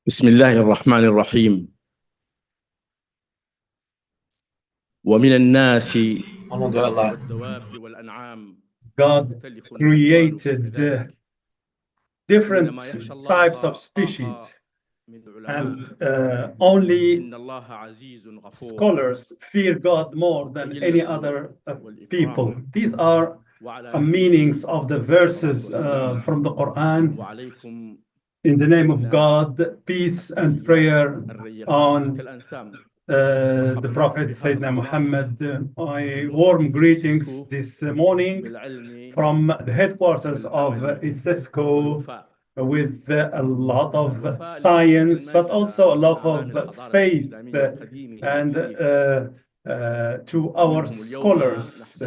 بسم الله الرحمن الرحيم. ومن الناس والدواب والأنعام God created different types of species, and only scholars fear God more than any other people. These are some meanings of the verses from the Quran. In the name of God, peace and prayer on the Prophet Sayyidina Muhammad. My warm greetings this morning from the headquarters of ICESCO, with a lot of science, but also a lot of faith, and to our scholars,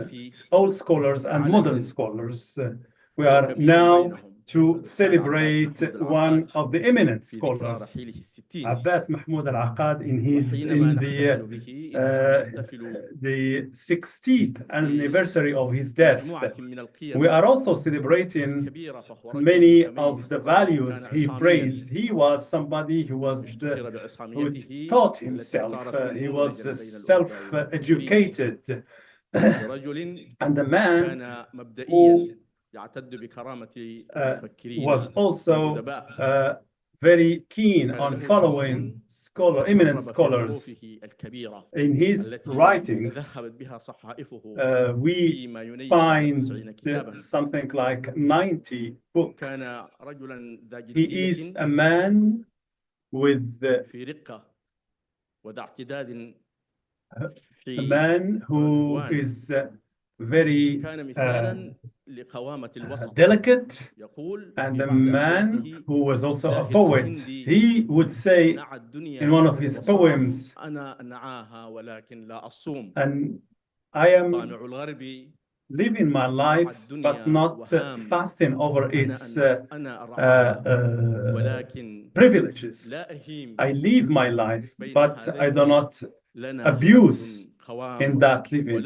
old scholars and modern scholars. We are now to celebrate one of the eminent scholars, Abbas Mahmoud al-Aqad, in the 60th anniversary of his death. We are also celebrating many of the values he praised. He was somebody who taught himself. He was self-educated, and a man who was also very keen on following eminent scholars. In his writings, we find something like 90 books. He is a man who is very delicate, and a man who was also a poet. He would say in one of his poems, and I am living my life but not fasting over its privileges. I live my life, but I do not abuse in that living.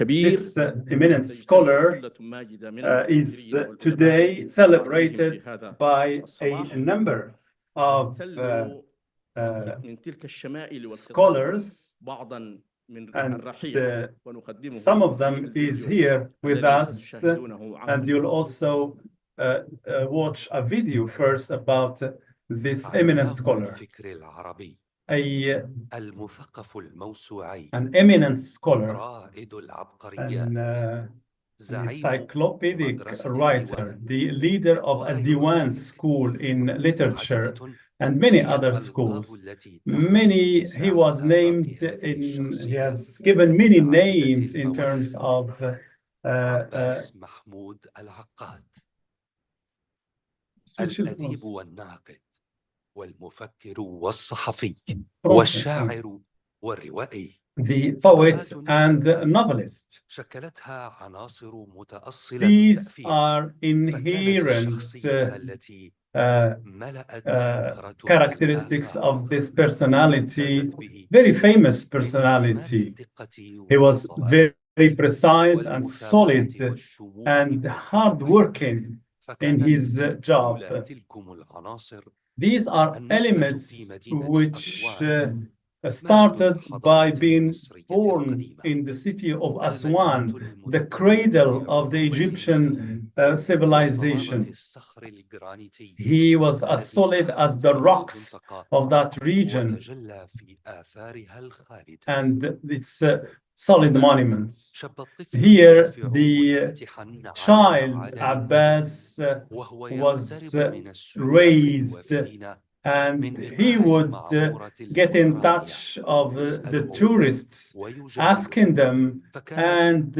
This eminent scholar is today celebrated by a number of scholars, and some of them is here with us, and you'll also watch a video first about this eminent scholar. An eminent scholar, and encyclopedic writer, the leader of a Diwan school in literature, and many other schools. He was named he has given many names in terms of عباس محمود العقاد، الأديب والناقد والمفكر والصحفي والشاعر والروائي. The poet and the novelist. شكلتها عناصر متأصلة These التأثير. are inherent التي characteristics of this personality, very famous personality. He was very precise and solid and hardworking in his job. These are elements which started by being born in the city of Aswan, the cradle of the Egyptian civilization. He was as solid as the rocks of that region and its solid monuments. Here, the child Abbas was raised, and he would get in touch of the tourists, asking them and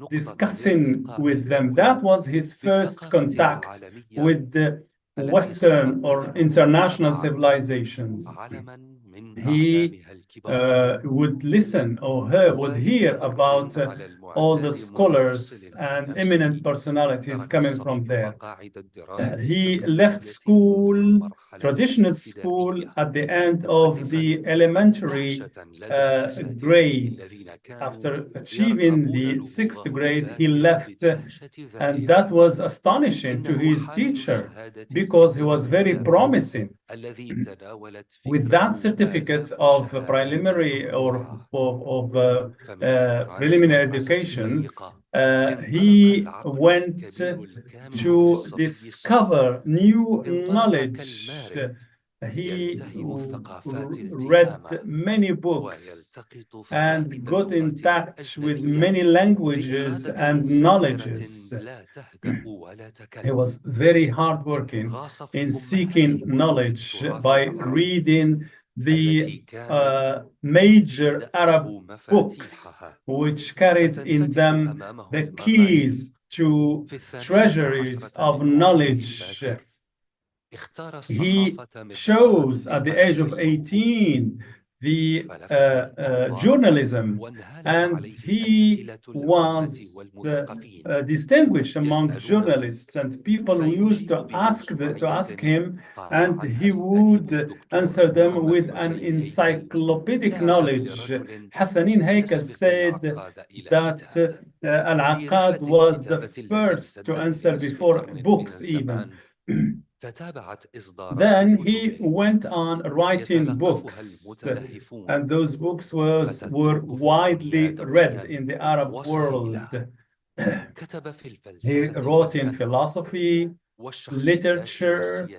discussing with them. That was his first contact with the Western or international civilizations. He would listen or would hear about all the scholars and eminent personalities coming from there. He left school, traditional school, at the end of the elementary grades. After achieving the 6th grade, he left, and that was astonishing to his teacher because he was very promising. With that certificate of preliminary or of preliminary education, he went to discover new knowledge. He read many books and got in touch with many languages and knowledges. He was very hardworking in seeking knowledge by reading the major Arab books, which carried in them the keys to treasuries of knowledge. He chose at the age of 18 the journalism, and he was distinguished among journalists and people who used to ask him, and he would answer them with an encyclopedic knowledge. Hassanin Haykal said that Al-Aqad was the first to answer before books even. Then he went on writing books, and those books were widely read in the Arab world. He wrote in philosophy, literature,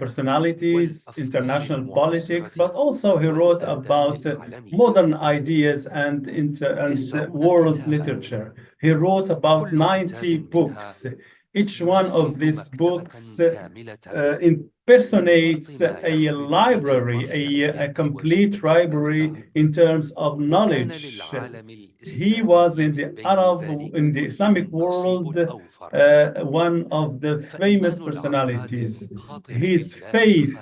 personalities, international politics, but also he wrote about modern ideas and world literature. He wrote about 90 books. Each one of these books impersonates a library, a complete library in terms of knowledge. He was in the Islamic world, one of the famous personalities. His faith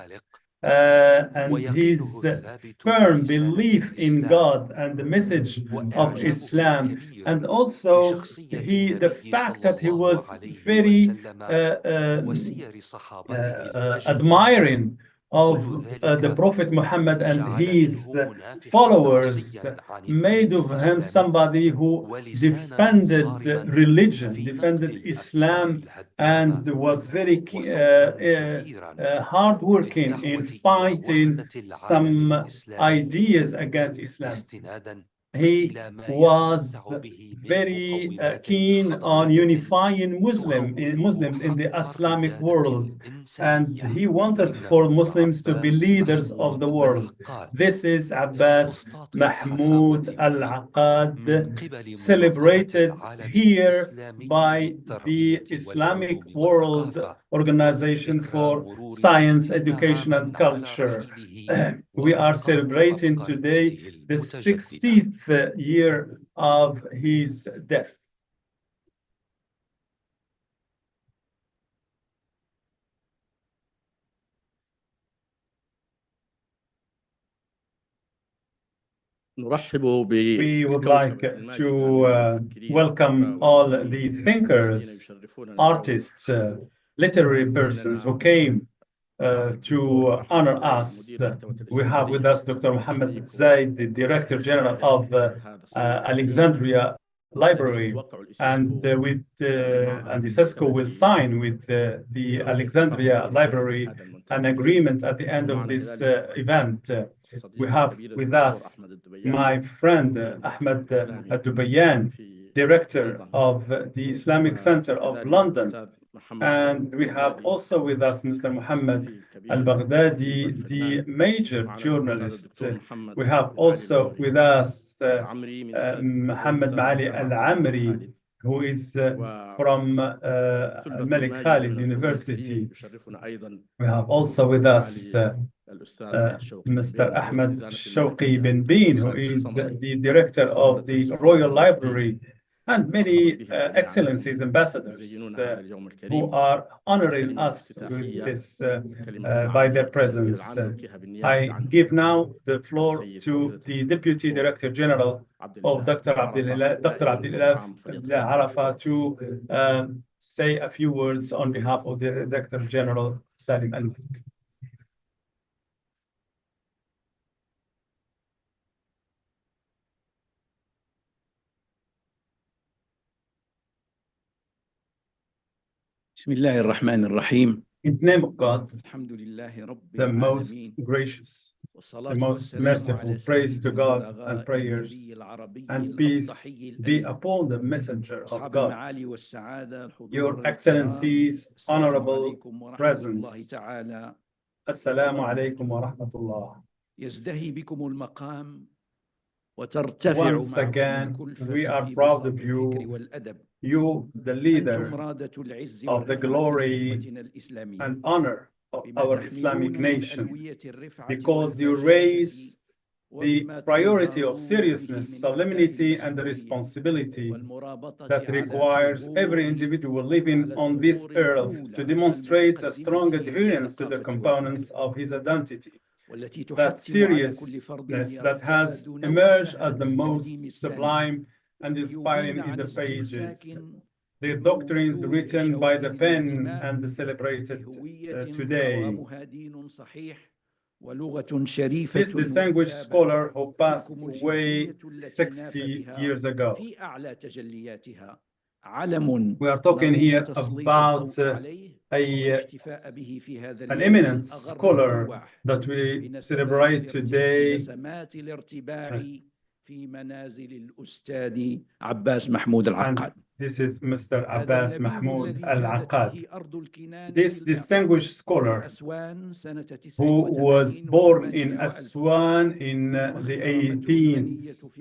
and his firm belief in God and the message of Islam, and also the fact that he was very admiring of the Prophet Muhammad and his followers, made of him somebody who defended religion, defended Islam, and was very hardworking in fighting some ideas against Islam. he إلى ما was يتمتع به من very مقومات keen on حضارية unifying Muslims in the حق Islamic الريادة world, and الإنسانية. he wanted إنه for Muslims to be عباس leaders of the محمود world. العقاد This is ذو Abbas الفسطاط Mahmoud الحفاوة al-Aqad, من قبل منظمة celebrated العالم here الإسلامي by the للتربية Islamic والعلوم World والثقافة، Organization وذكرى for مرور Science, 60 Education, عاما and على Culture. رحيله We are وبقاء celebrating today عبقريته the المتجددة. 60th year of his death. نرحب We would like to welcome all the thinkers, artists, literary persons who came to honor us. We have with us Dr. Mohammed Zaid, the Director General of Alexandria Library, and ICESCO will sign with the Alexandria Library an agreement at the end of this event. We have with us my friend Ahmed Ad-Dubayan, Director of the Islamic Center of London. And we have also with us Mr. Muhammad al-Baghdadi, the major journalist. We have also with us Muhammad Maali al-Amri, who is from Malik Khalid University. We have also with us Mr. Ahmed Shawqi bin Bin, who is the director of the Royal Library, and many excellencies, ambassadors who are honoring us with this by their presence. I give now the floor to the Deputy Director General of Dr. Abdillah Arafa to say a few words on behalf of the Director General Salim Al-Malik. بسم الله الرحمن الرحيم. In the name of God, الحمد لله رب the most العالمين gracious, the والصلاة most والسلام merciful, على praise سيد to God البلغاء and prayers النبي العربي and peace الأفضحي be الأمين upon the messenger of أصحاب God. المعالي والسعادة الحضور Your الكرام Excellencies, السلام honorable عليكم ورحمة الله presence, تعالى Assalamu alaikum wa rahmatullah. يزدهي بكم المقام وترتفع Once معكم again, الكلفة we are في proud بساط of الفكر you, والأدب. you, the أنتم leader رادة العز of the والرفعة glory لأمتنا الإسلامية and honor of بما our تحملون Islamic من nation, ألوية الرفعة because you والمجادة raise the وبما priority of تظهرون به seriousness, من solemnity, مبدأ and the المسؤولية responsibility والمرابطة that على requires every الثغور individual living على on this الثغور earth to الأولى demonstrate a strong المتقدمة adherence to the للثقافة components والفكر of his identity. والتي That تحتم على كل فرد seriousness that has يرتاد emerged نوفها as the بالتقديم most السامي sublime and inspiring ليبين in عن the استمساك pages, the doctrines موثوق written by the شوق pen الانتماء and celebrated لهوية today. قوامها دين صحيح ولغة شريفة This distinguished وثابة. scholar who passed تلكم away الجندية التي ناف 60 بها years ago. في أعلى تجلياتها علم We are talking نروم here تسليط about الضوء عليه والاحتفاء به في هذا an اليوم eminent الأغر scholar الفواح that we بنسمات celebrate today. بنسمات الارتباع في منازل الأستاذ عباس محمود العقاد. This is Mr. هذا Abbas النبي Mahmoud الذي جادت al-Aqad. به أرض الكنانة This distinguished في scholar أسوان سنة who was 89 born in و800 Aswan in the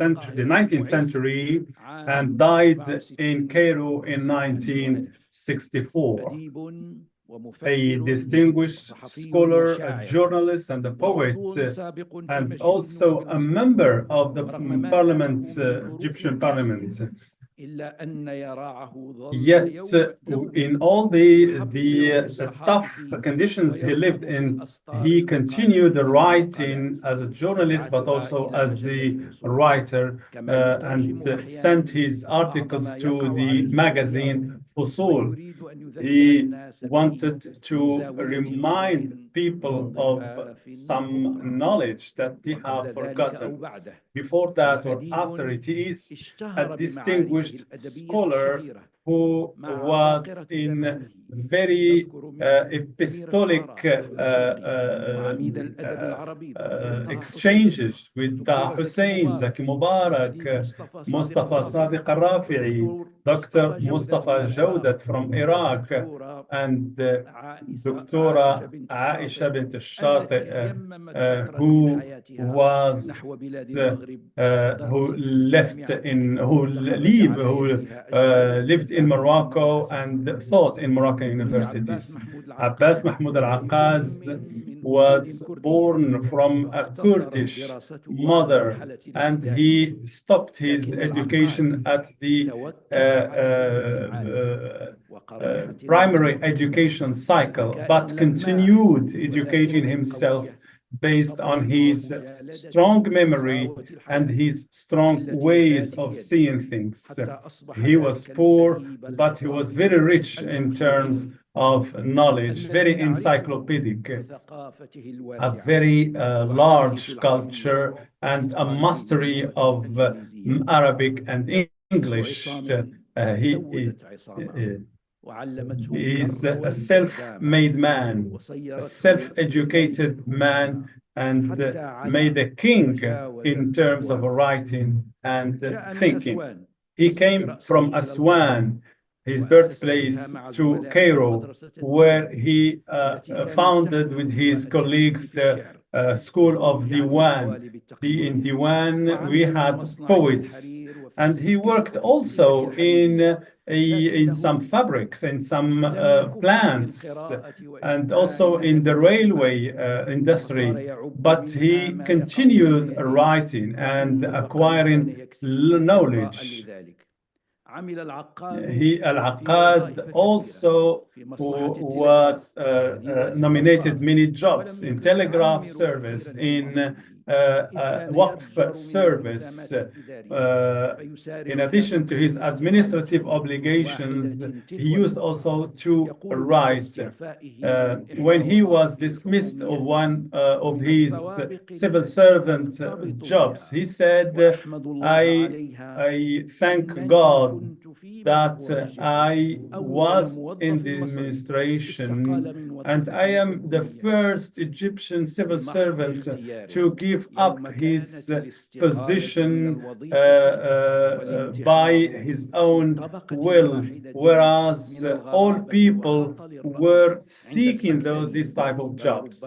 واحترمته 19th century and died in Cairo in 1964. أديب A distinguished scholar, a journalist, and a poet, and also a member of the parliament, Egyptian parliament. Yet, in all the tough conditions he lived in, he continued writing as a journalist, but also as the writer, and sent his articles to the magazine Fusul. He wanted to remind people of some knowledge that they have forgotten. Before that or after it, he is a distinguished scholar who was in very epistolic exchanges with Taha Hussein, Zaki Mubarak, Mustafa Sadiq al-Rafi'i, Dr. Mustafa Jawdat from Iraq, and Dr. Aisha bint al-Shati, who was lived in Morocco and taught in Moroccan universities. Abbas Mahmoud al-Aqad was born from a Kurdish mother, and he stopped his education at the primary education cycle, but continued educating himself based on his strong memory and his strong ways of seeing things. He was poor, but he was very rich in terms of knowledge, very encyclopedic, a very large culture, and a mastery of Arabic and English. He is a self-made man, a self-educated man, and made a king in terms of writing and thinking. He came from Aswan, his birthplace, to Cairo, where he founded with his colleagues the School of Diwan. In Diwan, we had poets, and he worked also in some fabrics, in some plants, and also in the railway industry. But he continued writing and acquiring knowledge. Al-Aqad also was nominated many jobs in telegraph service, in Waqf service. In addition to his administrative obligations, he used also to write. When he was dismissed of one of his civil servant jobs, he said, I thank God that I was in the administration, and I am the first Egyptian civil servant to give up his position by his own will, whereas all people were seeking these type of jobs.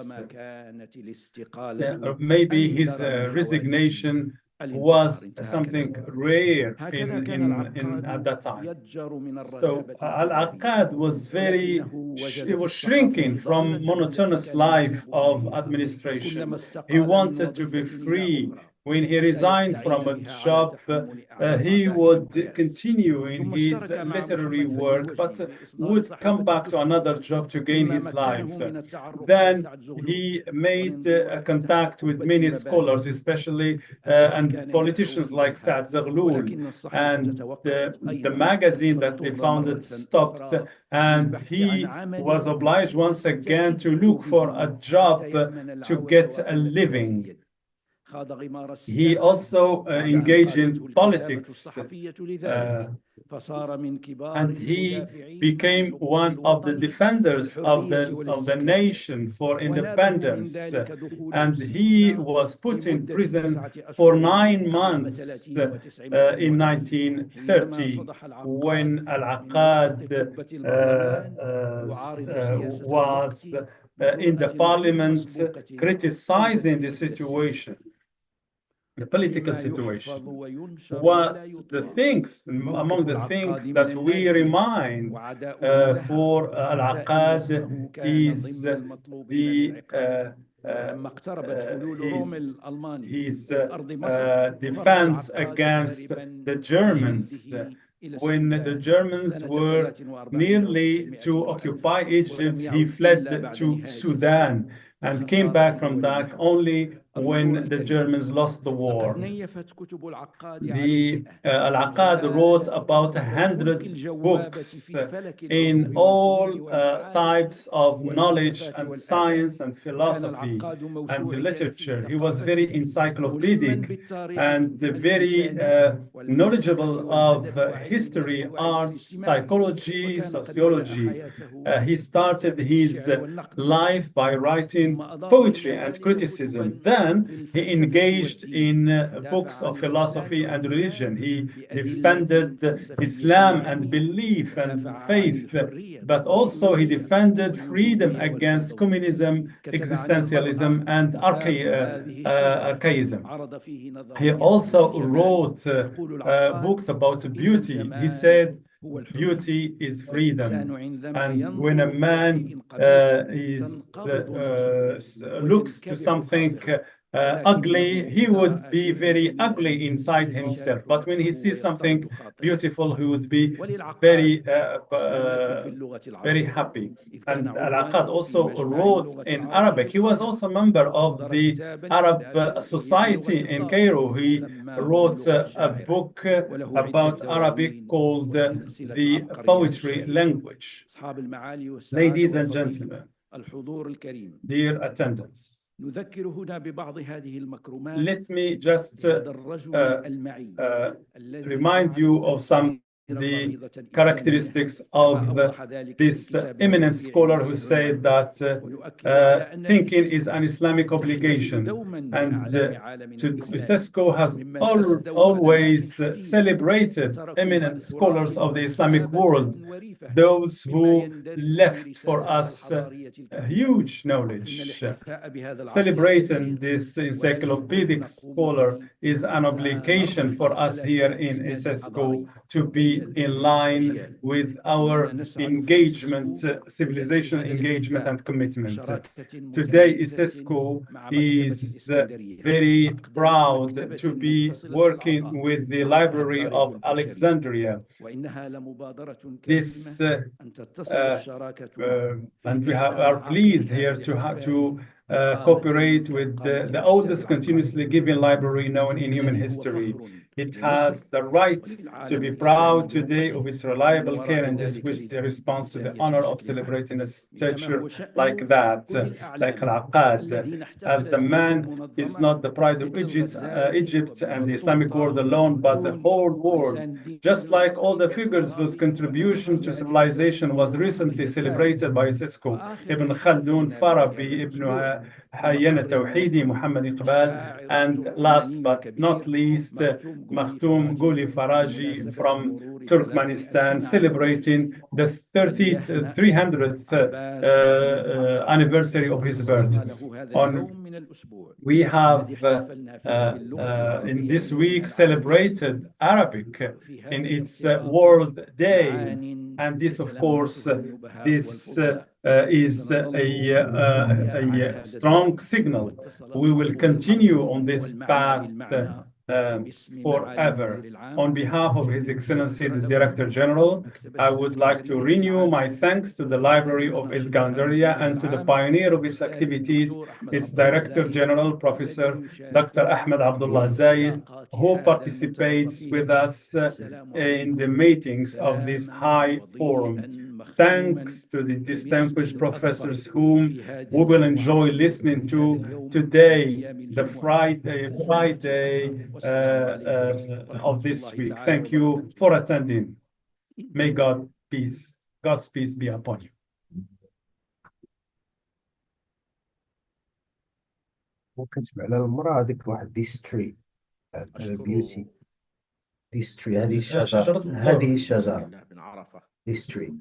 Maybe his resignation was something rare at that time. So Al-Aqad was he was shrinking from monotonous life of administration. He wanted to be free. When he resigned from a job, he would continue in his literary work, but would come back to another job to gain his life. Then he made contact with many scholars, especially and politicians like Saad Zaghloul, and the magazine that they founded stopped, and he was obliged once again to look for a job to get a living. He also engaged in politics, and he became one of the defenders of the nation for independence. And he was put in prison for 9 months in 1930, when Al-Aqad was in the parliament criticizing the situation, the political situation. Among the things that we remind for Al-Aqad is his defense against the Germans. When the Germans were nearly to occupy Egypt, he fled to Sudan and came back from that only when the Germans lost the war. نيفت كتب العقاد The Al-Aqad wrote about 100 books in all types of knowledge and science and philosophy and literature. He was very encyclopedic and very knowledgeable of history, art, psychology, sociology. He started his life by writing poetry and criticism. Then he engaged in books of philosophy and religion. He defended Islam and belief and faith, but also he defended freedom against communism, existentialism, and archaism. He also wrote books about beauty. He said, beauty is freedom. And when a man looks to something ugly, he would be very ugly inside himself. But when he sees something beautiful, he would be very, very happy. And Al-Aqad also wrote in Arabic. He was also a member of the Arab Society in Cairo. He wrote a book about Arabic called The Poetry Language. Ladies and gentlemen, dear attendants, let me just remind you of some the characteristics of this eminent scholar who said that thinking is an Islamic obligation, and ICESCO has always celebrated eminent scholars of the Islamic world, those who left for us huge knowledge. Celebrating this encyclopedic scholar is an obligation for us here in ICESCO to be in line with our engagement, civilization engagement and commitment. Today, ICESCO is very proud to be working with the Library of Alexandria. This and we are pleased here to cooperate with the oldest continuously given library known in human history. It has the right to be proud today of its reliable care and this which responds to the honor of celebrating a statue like that, like Al-Aqad, as the man is not the pride of Egypt and the Islamic world alone, but the whole world. Just like all the figures whose contribution to civilization was recently celebrated by ICESCO, Ibn Khaldun, Farabi, Ibn Hayyan al-Tawhidi, Muhammad Iqbal, and last but not least, Makhtoum Guli Faraji from Turkmenistan, celebrating the 300th anniversary of his birth. We have in this week celebrated Arabic in its World Day, and this, of course, is a strong signal. We will continue on this path forever. On behalf of His Excellency the Director General, I would like to renew my thanks to the Library of Alexandria and to the pioneer of its activities, its Director General, Professor Dr. Ahmed Abdullah Zayed, who participates with us in the meetings of this high forum. Thanks to the distinguished professors whom we will enjoy listening to today, the Friday of this week. Thank you for attending. May God's peace be upon you. وكتب على المرأة هذيك واحد ديستري بيوتي ديستري هذه الشجرة ديستري.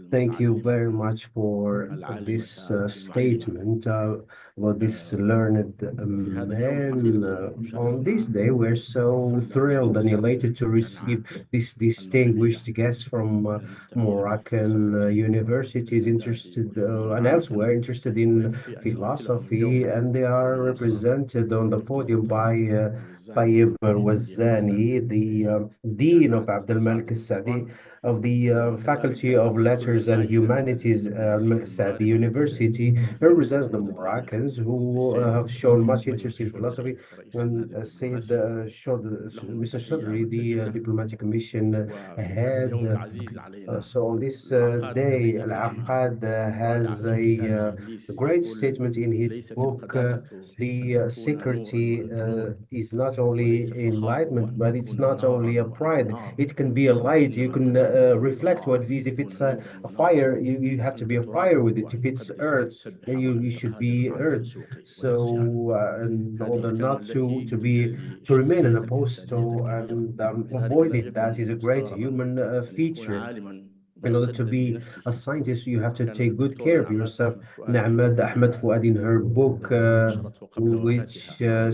Thank you very much for this statement about this learned man. On this day, we're so thrilled and elated to receive this distinguished guest from Moroccan universities interested and elsewhere interested in philosophy, and they are represented on the podium by Tayyib Al-Wazani, the Dean of Abdel Malik Al-Saadi of the Faculty of Matters and Humanities at the university represents the Moroccans who have shown much interest in philosophy. And Mr. Chaudhry, the diplomatic mission head. So on this day, العقاد has a great statement in his book. The security is not only enlightenment, but it's not only a pride. It can be a light. You can reflect what it is. If it's a fire, you have to be a fire with it. If it's earth, you should be earth. So in order not to remain an apostle and avoiding that is a great human feature. In order to be a scientist, you have to take good care of yourself. Nahmed Ahmed Fuad, in her book, which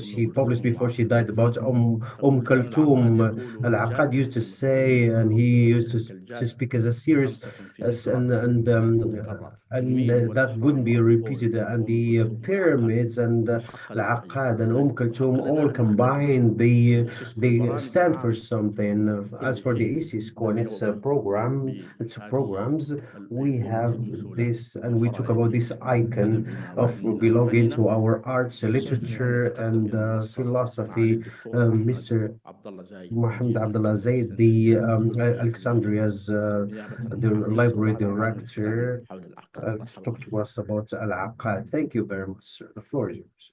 she published before she died, about Kulthum, Al-Aqad used to say, and he used to speak as a serious, and that wouldn't be repeated. And the pyramids and Al-Aqad and Kulthum all combined, they stand for something. As for the ICESCO and its programs, we have this, and we talk about this icon of belonging to our arts, literature, and philosophy. Mr. Mohammed Abdullah Zaid, the Alexandria's the library director, to talk to us about Al-Aqad. Thank you very much, sir. The floor is yours.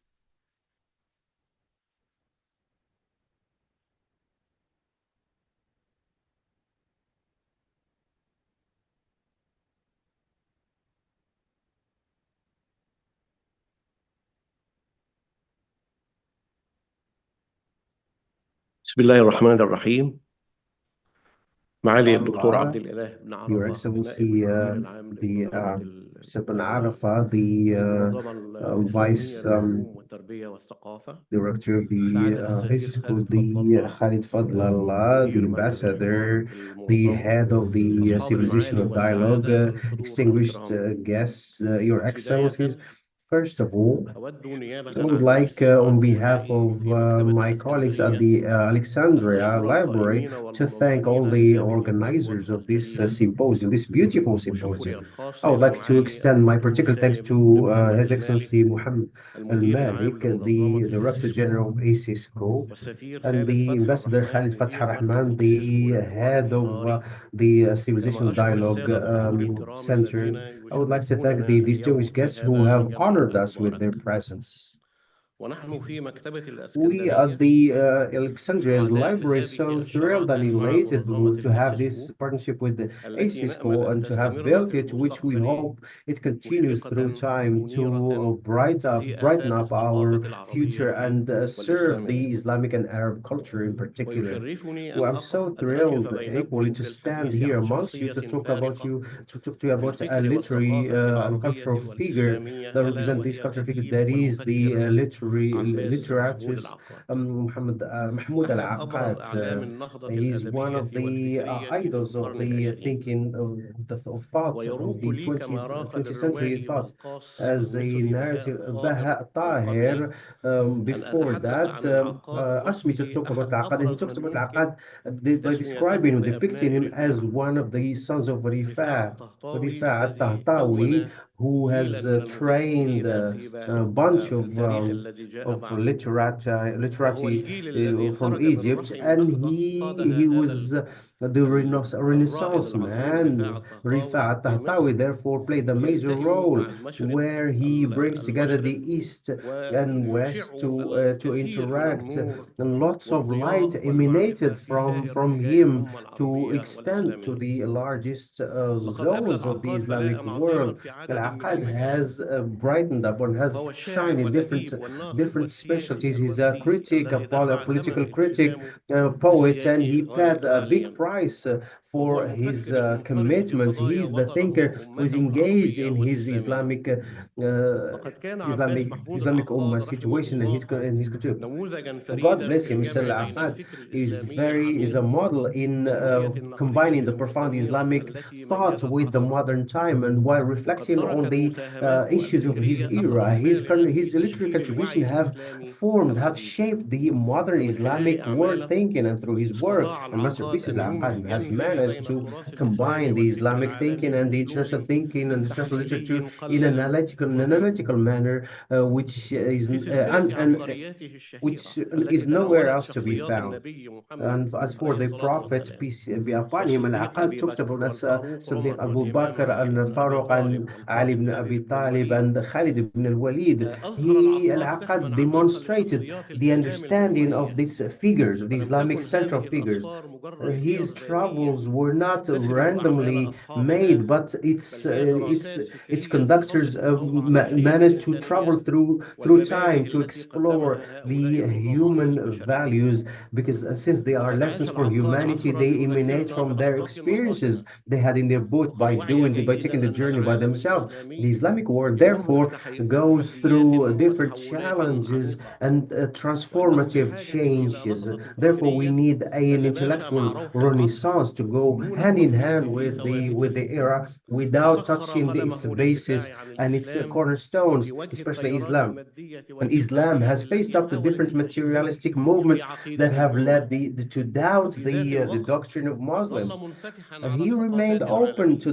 بسم الله الرحمن الرحيم. معالي الدكتور عبد الإله بن Your عرفة Excellency, نائب المدير العام the للجامعة Ibn Arafah, the المنظمة Vice الإسلامية للعلوم والتربية والثقافة، Director of the سعادة السفير ICESCO, خالد فضل the الله Khalid Fadlallah, the مدير مركز Ambassador, الحوار the المنظم، Head of the أصحاب المعالي Civilizational Dialogue, والسعادة الحضور distinguished الكرام. guests, Your Excellencies. بداية First of all, أود نيابة I would عن like, نفسي on وعن behalf زملائي of في مكتبة my colleagues at الإسكندرية the أن Alexandria أشكر Library, القائمين to thank all والمنظمين the لهذه organizers الندوة of this الجليلة، symposium, this beautiful وشكري symposium. الخاص I would إلى like to معالي extend my الدكتور particular thanks سالم to بن محمد His المالك Excellency Muhammad المدير العام Al-Malik, لمنظمة the Director الإيسيسكو، General of ICESCO, والسفير and خالد the فتحي Ambassador Khalid الرحمن Fath مدير مركز Rahman, الإيسيسكو the للحوار head of الحضاري. the كما Civilization أشكر Dialogue السادة الحضور الكرام الذين Center. I would like to thank the يشرفوننا distinguished اليوم في guests who هذا have الجمع honored us with their المبارك. presence. ونحن في مكتبة We at الإسكندرية the Alexandria's سعداء library بهذه so thrilled and الشراكة مع elated منظمة to have this الإيسيسكو partnership with the التي نأمل ICESCO أن and to have تستمر built في it, which we المستقبل hope it continues through مشرقة time ومنيرة to brighten في up آفاق our الثقافة future العربية and serve the والإسلامية. Islamic and Arab culture in particular. ويشرفني Well, أن I'm so أقف thrilled equally بينكم to في stand الحديث here عن amongst you شخصية to talk فارقة to talk to you في about a الفكر literary والثقافة and العربية cultural figure والإسلامية، that ألا represent this وهي cultural figure, الأديب that is the والمفكر عباس محمود literatus العقاد. Mahmoud أحد أبرز Al-Aqad. أعلام النهضة He's one الأدبية of the والفكرية في idols of القرن the العشرين، thinking of thought of ويروق the لي كما راق 20th century للروائي thought. والنقاص As a المصري narrative, بهاء Baha طاهر من قبلي Tahir, أن before أتحدث that, عن العقاد asked me to وصفه talk about أحد Al-Aqad, and he أبرز talks من about ممكن Al-Aqad by describing تسميتهم or depicting بأبناء him as رفاعة. one of the sons of رفاعة Rifa' الطهطاوي الذي Al-Tahtawi, دون who جيلا has من trained المفكرين a bunch في التاريخ of الذي جاء بعده، وهو literati الجيل الذي from خرج من Egypt, رحم and النهضة قاد he هذا was the الرائد Renaissance العظيم رفاعة man. الطهطاوي Rifa' في مصر، Tahtawi therefore played a major يلتئم role مع المشرق where he brings together the المشرق East and West ويشع to الكثير من interact, النور and lots of light والضياء والمعرفة emanated في سائر from أرجاء him الأمة to العربية extend to والإسلامية. the largest لقد أبلى zones of the العقاد Islamic بلاء عظيما world. في عدد من Al-Aqad المجالات، has brightened up and has فهو الشاعر shined in different والأديب والناقد specialties. والسياسي He's a الوفدي critic, الذي a دفع political ثمن critic, التزامه a poet, and السياسي he غاية paid a big غاليا. price وهو for his المفكر المنخرط في commitment. قضايا He's the وطنه thinker who is وأمته engaged العربية in his والإسلامية. uh, لقد كان عباس محمود Islamic العقاد رحمه situation and الله his culture. نموذجا God فريدا bless في him. Mr. الجمع بين Al-Aqad الفكر الإسلامي is a العميق model in والرؤية النقدية combining the profound المتطورة Islamic التي thought ميزت with the عصره. modern time, and while وقد reflecting on تركت the مساهماته issues of his الفكرية era. أثرا بالغا His في literary تشكيل contribution الوعي have الإسلامي have الحديث. shaped the modern ومن خلال Islamic world أعماله thinking, and through his work استطاع and العقاد masterpieces, أن Al-Aqad has ينزل managed to combine the Islamic thinking and the international thinking and the international literature in an analytical manner, which is nowhere else to be found. And as for the Prophet, peace be upon him, Al-Aqad talks about as Siddiq Abu Bakr and Faruq and Ali ibn Abi Talib and Khalid ibn al-Walid. Al-Aqad demonstrated the understanding of these figures, the Islamic central figures. His travels were not randomly made, but its conductors managed to travel through time to explore the human values, because since they are lessons for humanity, they emanate from their experiences they had in their boat by taking the journey by themselves. The Islamic world, therefore, goes through different challenges and transformative changes. Therefore, we need an intellectual renaissance to go hand in hand with the era without touching its basis and its cornerstones, especially Islam. And Islam has faced up to different materialistic movements that have led to doubt the doctrine of Muslims. He remained open to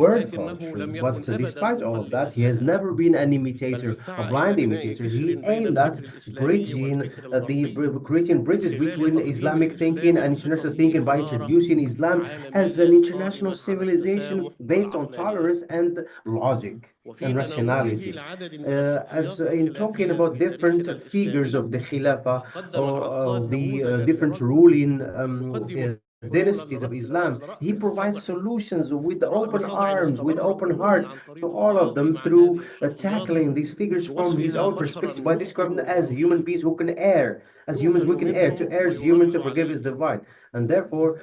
word cultures, but despite all of that, he has never been an imitator, a blind imitator. He aimed at creating bridges between Islamic thinking and international thinking by introducing Islam as an international civilization based on tolerance and logic and rationality. As in talking about different figures of the Khilafah or of the different ruling dynasties of Islam, he provides solutions with open arms, with open heart to all of them through tackling these figures from his own perspective by describing them as human beings who can err. As humans, we can err. To err is human, to forgive is divine. And therefore,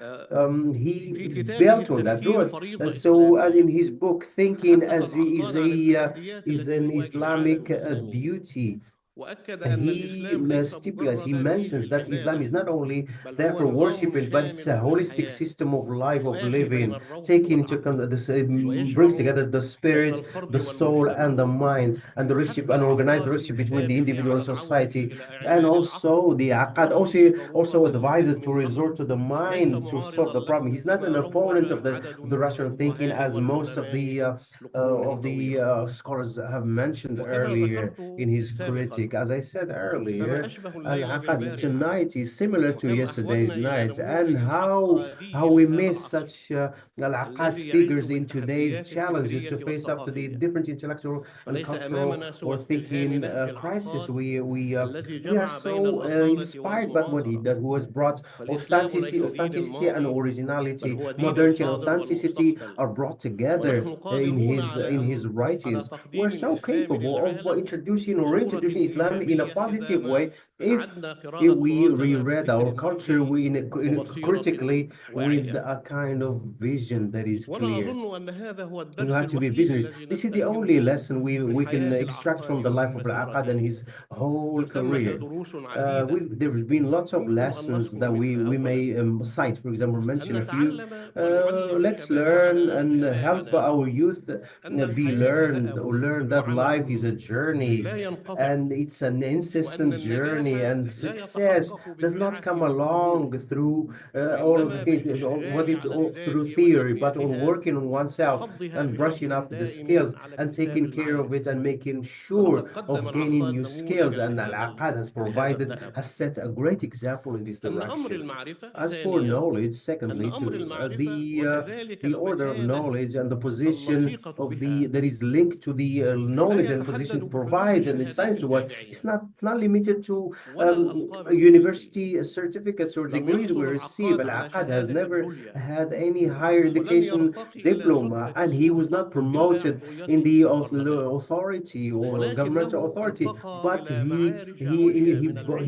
he built on that truth. So, as in his book, Thinking as is an Islamic duty, he stipulates, he mentions that Islam is not only there for worshiping, but it's a holistic system of life, of living, taking into account this, brings together the spirit, the soul, and the mind, and the relationship, and organized relationship between the individual and society, and also the Aqad also advises to resort to the mind to solve the problem. He's not an opponent of the rational thinking, as most of the scholars have mentioned earlier in his critique. As I said earlier, Al-Aqad tonight is similar to yesterday's night, and how we miss such Al-Aqad figures in today's challenges to face up to the different intellectual and cultural or thinking crisis. We are so inspired by what he does, who has brought authenticity and originality, modernity and authenticity are brought together in his writings. We're so capable of introducing or reintroducing Islam in a positive way if we reread our culture critically with a kind of vision that is clear. You have to be visionary. This is the only lesson we can extract from the life of Al-Aqad and his whole career. There's been lots of lessons that we may cite. For example, mention a few. Let's learn and help our youth learn that life is a journey, and it's an incessant journey, and success does not come along through all of the things, through theory, but on working on oneself and brushing up the skills and taking care of it and making sure of gaining new skills. And Al-Aqad has set a great example in this direction. As for knowledge, secondly, the order of knowledge and the position of that is linked to the knowledge and position to provide and the science to us, it's not limited to university certificates or degrees we receive. Al-Aqad has never had any higher education diploma, and he was not promoted in the authority or governmental authority, but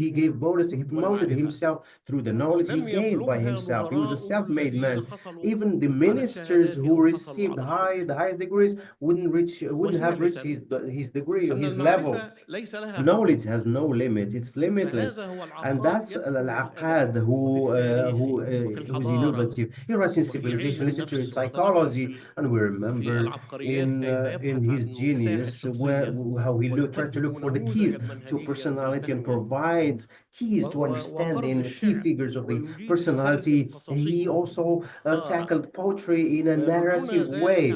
he gave bonus. He promoted himself through the knowledge he gained by himself. He was a self-made man. Even the ministers who received the highest degrees wouldn't have reached his degree or his level. knowledge has no limit, it's limitless. And that's Al-Aqad who's innovative. He writes in civilization, literature, in psychology, and we remember in his genius how he tried to look for the keys to personality and provides keys to understanding key figures of the personality. He also tackled poetry in a narrative way.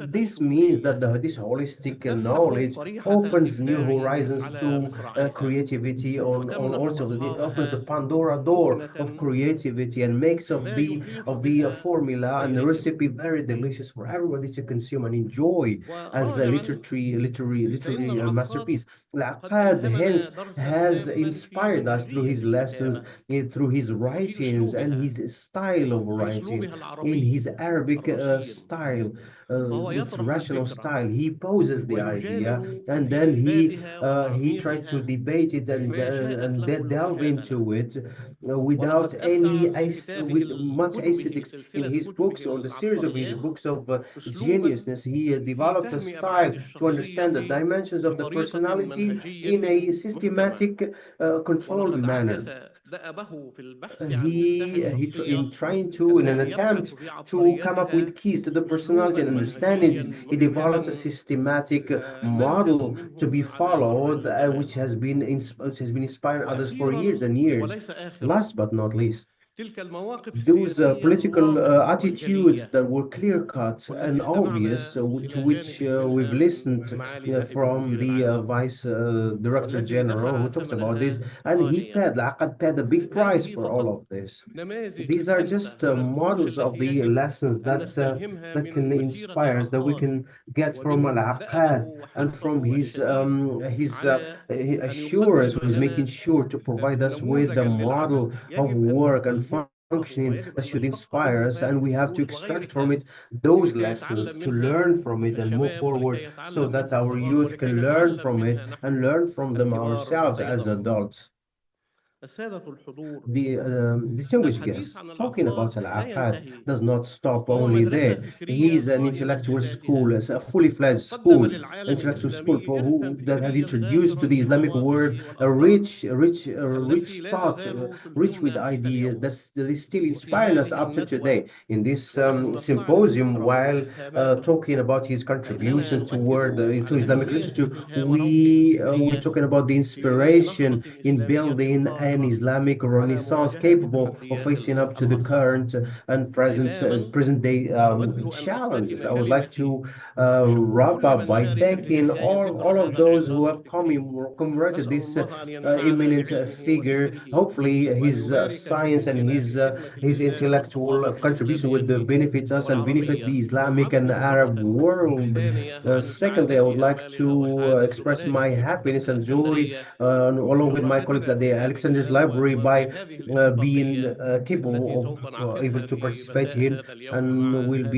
This means that this holistic knowledge opens new horizons to creativity on also it opens the Pandora door of creativity and makes of the formula and the recipe very delicious for everybody to consume and enjoy as a literary masterpiece. Al-Aqad hence has inspired us through his lessons, through his writings and his style of writing. In his Arabic style, its rational style, he poses the idea and then he tries to debate it and delve into it without with much aesthetics in his books, on the series of his books of geniusness. He developed a style to understand the dimensions of the personality in a systematic, controlled manner. In trying to, in an attempt to come up with keys to the personality and understanding, he developed a systematic model to be followed, which has been inspiring others for years and years. Last but not least, those political attitudes that were clear-cut and obvious, to which we've listened from the Vice Director General who talked about this, and Al-Aqad paid a big price for all of this. These are just models of the lessons that can inspire us, that we can get from Al-Aqad and from his assurance, who's making sure to provide us with the model of work and functioning that should inspire us, and we have to extract from it those lessons to learn from it and move forward so that our youth can learn from it and learn from them ourselves as adults. The distinguished guest talking about Al-Aqad does not stop only there. He is an intellectual school, a fully fledged school, intellectual school that has introduced to the Islamic world a rich thought, rich with ideas that is still inspiring us up to today. In this symposium, while talking about his contribution to Islamic literature, we're talking about the inspiration in building an Islamic Renaissance capable of facing up to the current and present day challenges. I would like to wrap up by thanking all of those who have commemorated this eminent figure. Hopefully, his science and his intellectual contribution would benefit us and benefit the Islamic and Arab world. Secondly, I would like to express my happiness and joy along with my colleagues at the Alexander's Library by being capable of able to participate in, and will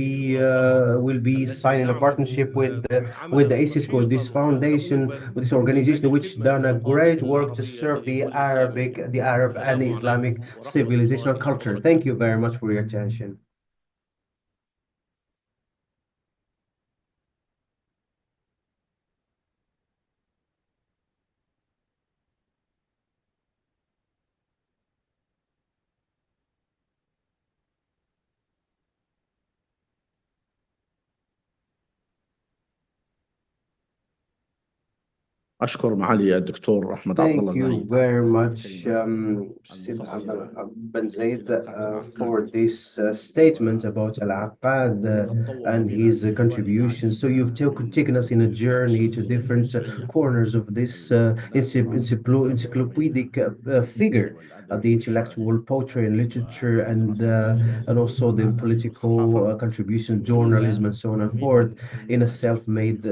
be signing a partnership with the ICESCO, this foundation, with this organization, which done a great work to serve the Arab and Islamic civilization and culture. Thank you very much for your attention. أشكر معالي الدكتور أحمد عبد الله Thank you زايد. very much, Sid Ben Zaid, for this statement about Al-Aqad and his contribution. So you've taken us in a journey to different corners of this encyclopedic figure, the intellectual poetry and literature, and also the political contribution, journalism, and so on and forth, in a self-made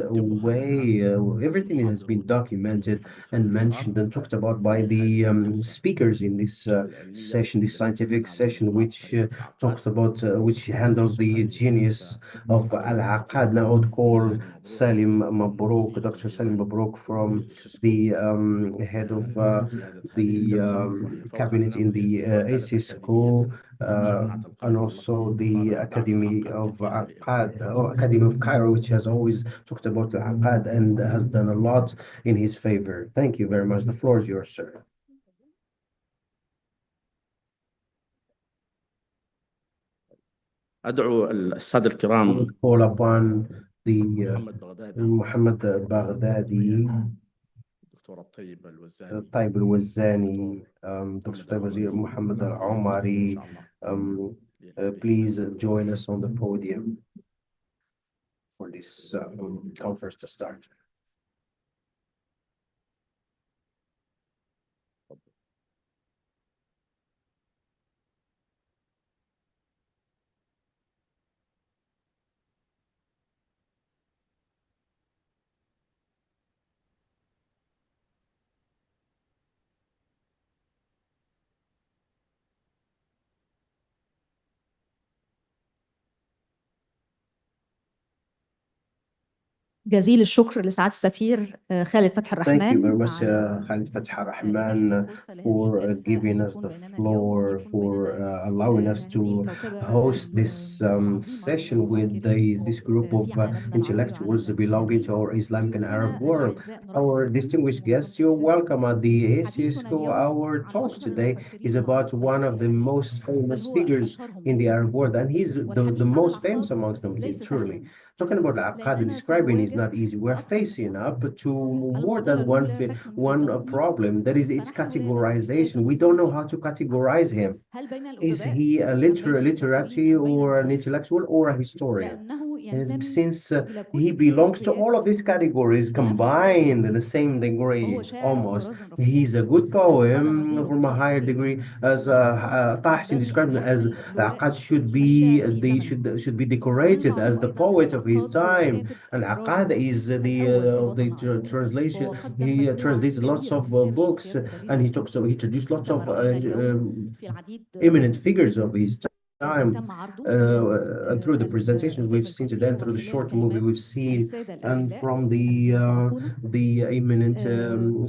way. Everything has been documented and mentioned and talked about by the speakers in this session, this scientific session, which talks about, which handles the genius of Al-Aqad. Now I would call Salim Mabrouk, Dr. Salim Mabrouk, from the head of the cabinet in the ICESCO, and also the Academy of Aqad, or Academy of Cairo, which has always talked about the Aqad and has done a lot in his favor. Thank you very much. The floor is yours, sir. أدعو السادة الكرام Call upon the محمد بغدادي Muhammad Baghdadi, الدكتور الطيب الوزاني طيب الوزاني, Dr. محمد طيب الوزير, العمري Muhammad إن Al-Omari. شاء الله Please join us on the podium for this conference to start. جزيل الشكر لسعادة السفير خالد فتحي Thank you very الرحمن much, Khalid Fatah Rahman, for giving us the floor, for allowing us to host this session with this group of intellectuals belonging to our Islamic and Arab world. Our distinguished guests, you're welcome at the ICESCO. Our talk today is about one of the most famous figures in the Arab world, and he's the most famous amongst them, truly. Talking about Al-Aqad, describing is not easy. We're facing up to more than one problem. That is its categorization. We don't know how to categorize him. Is he a literati or an intellectual or a historian? Since he belongs to all of these categories combined in the same degree, almost. He's a good poem from a higher degree, as Tahsin described him as Aqad should be decorated as the poet of his time. And Aqad is the translation. He translated lots of books, and he introduced lots of eminent figures of his time, and through the presentations we've seen today, and through the short movie we've seen, and from the eminent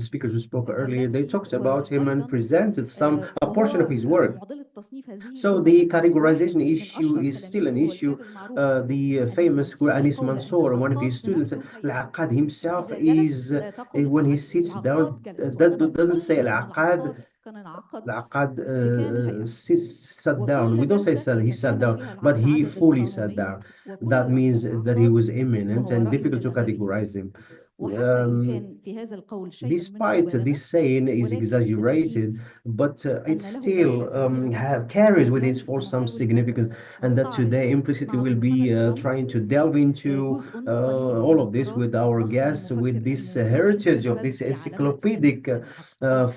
speakers who spoke earlier, they talked about him and presented a portion of his work. So the categorization issue is still an issue. The famous Anis Mansour, one of his students, Al-Aqad himself is, when he sits down, that doesn't say Al-Aqad. Al-Aqad sat down. We don't say he sat down, but he fully sat down. That means that he was eminent and difficult to categorize him. Despite this saying is exaggerated, but it still carries with its force some significance, and that today implicitly we'll be trying to delve into all of this with our guests, with this heritage of this encyclopedic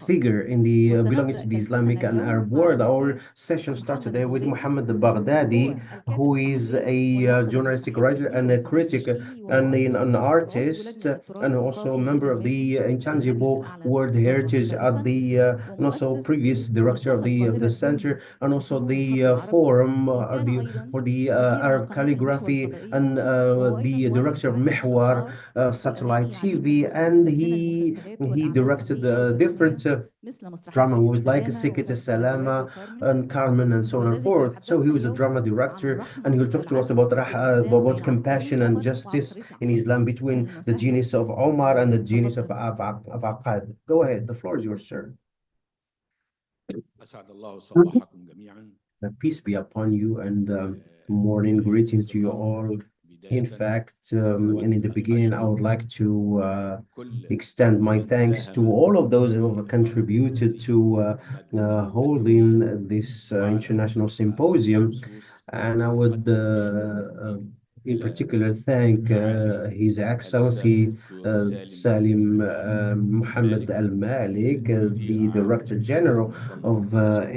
figure in the belonging to the Islamic and Arab world. Our session starts today with Muhammad Baghdadi, who is a journalistic writer and a critic and an artist, and also a member of the Intangible World Heritage at the and also previous director of the center, and also the forum for the Arab calligraphy, and the director of Mihwar satellite TV, and he directed different drama movies like Sikit Salama and Carmen and so on and forth. So he was a drama director, and he'll talk to us about compassion and justice in Islam between the genius of Omar and the genius of Aqad. Go ahead, the floor is yours, sir. Peace be upon you, and morning greetings to you all. In fact, and in the beginning, I would like to extend my thanks to all of those who have contributed to holding this international symposium. And I would in particular thank His Excellency Salim Mohammed Al-Malik, the Director General of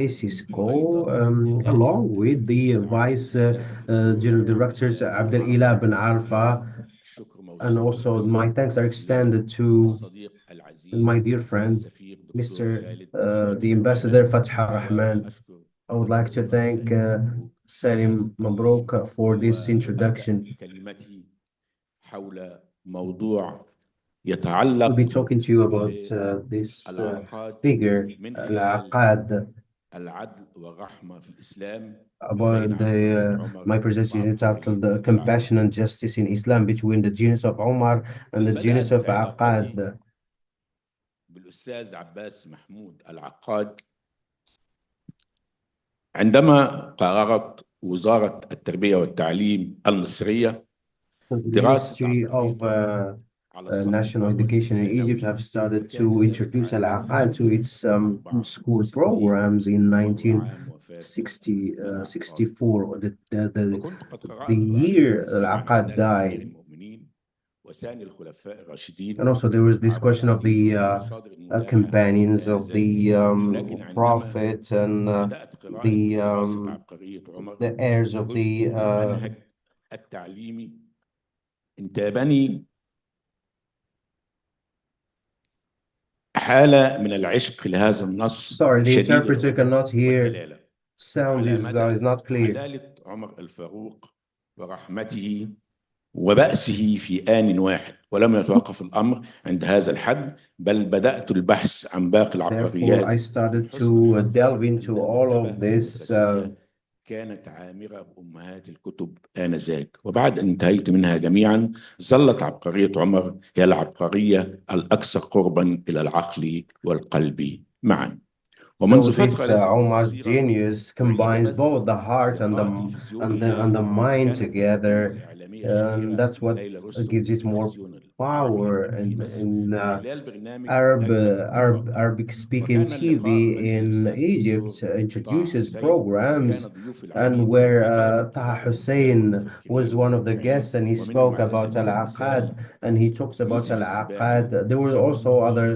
ICESCO, along with the Vice General Directors Abdel Ilah bin Arfa. And also my thanks are extended to my dear friend, the Ambassador Fatah Rahman. I would like to thank Salim Mabrouk for this introduction. يتعلق be talking to you about this العقاد figure, من خلال العقاد, العدل والرحمة في الإسلام about my presentation is entitled Compassion and Justice in Islam between the genius of Omar and the genius of Aqad. بالأستاذ عباس محمود العقاد عندما قررت وزارة التربية والتعليم المصرية So the دراسة Ministry of على الصف National الأول Education in الثانوي، Egypt have started to introduce Al-Aqad to its school programs in عام وفاة 1964. وكنت قد قرأت The year الحديث عن Al-Aqad عدالة أمير died. المؤمنين وثاني الخلفاء الراشدين And also there was this question of the companions of the Prophet and بدأت قراءة دراسة عبقرية عمر the heirs of the المنهج التعليمي انتابني حالة من العشق لهذا النص Sorry, the شديد interpreter الرغبة cannot hear. والدلالة Sound على is مدى not clear. عدالة عمر الفاروق ورحمته وبأسه في آن واحد، ولم يتوقف الأمر عند هذا الحد، بل بدأت البحث عن باقي Therefore, العبقريات. I started حسن to الحظ delve into أن all of المكتبة this. المدرسية كانت عامرة بأمهات الكتب آنذاك، وبعد أن انتهيت منها جميعا ظلت عبقرية عمر هي العبقرية الأكثر قربا إلى العقل والقلب معا. So this Omar's genius combines both the heart and the mind together, and that's what gives it more power. In Arabic-speaking TV in Egypt introduces programs, and where Taha Hussein was one of the guests, and he spoke about Al-Aqad, and he talked about Al-Aqad. There were also other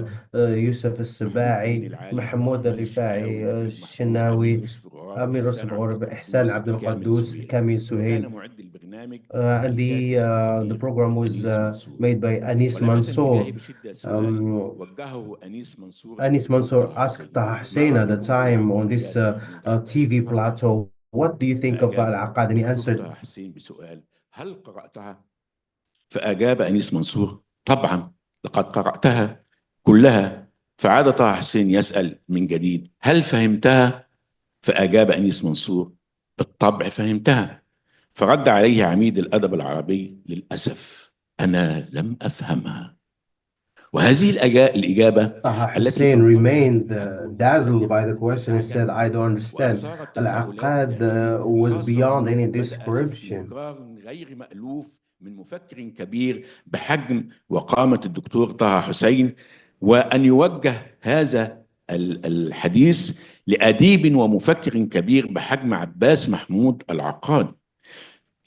Yusuf al-Sabai, Mahmoud al-Rifai, الشناوي, Amir Yusuf Ghorib, Ihsan Abdul Qaddus, Kamil Suhail. And the program was made by Anis Mansour. Anis Mansour asked Taha Hussein at the time on this TV plateau, what do you think of Al-Aqad? And he answered, هل قرأتها؟ فأجاب أنيس منصور طبعا لقد قرأتها كلها. فعاد طه حسين يسأل من جديد هل فهمتها؟ فأجاب أنيس منصور بالطبع فهمتها. فرد عليه عميد الأدب العربي للأسف أنا لم أفهمها. وهذه الإجابة Taha Hussein remained dazzled by the question and said, I don't understand. Al-Aqad was beyond any description. غير مألوف من مفكر كبير بحجم وقامة الدكتور طه حسين، وأن يوجه هذا الحديث لأديب ومفكر كبير بحجم عباس محمود العقاد.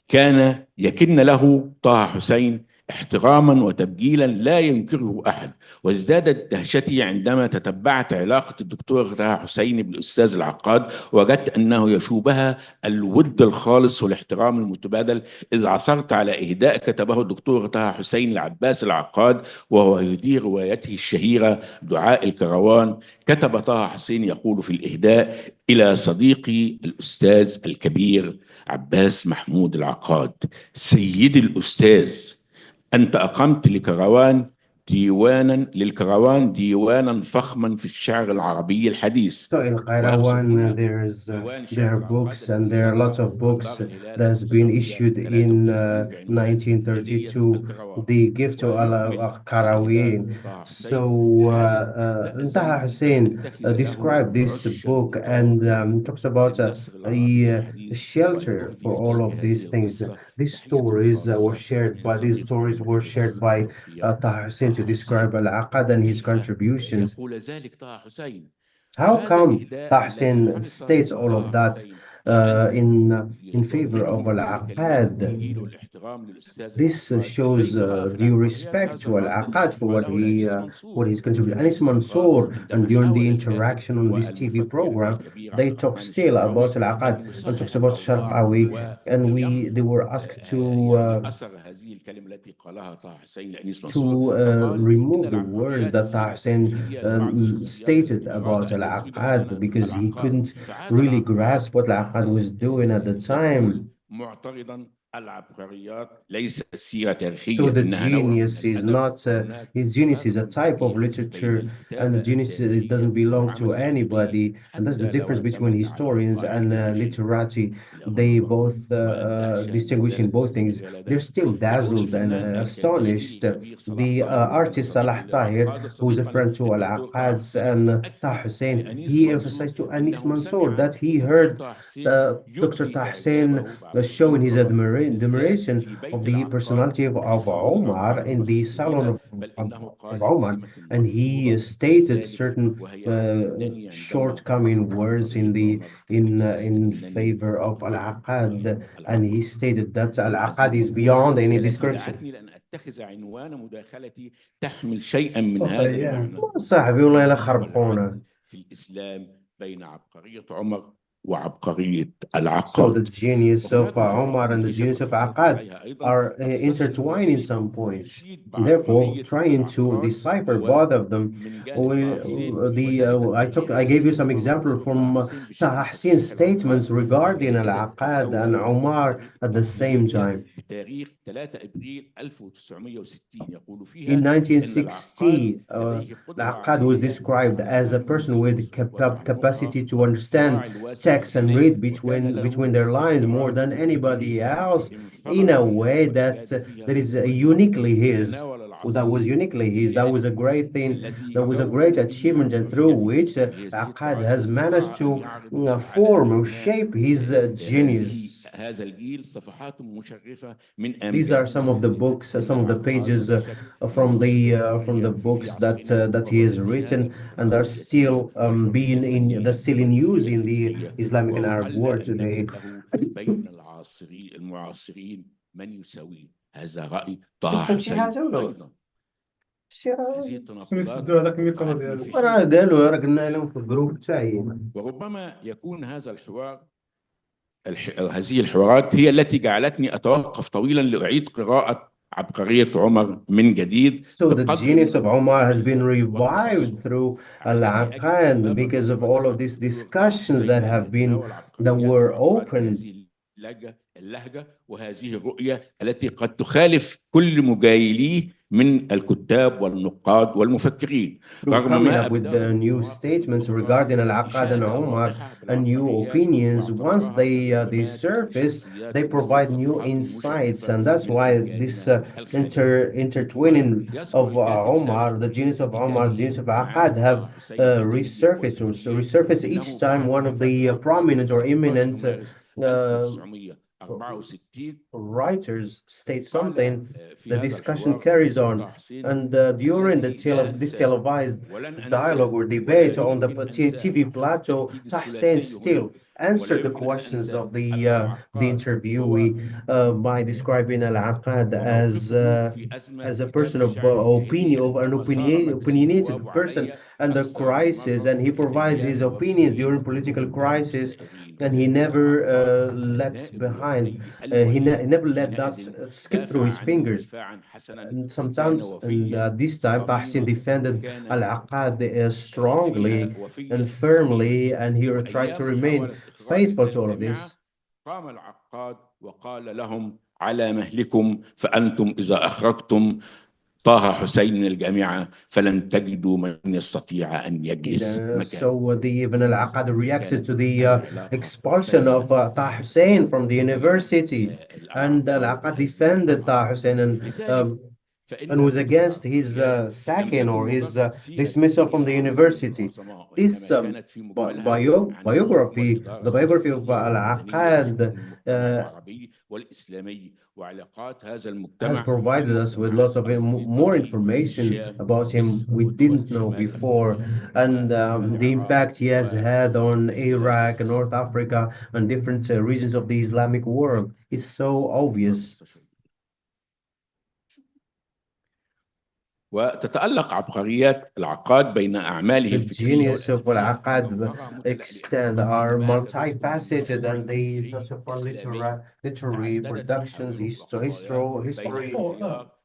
كان يكن له طه حسين احتراما وتبجيلا لا ينكره أحد، وازدادت دهشتي عندما تتبعت علاقة الدكتور طه حسين بالأستاذ العقاد، وجدت أنه يشوبها الود الخالص والاحترام المتبادل، إذ عثرت على إهداء كتبه الدكتور طه حسين لعباس العقاد وهو يدير روايته الشهيرة دعاء الكروان. كتب طه حسين يقول في الإهداء: إلى صديقي الأستاذ الكبير عباس محمود العقاد، سيدي الأستاذ، أنت أقمت للكروان ديوانا فخما في الشعر العربي الحديث. So in Qayrawan, there are books, and there are lots of books that's been issued in 1932, the gift to Al-Qarawiyyin. So Taha Hussein described this book and talks about a shelter for all of these things. These stories were shared by Taha Hussein to describe Al-Aqad and his contributions. How come Taha Hussein states all of that in favor of Al-Aqad? This shows due respect to Al-Aqad for what he's contributed. Anis Mansour, and during the interaction on this TV program, they talk still about Al-Aqad and talks about Sharqawi, and they were asked to remove the words that Taha Hussein stated about Al-Aqad, because he couldn't really grasp what Al-Aqad was doing at the time. العبقريات ليست سيرة تاريخية So the إنها نوع من genius is الأدب. not, his genius is a type of literature, and the genius doesn't belong to anybody. And that's the difference between historians and literati. They both distinguish in both things. They're still dazzled and astonished. The artist Salah Tahir, who is a friend to Al-Aqad's and Taha Hussein, he emphasized to Anis Mansour that he heard Dr. Taha Hussein showing his admiration of the personality of Omar in the salon of Omar, and he stated certain shortcoming words in favor of Al-Aqad, and he stated that Al-Aqad is beyond any description. لأن أتخذ عنوان مداخلتي تحمل شيئا من هذا المعنى. صاحبي والله لا خربونا. في الإسلام بين عبقرية عمر وعبقرية So the العقاد. genius of Omar and the genius of Aqad are intertwined in some points. Therefore, trying to decipher both of them, I gave you some example from Taha Hussain's statements regarding Al-Aqad and Omar at the same time. بتاريخ 3 أبريل 1960 يقول فيها In 1960, Al-Aqad was described as a person with capacity to understand text and read between their lines more than anybody else in a way that is uniquely his. That was uniquely his. That was a great thing. That was a great achievement, and through which Aqad has managed to form or shape his genius. These are some of the books, some of the pages from the books that he has written, and are still still in use in the Islamic and Arab world today. بين المعاصرين من يساوي هذا رأي طه حسين أيضا. هذه التناقضات قالوا رجعنا لهم في الجروب تاعي. وربما يكون هذا الحوار هذه الحوارات هي التي جعلتني أتوقف طويلا لأعيد قراءة عبقرية عمر من جديد. So the genius of Omar has been revived through Al-Aqad because of all of these discussions that were opened. اللهجة وهذه الرؤية التي قد تخالف كل مجايليه من الكتاب والنقاد والمفكرين. Coming up with the new statements regarding Al-Aqad and Omar and new opinions, once they surface, they provide new insights, and that's why this intertwining of Omar, the genius of Omar, the genius of Aqad have resurfaced each time one of the prominent or eminent writers state something, the discussion carries on, and during this televised dialogue or debate on the TV plateau, Taha Hussein still answered the questions of the interviewee by describing Al-Aqad as a person of opinion, of an opinionated person under crisis, and he provides his opinions during political crisis, and he never lets behind. He never let that skip through his fingers. And sometimes, and this time, Taha Hussein defended Al-Aqad strongly and firmly, and he tried to remain faithful to all of this. قام العقاد وقال لهم على مهلكم فأنتم إذا أخرجتم طه حسين من الجامعة فلن تجدوا من يستطيع أن يجلس مكانه. So even Al-Aqad reacted to the expulsion of Taha Hussein from the university, and Al-Aqad defended Taha Hussein and was against his sacking or his dismissal from the university. This biography, the biography of Al-Aqad, has provided us with lots of more information about him we didn't know before, and the impact he has had on Iraq and North Africa and different regions of the Islamic world is so obvious. وتتألق عبقريات العقاد بين أعماله الفكرية. The genius of Al-Aqad are multifaceted, and they touch upon literary productions, history.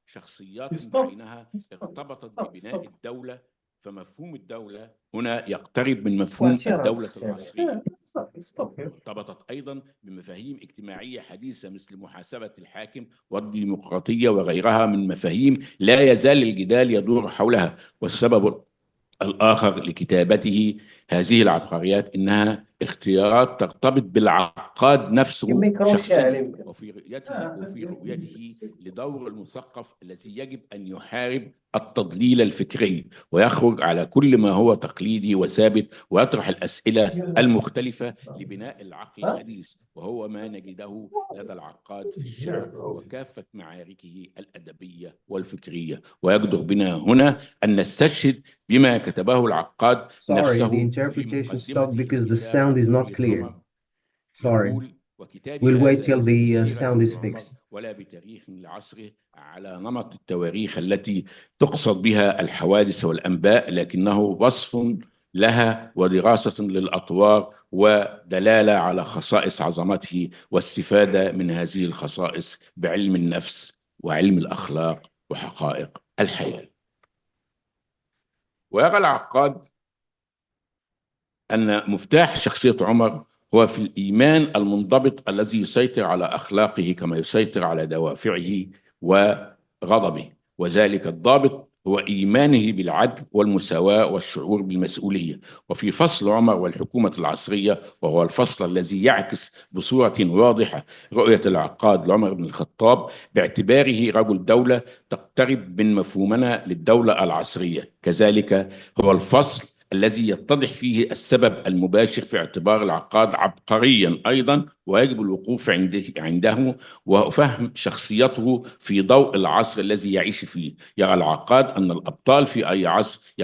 شخصيات بعينها ارتبطت ببناء الدولة فمفهوم الدولة هنا يقترب من مفهوم الدولة العصرية، ارتبطت أيضا بمفاهيم اجتماعية حديثة مثل محاسبة الحاكم والديمقراطية وغيرها من مفاهيم لا يزال الجدال يدور حولها. والسبب الآخر لكتابته هذه العبقريات إنها اختيارات ترتبط بالعقاد نفسه شخصيا وفي رؤيته لدور المثقف الذي يجب أن يحارب التضليل الفكري ويخرج على كل ما هو تقليدي وثابت ويطرح الأسئلة المختلفة لبناء العقل الحديث، وهو ما نجده لدى العقاد في الشعر وكافة معاركه الأدبية والفكرية. ويقدر بنا هنا أن نستشهد بما كتبه العقاد نفسه. the interpretation stopped because the sound is not clear. Sorry. We'll wait till the sound is fixed. ولا بتاريخ لعصره على نمط التواريخ التي تقصد بها الحوادث والأنباء، لكنه وصف لها ودراسة للأطوار ودلالة على خصائص عظمته واستفادة من هذه الخصائص بعلم النفس وعلم الأخلاق وحقائق الحياة. ويرى العقاد أن مفتاح شخصية عمر هو في الإيمان المنضبط الذي يسيطر على أخلاقه كما يسيطر على دوافعه وغضبه، وذلك الضابط هو إيمانه بالعدل والمساواة والشعور بالمسؤولية. وفي فصل عمر والحكومة العصرية، وهو الفصل الذي يعكس بصورة واضحة رؤية العقاد لعمر بن الخطاب باعتباره رجل دولة تقترب من مفهومنا للدولة العصرية، كذلك هو الفصل الذي يتضح فيه السبب المباشر في اعتبار العقاد عبقريا أيضا، ويجب الوقوف عنده وفهم شخصيته في ضوء العصر الذي يعيش فيه. يرى العقاد أن الأبطال في أي عصر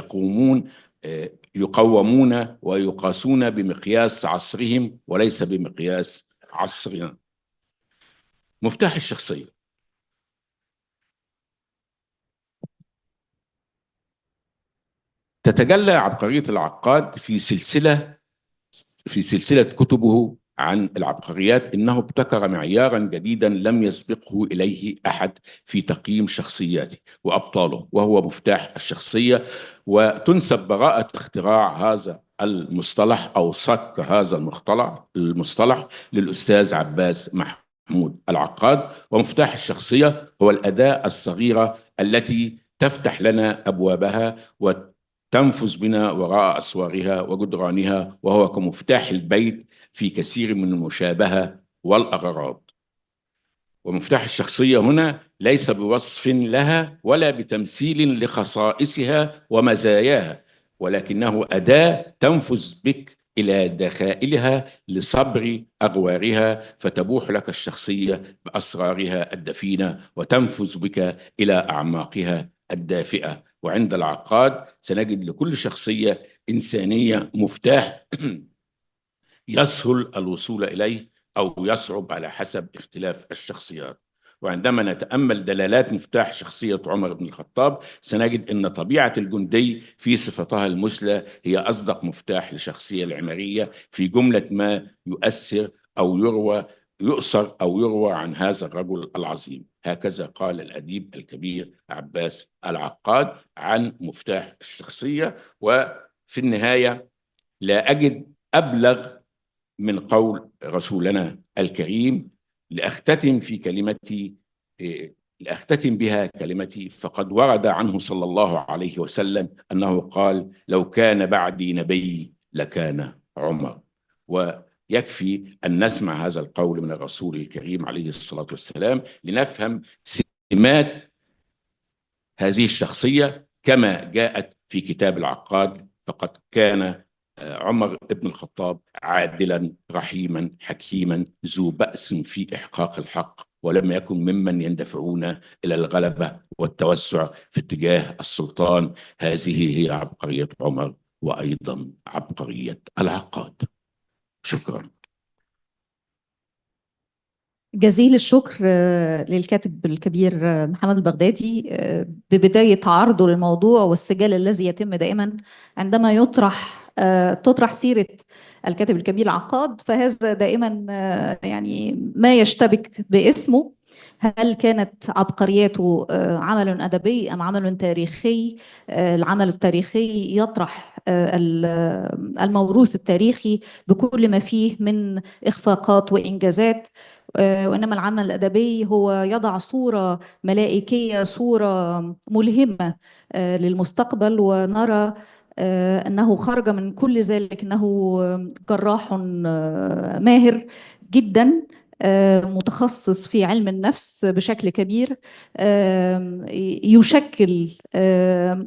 يقومون ويقاسون بمقياس عصرهم وليس بمقياس عصرنا. مفتاح الشخصية. تتجلى عبقرية العقاد في سلسلة كتبه عن العبقريات. إنه ابتكر معيارا جديدا لم يسبقه إليه أحد في تقييم شخصياته وأبطاله، وهو مفتاح الشخصية. وتنسب براءة اختراع هذا المصطلح أو صك هذا المصطلح للأستاذ عباس محمود العقاد. ومفتاح الشخصية هو الأداة الصغيرة التي تفتح لنا أبوابها تنفذ بنا وراء أسوارها وجدرانها، وهو كمفتاح البيت في كثير من المشابهة والأغراض. ومفتاح الشخصية هنا ليس بوصف لها ولا بتمثيل لخصائصها ومزاياها، ولكنه أداة تنفذ بك إلى داخلها لصبر أغوارها، فتبوح لك الشخصية بأسرارها الدفينة وتنفذ بك إلى أعماقها الدافئة. وعند العقاد سنجد لكل شخصية إنسانية مفتاح يسهل الوصول إليه أو يصعب على حسب اختلاف الشخصيات. وعندما نتأمل دلالات مفتاح شخصية عمر بن الخطاب سنجد أن طبيعة الجندي في صفتها المثلى هي أصدق مفتاح للشخصية العمرية في جملة ما يؤثر أو يؤثر أو يروى عن هذا الرجل العظيم. هكذا قال الأديب الكبير عباس العقاد عن مفتاح الشخصية. وفي النهاية لا أجد أبلغ من قول رسولنا الكريم لأختتم بها كلمتي. فقد ورد عنه صلى الله عليه وسلم أنه قال: لو كان بعدي نبي لكان عمر. ويكفي أن نسمع هذا القول من الرسول الكريم عليه الصلاة والسلام لنفهم سمات هذه الشخصية كما جاءت في كتاب العقاد. فقد كان عمر بن الخطاب عادلا رحيما حكيما ذو بأس في إحقاق الحق، ولم يكن ممن يندفعون إلى الغلبة والتوسع في اتجاه السلطان. هذه هي عبقرية عمر وأيضا عبقرية العقاد. شكرا. جزيل الشكر للكاتب الكبير محمد البغدادي ببداية عرضه للموضوع والسجال الذي يتم دائما عندما تطرح سيرة الكاتب الكبير العقاد، فهذا دائما يعني ما يشتبك باسمه. هل كانت عبقرياته عمل أدبي أم عمل تاريخي؟ العمل التاريخي يطرح الموروث التاريخي بكل ما فيه من إخفاقات وإنجازات، وإنما العمل الأدبي هو يضع صورة ملائكية، صورة ملهمة للمستقبل، ونرى أنه خرج من كل ذلك أنه جراح ماهر جدا، متخصص في علم النفس بشكل كبير، يشكل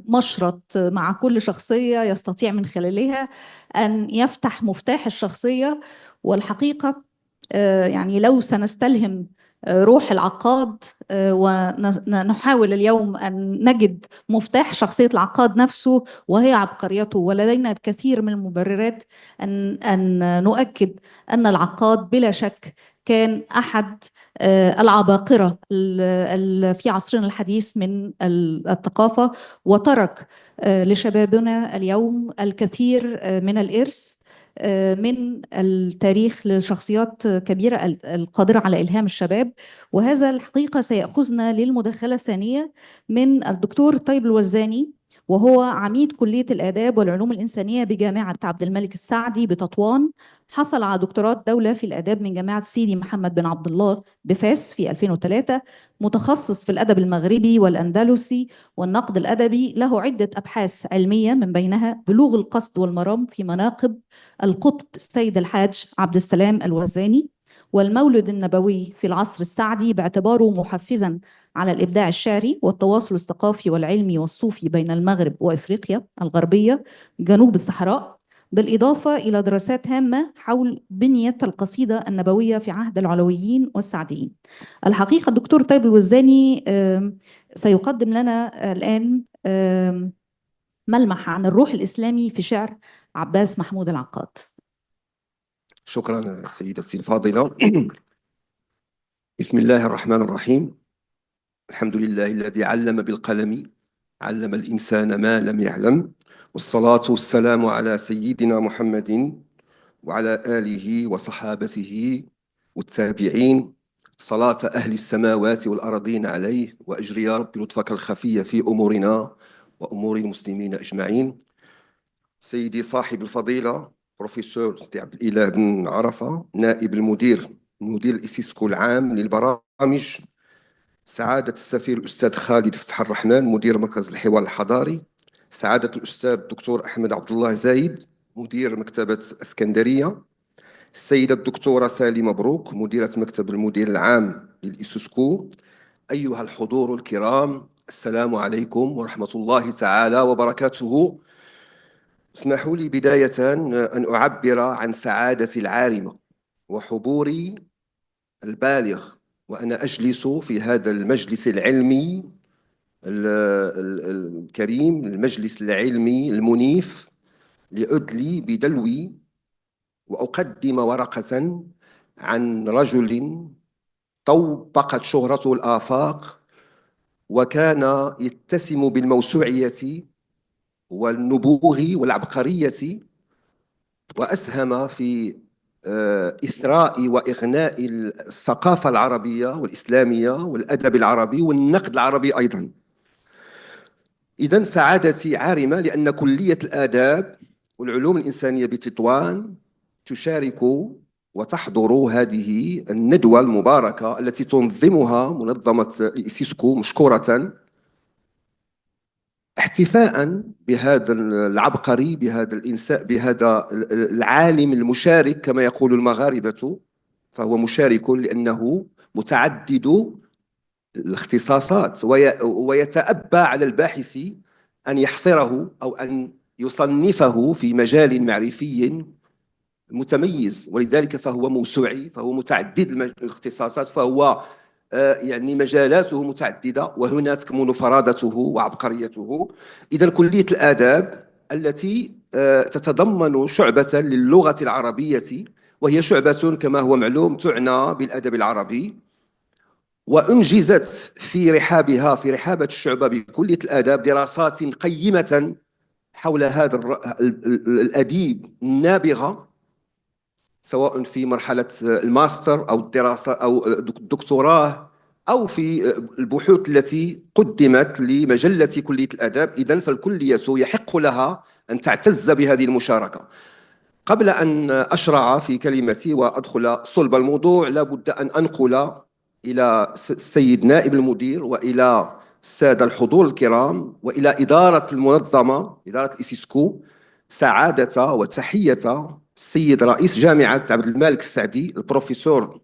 مشرط مع كل شخصية يستطيع من خلالها أن يفتح مفتاح الشخصية. والحقيقة يعني لو سنستلهم روح العقاد ونحاول اليوم أن نجد مفتاح شخصية العقاد نفسه وهي عبقريته، ولدينا الكثير من المبررات أن نؤكد أن العقاد بلا شك كان أحد العباقرة في عصرنا الحديث من الثقافة، وترك لشبابنا اليوم الكثير من الإرث من التاريخ لشخصيات كبيرة القادرة على إلهام الشباب. وهذا الحقيقة سيأخذنا للمداخلة الثانية من الدكتور طيب الوزاني، وهو عميد كلية الآداب والعلوم الإنسانية بجامعة عبد الملك السعدي بتطوان. حصل على دكتوراه دولة في الآداب من جامعة سيدي محمد بن عبد الله بفاس في 2003، متخصص في الأدب المغربي والأندلسي والنقد الأدبي، له عدة أبحاث علمية من بينها بلوغ القصد والمرام في مناقب القطب السيد الحاج عبد السلام الوزاني، والمولد النبوي في العصر السعدي باعتباره محفزا على الإبداع الشعري والتواصل الثقافي والعلمي والصوفي بين المغرب وإفريقيا الغربية جنوب الصحراء، بالإضافة إلى دراسات هامة حول بنية القصيدة النبوية في عهد العلويين والسعديين. الحقيقة الدكتور طيب الوزاني سيقدم لنا الآن ملمح عن الروح الإسلامي في شعر عباس محمود العقاد. شكرا سيدتي الفاضلة. بسم الله الرحمن الرحيم. الحمد لله الذي علم بالقلم، علم الإنسان ما لم يعلم، والصلاة والسلام على سيدنا محمد وعلى آله وصحابته والتابعين، صلاة أهل السماوات والأرضين عليه، وأجري يا رب لطفك الخفي في أمورنا وأمور المسلمين أجمعين. سيدي صاحب الفضيلة بروفيسور عبد الإله بن عرفة، نائب مدير الإسيسكو العام للبرامج، سعادة السفير الأستاذ خالد فتح الرحمن مدير مركز الحوار الحضاري، سعادة الأستاذ الدكتور أحمد عبد الله زايد مدير مكتبة اسكندرية، السيدة الدكتورة سالي مبروك مديرة مكتب المدير العام للإسيسكو، أيها الحضور الكرام، السلام عليكم ورحمة الله تعالى وبركاته. اسمحوا لي بداية أن أعبر عن سعادتي العارمة وحضوري البالغ وأنا أجلس في هذا المجلس العلمي الكريم، المجلس العلمي المنيف، لأدلي بدلوي وأقدم ورقة عن رجل طوقت شهرته الآفاق، وكان يتسم بالموسوعية والنبوغ والعبقرية، وأسهم في إثراء وإغناء الثقافة العربية والإسلامية والأدب العربي والنقد العربي أيضا. إذن سعادتي عارمة لأن كلية الآداب والعلوم الإنسانية بتطوان تشارك وتحضر هذه الندوة المباركة التي تنظمها منظمة الإسيسكو مشكورة، احتفاء بهذا العبقري، بهذا الإنسان، بهذا العالم المشارك كما يقول المغاربة، فهو مشارك لأنه متعدد الاختصاصات، ويتأبى على الباحث أن يحصره أو أن يصنفه في مجال معرفي متميز، ولذلك فهو موسوعي، فهو متعدد الاختصاصات، فهو يعني مجالاته متعددة وهناك تكمن فرادته وعبقريته. إذن كلية الآداب التي تتضمن شعبة للغة العربية، وهي شعبة كما هو معلوم تعنى بالأدب العربي، وأنجزت في رحابها، في رحابة الشعبة بكلية الآداب، دراسات قيمة حول هذا الأديب النابغة، سواء في مرحلة الماستر أو الدراسة أو الدكتوراه أو في البحوث التي قدمت لمجلة كلية الآداب. إذن فالكلية يحق لها أن تعتز بهذه المشاركة. قبل أن أشرع في كلمتي وأدخل صلب الموضوع، لابد أن أنقل إلى السيد نائب المدير وإلى السادة الحضور الكرام وإلى إدارة المنظمة، إدارة إيسيسكو، سعادة وتحية السيد رئيس جامعة عبد المالك السعدي البروفيسور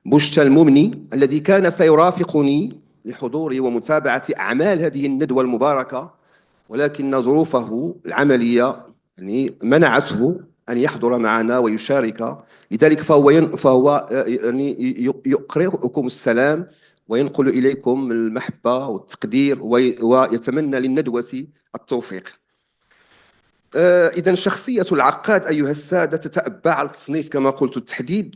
بوشتا الممني، الذي كان سيرافقني لحضور ومتابعة أعمال هذه الندوة المباركة، ولكن ظروفه العملية يعني منعته أن يحضر معنا ويشارك. لذلك فهو يعني يقرئكم السلام وينقل إليكم المحبة والتقدير ويتمنى للندوة التوفيق. إذن شخصية العقاد أيها السادة تتأبى على التصنيف كما قلت التحديد،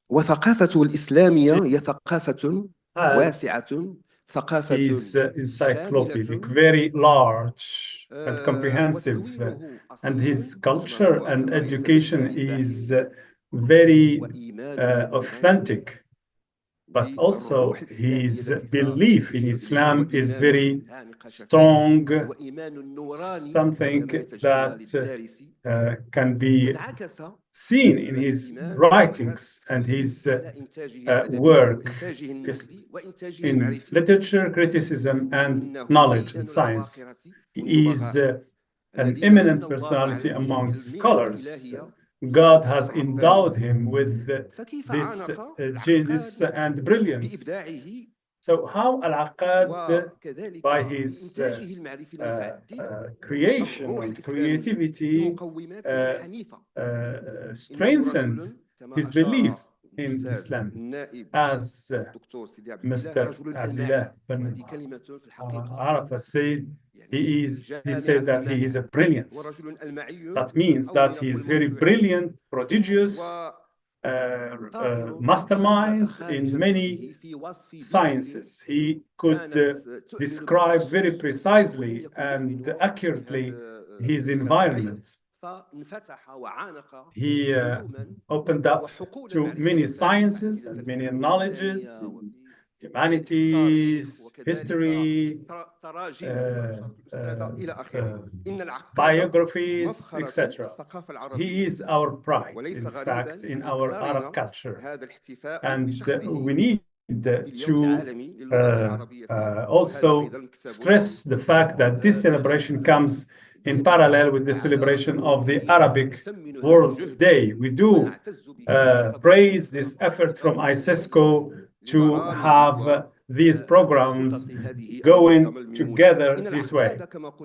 وثقافته الإسلامية هي ثقافة واسعة، ثقافة His encyclopedic, very large and comprehensive, and his culture and education is very authentic, but also his belief in Islam is very strong, something that can be seen in his writings and his work in literature, criticism, and knowledge and science. He is an eminent personality among scholars. God has endowed him with this genius and brilliance. So how Al-Aqad, by his creation and creativity, strengthened his belief in Islam, as Mr. Abdullah bin Arafat said. He said that he is a brilliance. That means that he is very brilliant, prodigious, mastermind in many sciences. He could describe very precisely and accurately his environment. He opened up to many sciences and many knowledges, humanities, history, biographies, etc. He is our pride, in fact, in our Arab culture. And we need to also stress the fact that this celebration comes in parallel with the celebration of the Arabic World Day. We do praise this effort from ICESCO to have these programs going together this way.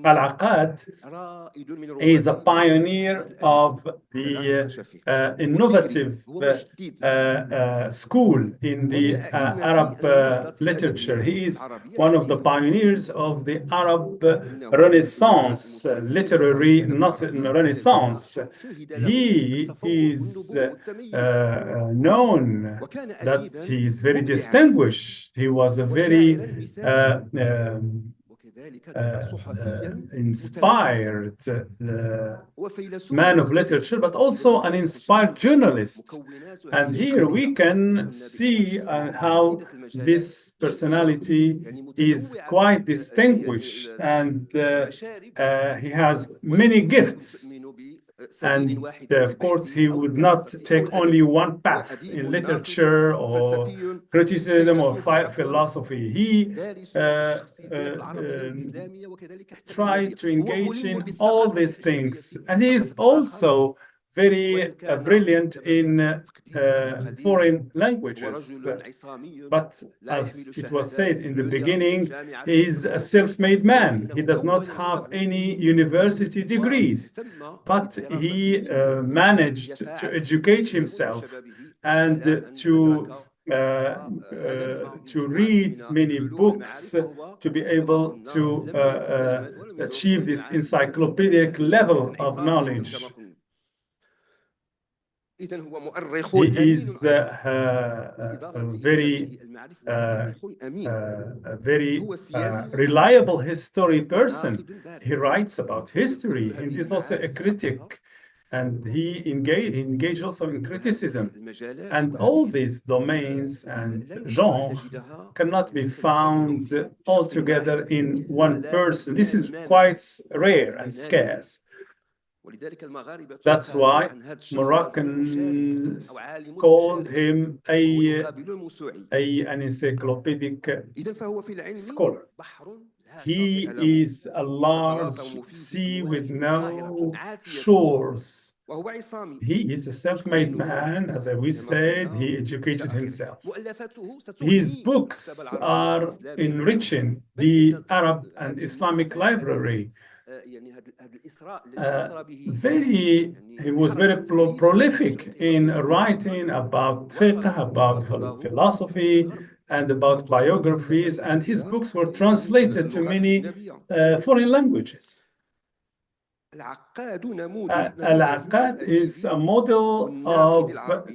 Al-Aqad is a pioneer of the innovative school in the Arab literature. He is one of the pioneers of the Arab Renaissance, literary Renaissance. He is known that he is very distinguished. He was a very inspired man of literature, but also an inspired journalist. And here we can see how this personality is quite distinguished, and he has many gifts. And of course, he would not take only one path in literature or criticism or philosophy. He tried to engage in all these things. And he is also very brilliant in foreign languages. But as it was said in the beginning, he is a self-made man. He does not have any university degrees, but he managed to educate himself and to read many books to be able to achieve this encyclopedic level of knowledge. He is a very reliable history person. He writes about history, and he's also a critic and he engaged also in criticism. المجالات And all these domains and genres cannot be found all together in one person. This is quite rare and scarce. ولذلك المغاربة That's why عن هذا الشخص مشارك Moroccans أو عالم called مشارك him وهو يقابل الموسوعي. an encyclopedic إذن فهو في العلم scholar. بحر لا He شاطئ له is a large sea with no shores. وهو عصامي. He is a self-made man, as we said. He educated himself. مؤلفاته His ستغني books المكتبة are العربية الإسلامية enriching بل the إن Arab and هذه Islamic المؤلفات library. يعني هذا الإثراء الذي أثرى به He was very prolific in writing about fiqh, about philosophy, and about biographies, and his books were translated to many foreign languages. العقاد نموذج Al-Aqad is a model of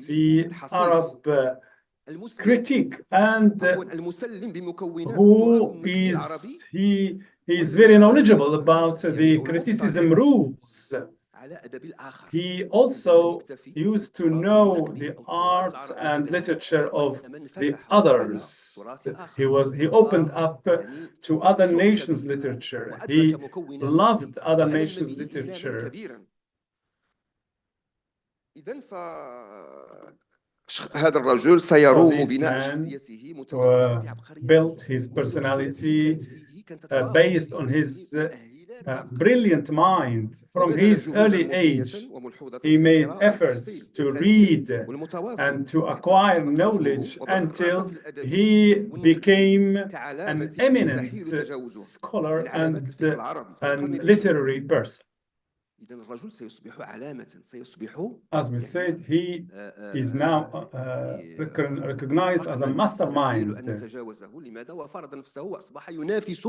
the Arab critique, and المسلم بمكونات who is very knowledgeable about the criticism rules. على أدب الآخر. He also used to know the art and literature of the others. He opened up to other nations' literature. He loved other nations' literature. إذن هذا الرجل سيروم This بناء man شخصيته متوسعا بعبقرية built his personality based on his brilliant mind. From his early age, he made efforts to read and to acquire knowledge until he became an eminent scholar and literary person. إذن الرجل سيصبح علامة سيصبح As we said, he is now recognized as a mastermind. أن نتجاوزه لماذا وفرض نفسه وأصبح ينافس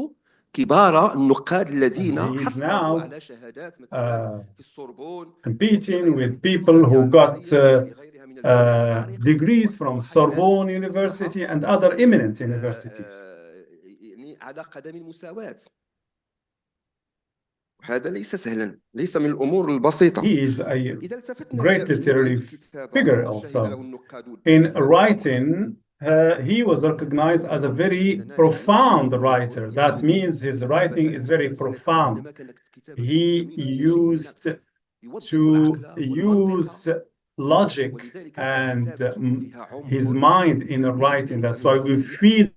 كبار النقاد الذين حصلوا على شهادات مثلا في السوربون, competing with people who got degrees from Sorbonne University and other eminent universities. يعني على قدم المساواة. هذا ليس سهلا، ليس من الأمور البسيطة. He is a great literary figure also. In writing, he was recognized as a very profound writer. That means his writing is very profound. He used to use logic and his mind in writing. That's why we feel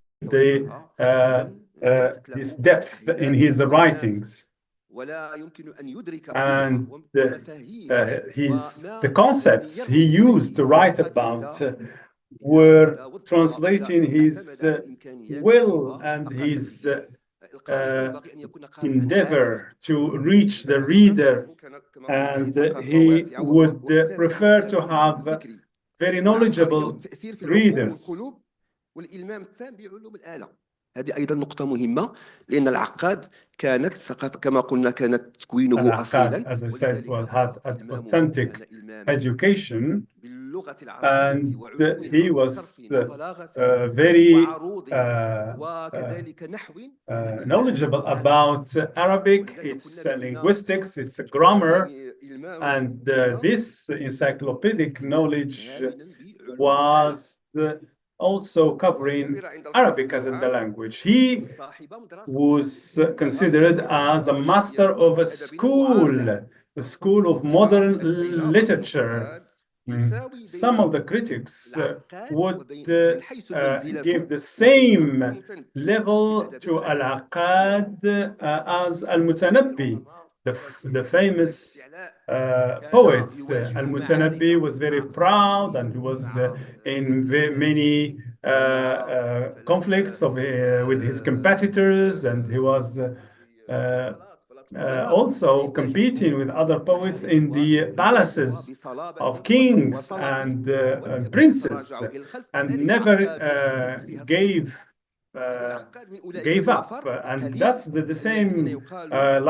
this depth in his writings. And the concepts he used to write about were translating his will and his endeavor to reach the reader, and he would prefer to have very knowledgeable readers. هذه أيضا نقطة مهمة لأن العقاد كانت ثقافة كما قلنا كانت تكوينه أصيلا. As I said, had an authentic education, and he was very knowledgeable about Arabic, its linguistics, its grammar, and this encyclopedic knowledge was also covering Arabic as in the language. He was considered as a master of a school of modern literature. Some of the critics would give the same level to Al-Aqad as Al-Mutanabbi, the famous poet. Al-Mutanabbi was very proud, and he was in very many conflicts with his competitors, and he was also competing with other poets in the palaces of kings and princes, and never gave gave up, and that's the same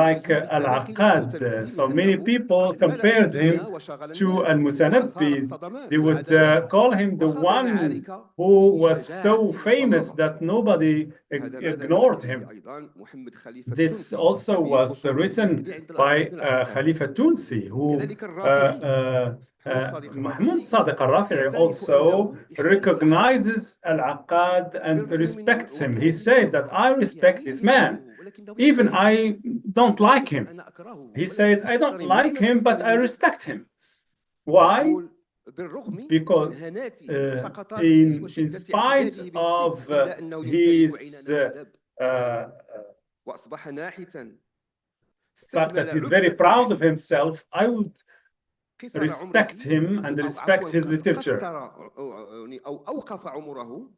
like Al-Aqad. So many people compared him to Al-Mutanabbi. They would call him the one who was so famous that nobody ignored him. This also was written by Khalifa Tunsi, who Mahmoud Sadiq al-Rafi'i also recognizes Al-Aqad and respects him. He said that I respect this man, even I don't like him. He said, I don't like him, but I respect him. Why? Because in spite of his fact that he's very proud of himself, I would respect him and respect his literature.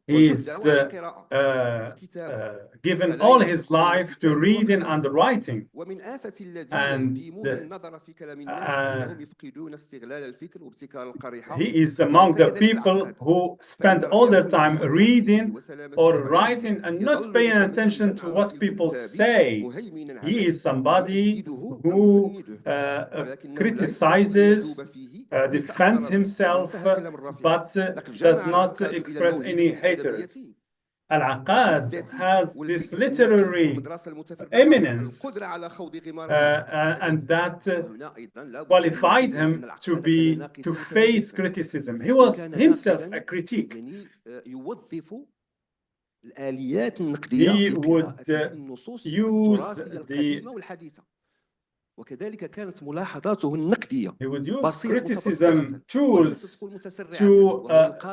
He's given all his life to reading and writing. And he is among the people who spend all their time reading or writing and not paying attention to what people say. He is somebody who criticizes, defends himself, but does not express any hatred. Al-Aqad has this literary eminence, and that qualified him to face criticism. He was himself a critique. He would use criticism tools to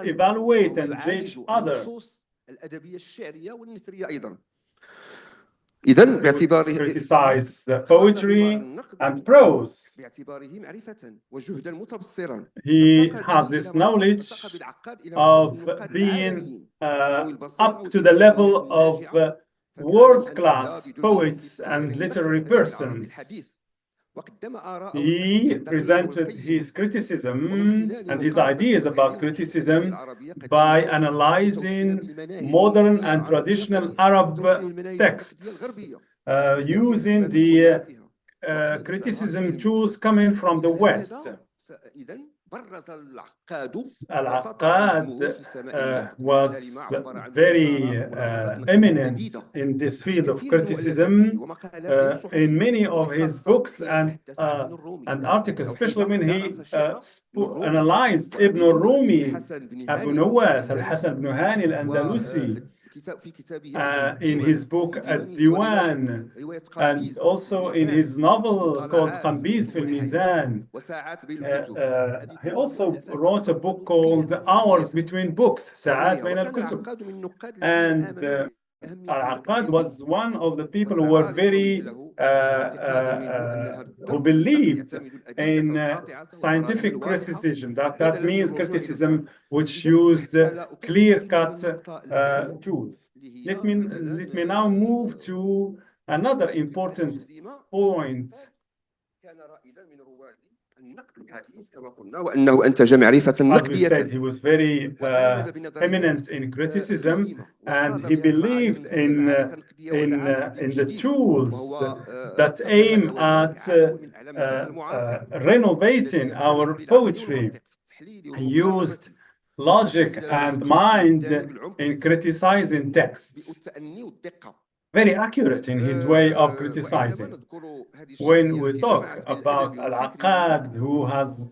evaluate and judge others. Criticize poetry and prose. He has this knowledge of being up to the level of world-class poets and literary persons. He presented his criticism and his ideas about criticism by analyzing modern and traditional Arab texts, using the criticism tools coming from the West. Al-Aqad was very eminent in this field of criticism in many of his books and articles, especially when he analyzed Ibn al-Rumi, Abu Nawas, al-Hasan ibn Hani al-Andalusi, in his book Al-Diwan, and also in his novel called Khambiz fil Mizan. He also wrote a book called Hours Between Books, Sa'at Bain al-Kutub. And Al-Aqad was one of the people who were very who believed in scientific criticism. That means criticism which used clear-cut tools. Let me now move to another important point. As we said, he was very eminent in criticism, and he believed in the tools that aim at renovating our poetry. He used logic and mind in criticizing texts. Very accurate in his way of criticizing. When we talk about Al-Aqad, who has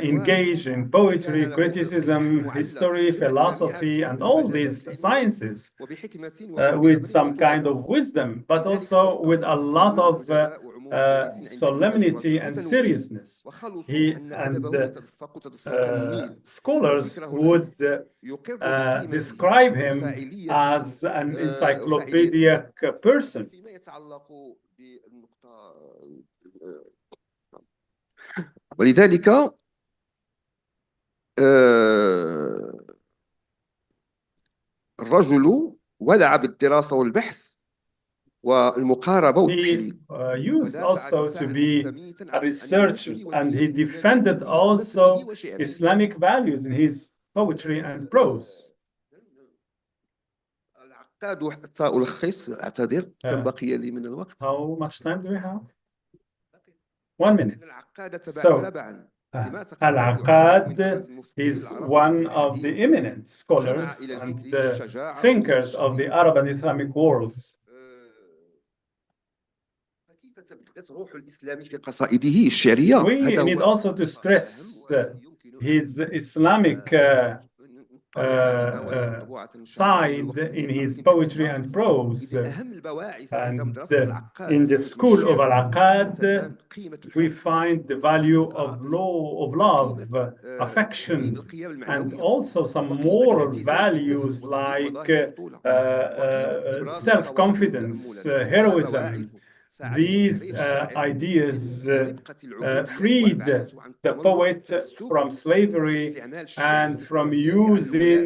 engaged in poetry, criticism, history, philosophy, and all these sciences with some kind of wisdom, but also with a lot of solemnity and seriousness. He and scholars would describe him as an encyclopedic person. ولذلك الرجل ولع بالدراسة والبحث والمقاربة والتحليل. He used also to be a researcher, and he defended also Islamic values in his poetry and prose. قادوا حتى ألخص أعتذر كم بقي لي من الوقت. How much time do we have? 1 minute. العقاد So, تبعا العقاد is one of the eminent scholars and thinkers of the Arab and Islamic worlds. كيف تبث روح الإسلام في قصائده الشعرية؟ We need also to stress his Islamic side in his poetry and prose. And in the school of Al-Aqad, we find the value of love, affection, and also some moral values like self-confidence, heroism. These ideas freed the poet from slavery and from using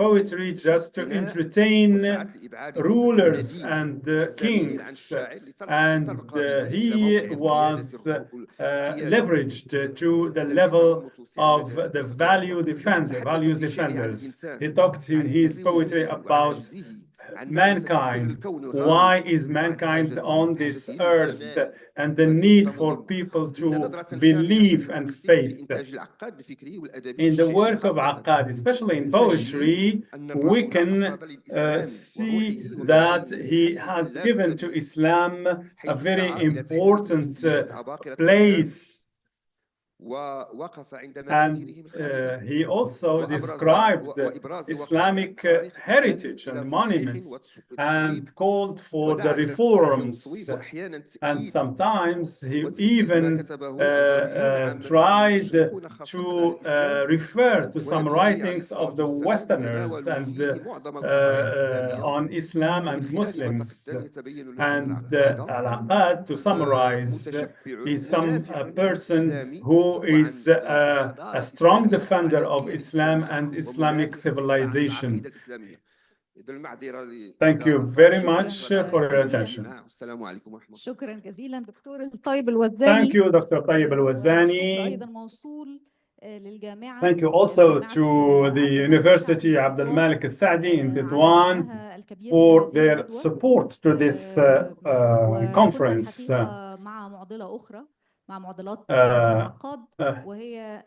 poetry just to entertain rulers and kings. And he was leveraged to the level of the values defenders. He talked in his poetry about mankind. Why is mankind on this earth, and the need for people to believe and faith. In the work of Aqad, especially in poetry, we can see that he has given to Islam a very important place. And he also described Islamic heritage and monuments and called for the reforms. And sometimes he even tried to refer to some writings of the Westerners and on Islam and Muslims. And Al-Aqad, to summarize, is some person who is a strong defender of Islam and Islamic civilization. Thank you very much for your attention. شكرا جزيلا دكتور الطيب الوزاني. Thank you, Dr. طيب الوزاني. أيضا موصول للجامعة. Thank you also to the University Abd al-Malik al-Saadi in Ridwan for their support to this conference. مع معضلة أخرى مع معضلات العقاد وهي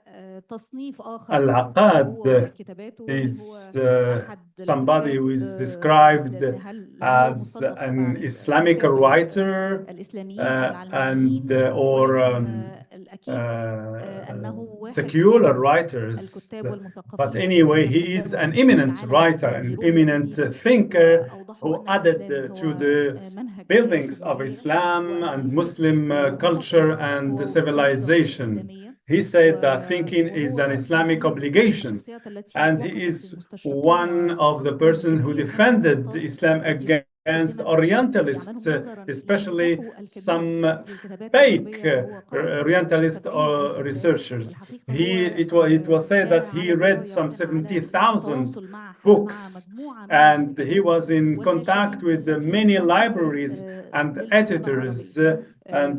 تصنيف آخر. العقاد is somebody who is described as an Islamic writer and or secular writers. But anyway, he is an eminent writer, an eminent thinker who added to the buildings of Islam and Muslim culture and civilization. He said that thinking is an Islamic obligation, and he is one of the persons who defended Islam against Orientalists, especially some fake Orientalist researchers. It was said that he read some 70,000 books, and he was in contact with many libraries and editors, and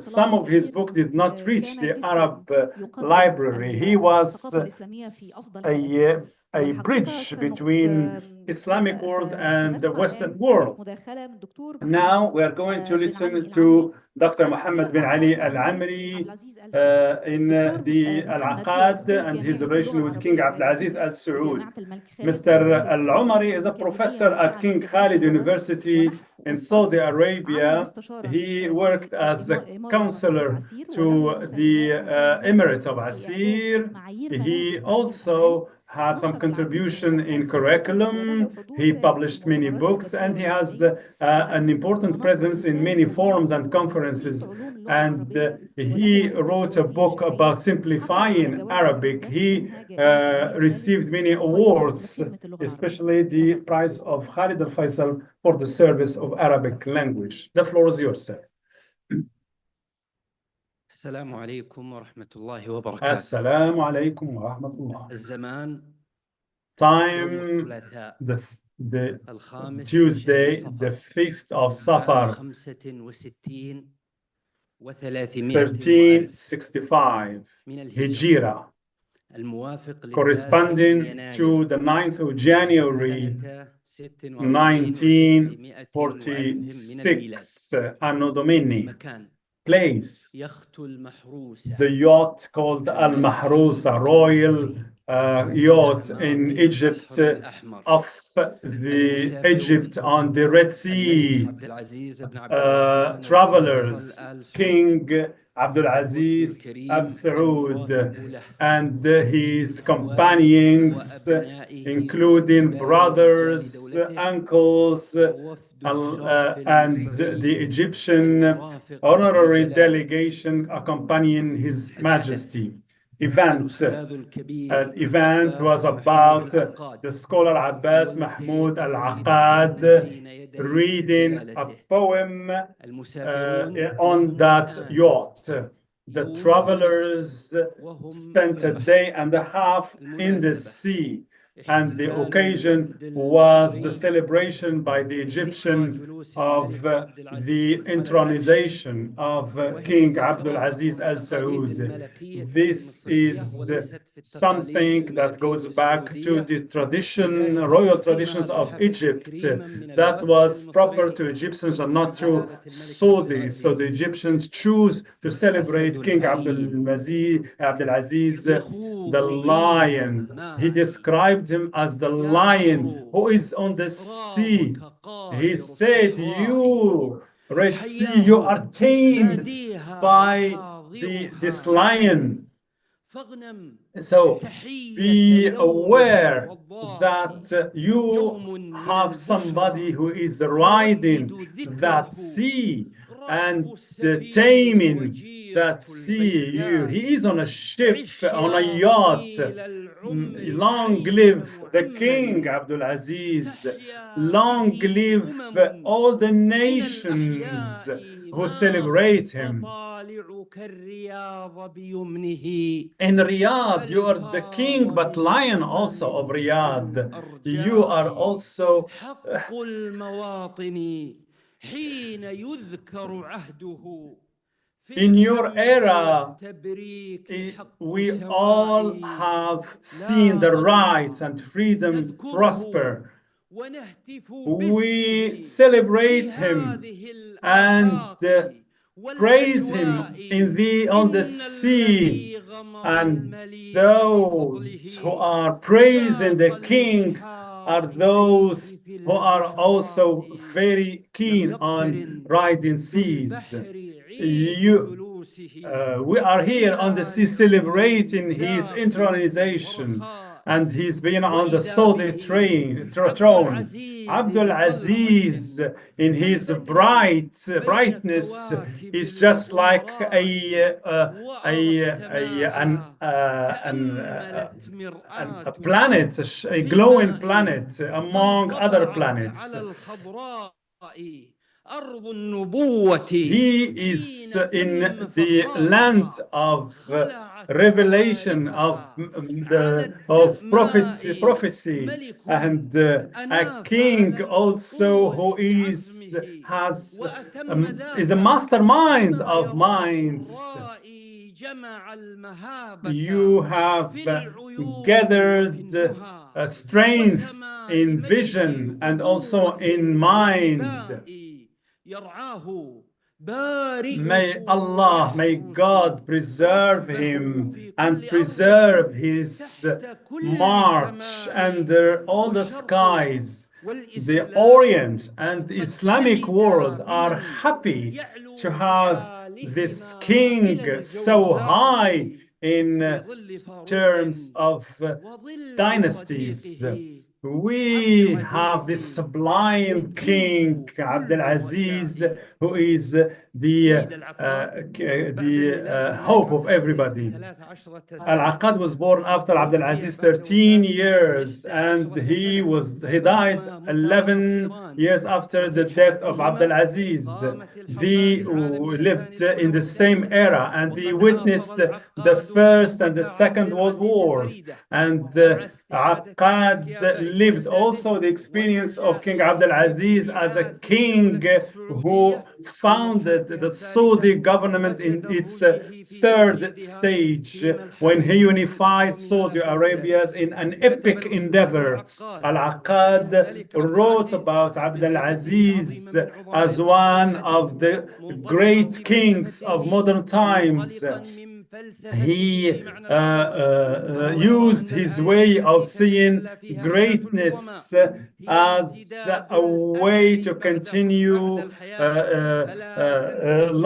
some of his books did not reach the Arab library. He was a bridge between Islamic world and the Western world. Now we are going to listen to Dr. Muhammad bin Ali Al-Amri in the Al-Aqad and his relation with King Abdulaziz Al Saud. Mr. Al-Umari is a professor at King Khalid University in Saudi Arabia. He worked as a counselor to the Emirate of Asir. He also had some contribution in curriculum. He published many books, and he has an important presence in many forums and conferences. And he wrote a book about simplifying Arabic. He received many awards, especially the prize of Khalid al-Faisal for the service of Arabic language. The floor is yours, sir. السلام عليكم ورحمة الله وبركاته. السلام عليكم ورحمة الله. الزمان Time the Tuesday, the 5th of Safar, 1365 Hijra, corresponding to the 9th of January 1946 Anno Domini. Place, the yacht called Al-Mahrusa, royal yacht in Egypt, off the Egypt on the Red Sea. Travelers, King Abdul Aziz Al Saud and his companions, including brothers, uncles, and the Egyptian honorary delegation accompanying His Majesty. Event was about the scholar Abbas Mahmoud Al-Aqad reading a poem on that yacht. The travelers spent a day and a half in the sea, and the occasion was the celebration by the Egyptian of the intronization of King Abdul Aziz Al Saud. This is something that goes back to the tradition, royal traditions of Egypt, that was proper to Egyptians and not to Saudis. So the Egyptians choose to celebrate King Abdul Aziz, the lion. He described him as the lion who is on the sea. He said, "You, Red Sea, you are tamed by this lion." So be aware that you have somebody who is riding that sea and taming that sea. He is on a ship, on a yacht. Long live the King Abdul Aziz. Long live all the nations who celebrate him. In Riyadh, you are the king, but lion also of Riyadh. You are also in your era. We all have seen the rights and freedom prosper. We celebrate him and praise him on the sea, and those who are praising the king are those who are also very keen on riding seas. We are here on the sea celebrating his intronization, and he's been on the Saudi throne. Abdul Aziz, in his brightness, is just like a planet, a glowing planet among other planets. He is in the land of revelation, of prophecy, and a king also who is a mastermind of minds. You have gathered strength in vision and also in mind. May Allah, may God preserve him and preserve his march under all the skies. The Orient and the Islamic world are happy to have this king so high in terms of dynasties. We have this sublime king, Abdul Aziz, who is the hope of everybody. Al-Aqad was born after Abdul Aziz 13 years, and he died 11 years after the death of Abdul Aziz. They lived in the same era, and he witnessed the First and the Second World Wars. And Aqad lived also the experience of King Abdulaziz as a king who founded the Saudi government in its third stage when he unified Saudi Arabia in an epic endeavor. Al-Aqad wrote about Abdulaziz as one of the great kings of modern times. He used his way of seeing greatness as a way to continue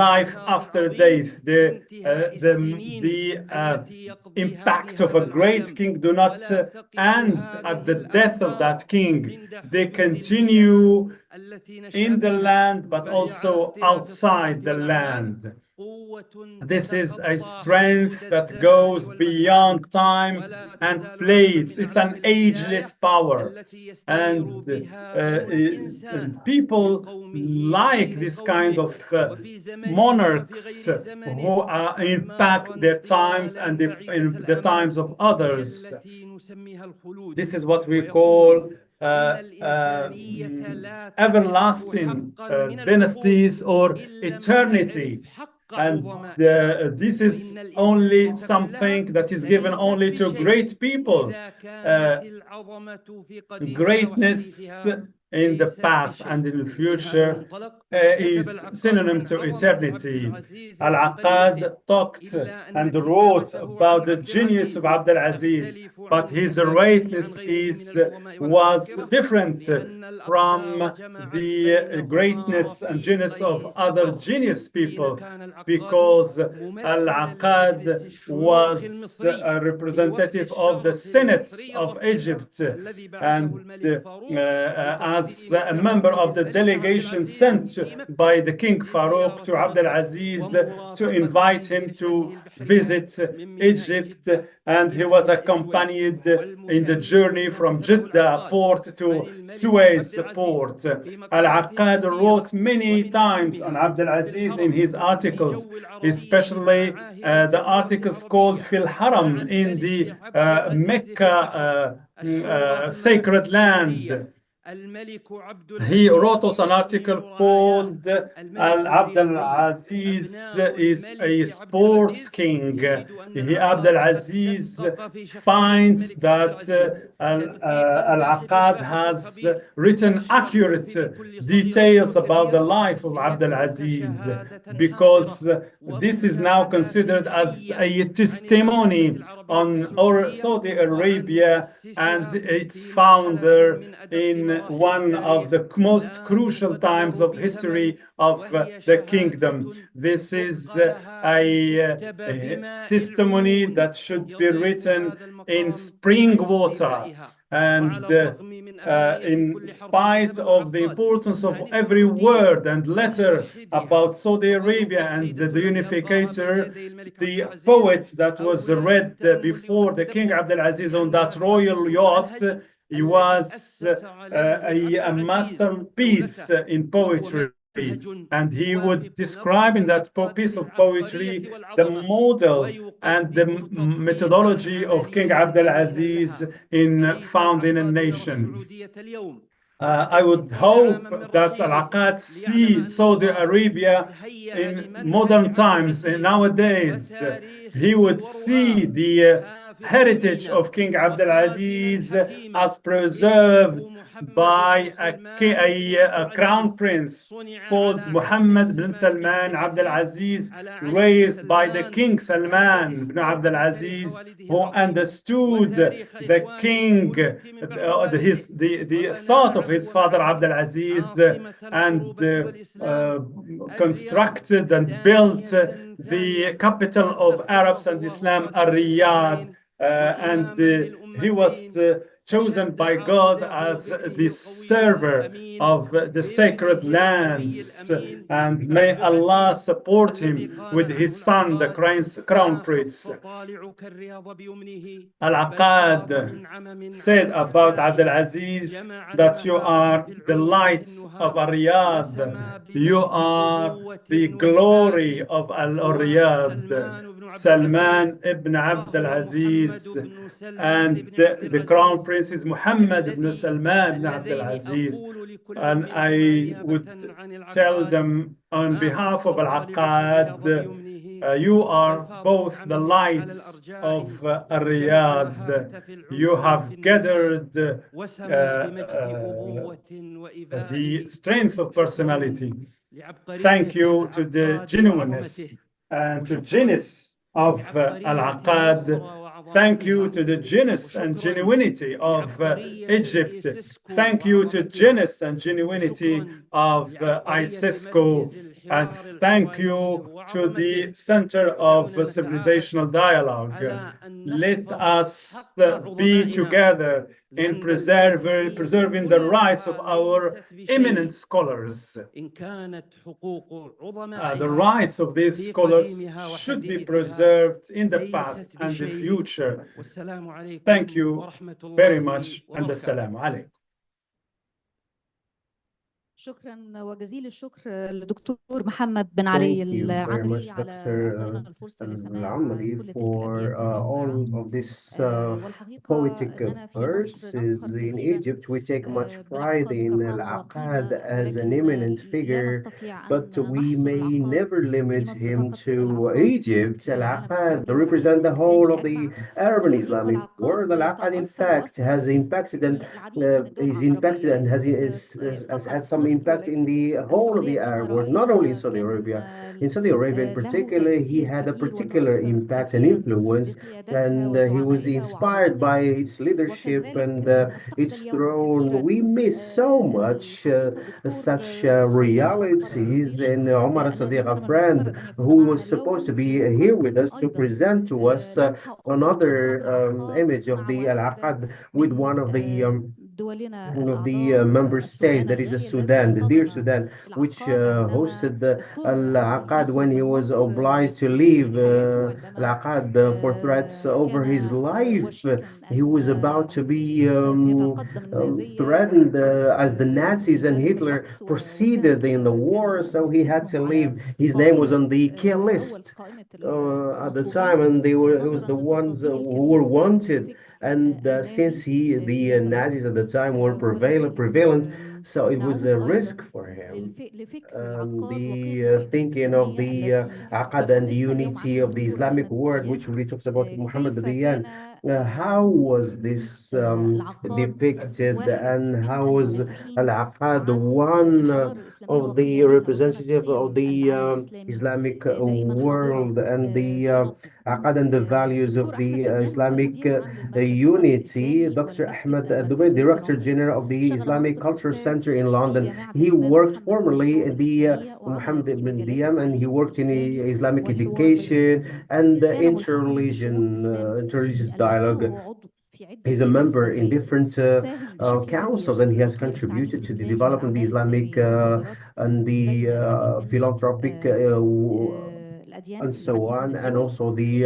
life after death. The impact of a great king do not end at the death of that king. They continue in the land, but also outside the land. This is a strength that goes beyond time and place. It's an ageless power. And people like this kind of monarchs who impact their times and the times of others. This is what we call everlasting dynasties or eternity. And this is only something that is given only to great people. Greatness in the past and in the future is synonym to eternity. Al-Aqad talked and wrote about the genius of Abdulaziz, but his greatness was different from the greatness and genius of other genius people, because Al-Aqad was a representative of the Senate of Egypt, and as a member of the delegation sent by the King Farouk to Abdulaziz to invite him to visit Egypt, and he was accompanied in the journey from Jeddah port to Suez port. Al-Aqad wrote many times on Abdulaziz in his articles, especially the articles called Fil Haram, in the Mecca sacred land. He wrote us an article called Abdulaziz is a sports king. Abdulaziz finds that Al-Aqad has written accurate details about the life of Abdulaziz, because this is now considered as a testimony on Saudi Arabia and its founder in one of the most crucial times of history of the kingdom. This is a testimony that should be written in spring water. And in spite of the importance of every word and letter about Saudi Arabia and the unificator, the poet that was read before the King Abdulaziz on that royal yacht, he was a masterpiece in poetry. And he would describe in that piece of poetry the model and the methodology of King Abdulaziz in founding a nation. I would hope that Al-Aqad see Saudi Arabia in modern times, nowadays. He would see the heritage of King Abdulaziz as preserved by a crown prince called Muhammad bin Salman Abdulaziz, raised by the King Salman bin Abdulaziz, who understood the king, the thought of his father Abdulaziz, and constructed and built the capital of Arabs and Islam, Riyadh, and he was chosen by God as the server of the sacred lands, and may Allah support him with his son, the crown prince. Al-Aqad said about Abdulaziz that you are the lights of Riyadh, you are the glory of Riyadh. Salman ibn Abdulaziz and the crown prince Princes Mohammed ibn Salman ibn Abdul Aziz, and I would tell them on behalf of Al-Aqad, you are both the lights of Riyadh. You have gathered the strength of personality. Thank you to the genuineness and to genius of Al-Aqad. Thank you to the genius and genuinity of Egypt. Thank you to genius and genuinity of ICESCO. And thank you to the Center of Civilizational Dialogue. Let us be together in preserving the rights of our eminent scholars. The rights of these scholars should be preserved in the past and the future. Thank you very much, and assalamu alaikum. شكرا وجزيل الشكر للدكتور محمد بن علي العمري على إعطائنا الفرصة لسماع كل تلك for all of this poetic verses. In Egypt, we take much pride in Al-Aqad as an eminent figure, but we may never limit him to Egypt. Al-Aqad represents the whole of the Arab and Islamic world. Al-Aqad, in fact, has impacted and has had some impact in the whole of the Arab world, not only in Saudi Arabia. In Saudi Arabia in particular, he had a particular impact and influence, and he was inspired by its leadership and its throne. We miss so much such realities. And Omar Sadiq, a friend who was supposed to be here with us to present to us another image of the Al-Aqad with one of the member states, that is the Sudan, the dear Sudan, which hosted Al-Aqad when he was obliged to leave Al-Aqad for threats over his life. He was about to be threatened as the Nazis and Hitler proceeded in the war, so he had to leave. His name was on the kill list at the time, and he was the ones who were wanted. And since the Nazis at the time were prevalent, so it was a risk for him. The thinking of the Aqad and the unity of the Islamic world, which really talks about Muhammad Diyan. How was this depicted, and how was Al-Aqad one of the representatives of the Islamic world, and the Aqad and the values of the Islamic unity? Dr. Ahmed Dubai, Director General of the Islamic Culture Center in London, he worked formerly at the Muhammad ibn Diyam, and he worked in Islamic education and interreligious dialogue. He's a member in different councils, and he has contributed to the development of the Islamic and the philanthropic and so on, and also the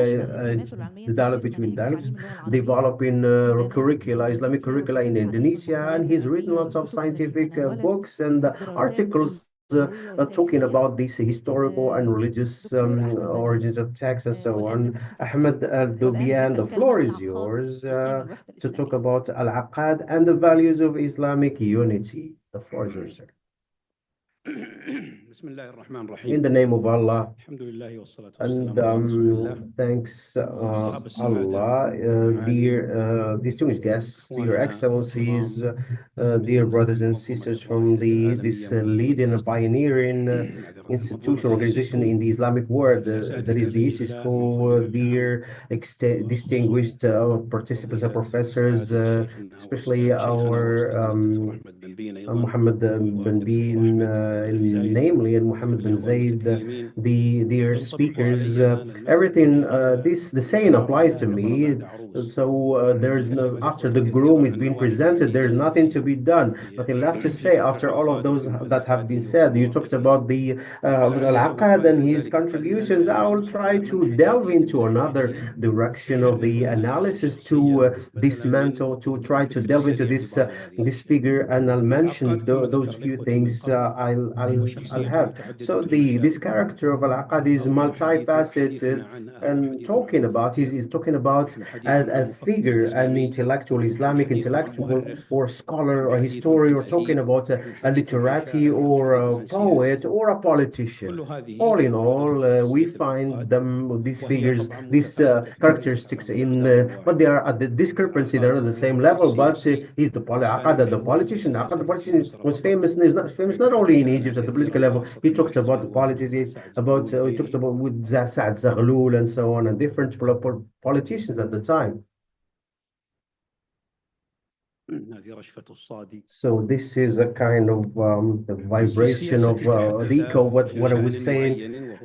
dialogue between dialogues, developing curricula, Islamic curricula in Indonesia, and he's written lots of scientific books and articles talking about these historical and religious origins of texts and so on. Ahmed Al-Dubian, the floor is yours to talk about Al-Aqad and the values of Islamic unity. The floor is yours, sir. In the name of Allah, and thanks Allah, dear distinguished guests, dear excellencies, dear brothers and sisters from this leading and pioneering institutional organization in the Islamic world, that is the ICESCO, dear distinguished participants and professors, especially our Muhammad bin Bin, namely, and Muhammad bin Zaid, the dear speakers, everything, the saying applies to me. So there's no, after the groom is being presented, there's nothing to be done, nothing left to say after all of those that have been said. You talked about the Al-Aqad and his contributions. I will try to delve into another direction of the analysis to dismantle, to try to delve into this figure, and I'll mention those few things. I'll I'll have. So this character of Al-Aqad is multifaceted, and talking about is talking about a figure, an intellectual, Islamic intellectual or scholar or historian, or talking about a literati or a poet or a politician. All in all, we find these figures, these characteristics but they are at the discrepancy. They're at the same level. But he's the Aqad, the politician. Aqad, the politician, was famous. Is not famous not only in Egypt at the political level. He talks about the politics. He talks about with Sa'd Zaghlul and so on, and different politicians at the time. So this is a kind of the vibration of the echo of what I was saying,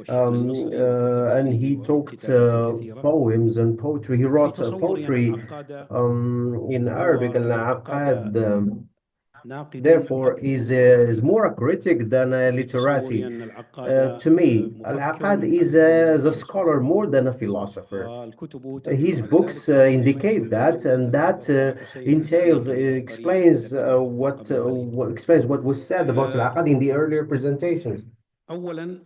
and he talked poems and poetry. He wrote poetry in Arabic, and Al-Aqad therefore is more a critic than a literati. To me, Al-Aqad is a scholar more than a philosopher. His books indicate that, and that explains what was said about Al-Aqad in the earlier presentations.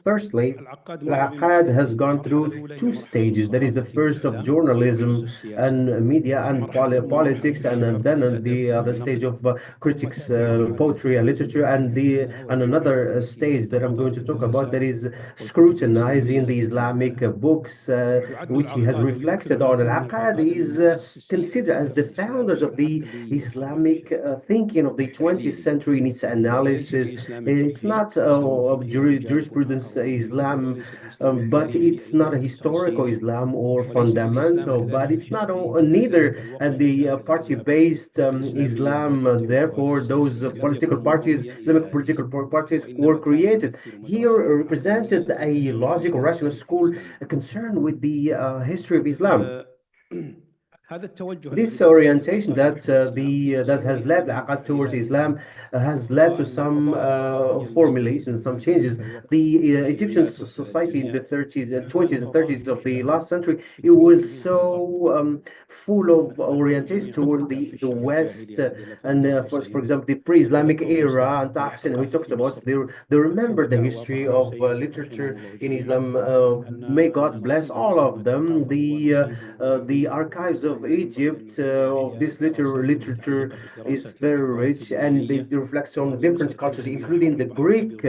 Firstly, Al-Aqad has gone through two stages. That is the first of journalism and media and politics, and then the other stage of critics, poetry and literature, and another stage that I'm going to talk about, that is scrutinizing the Islamic books, which he has reflected on. Al-Aqad is considered as the founders of the Islamic thinking of the 20th century in its analysis. It's not jurisprudence Islam, but it's not a historical Islam or fundamental, but it's not neither the party-based Islam. Therefore, those political parties, Islamic political parties, were created. He represented a logical, rational school concerned with the history of Islam. This orientation that has led Al-Aqad towards Islam has led to some formulations, some changes. The Egyptian society in the 20s and 30s of the last century, it was so full of orientation toward the West, and for example, the pre-Islamic era, and Tahsin, who talks about, they remember the history of literature in Islam. May God bless all of them. The archives of Egypt of this literature is very rich, and it reflects on different cultures, including the Greek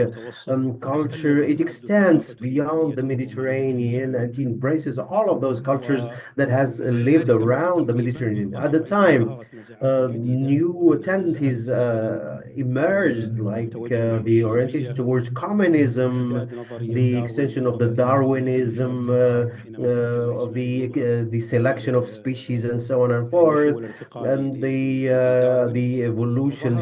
culture. It extends beyond the Mediterranean and embraces all of those cultures that has lived around the Mediterranean. At the time, new tendencies emerged, like the orientation towards communism, the extension of the Darwinism, of the selection of species, and so on and forth, and the evolution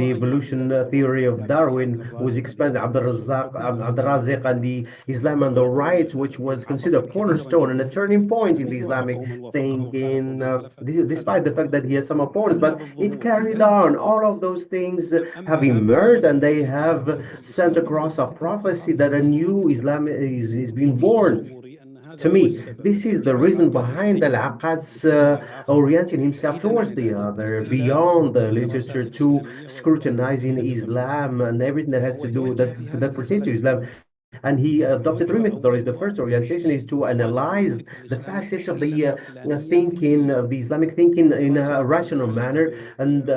theory of Darwin was expanded. Abdul Razzaq and the Islam and the right, which was considered a cornerstone and a turning point in the Islamic thinking, despite the fact that he has some opponents, but it carried on. All of those things have emerged, and they have sent across a prophecy that a new Islam is being born. To me, this is the reason behind Al-Aqad's orienting himself towards the other, beyond the literature, to scrutinizing Islam and everything that has to do that pertains to Islam. And he adopted three methodologies. The first orientation is to analyze the facets of the thinking, of the Islamic thinking, in a rational manner, and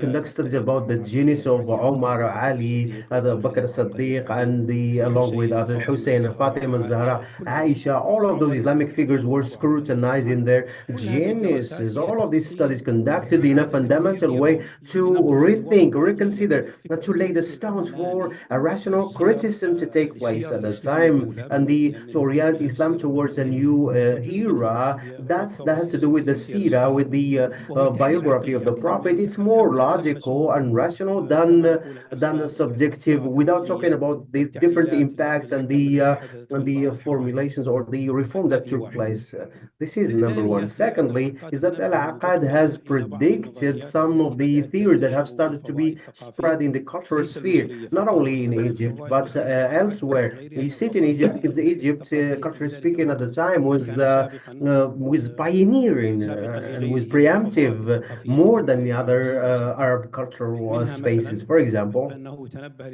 conduct studies about the genius of Omar, Ali, Bakr as-Siddiq, and along with Al Hussein, Fatima Zahra, Aisha. All of those Islamic figures were scrutinized in their geniuses. All of these studies conducted in a fundamental way to rethink, reconsider, and to lay the stones for a rational criticism to take place at the time, and to orient Islam towards a new era. That has to do with the seerah, with the biography of the Prophet. It's more logical and rational than subjective, without talking about the different impacts and the formulations or the reform that took place. This is number one. Secondly, is that Al-Aqad has predicted some of the theories that have started to be spread in the cultural sphere, not only in Egypt but elsewhere. manner. You see it in Egypt, because Egypt, culturally speaking, at the time was pioneering and was preemptive more than the other Arab cultural spaces. For example,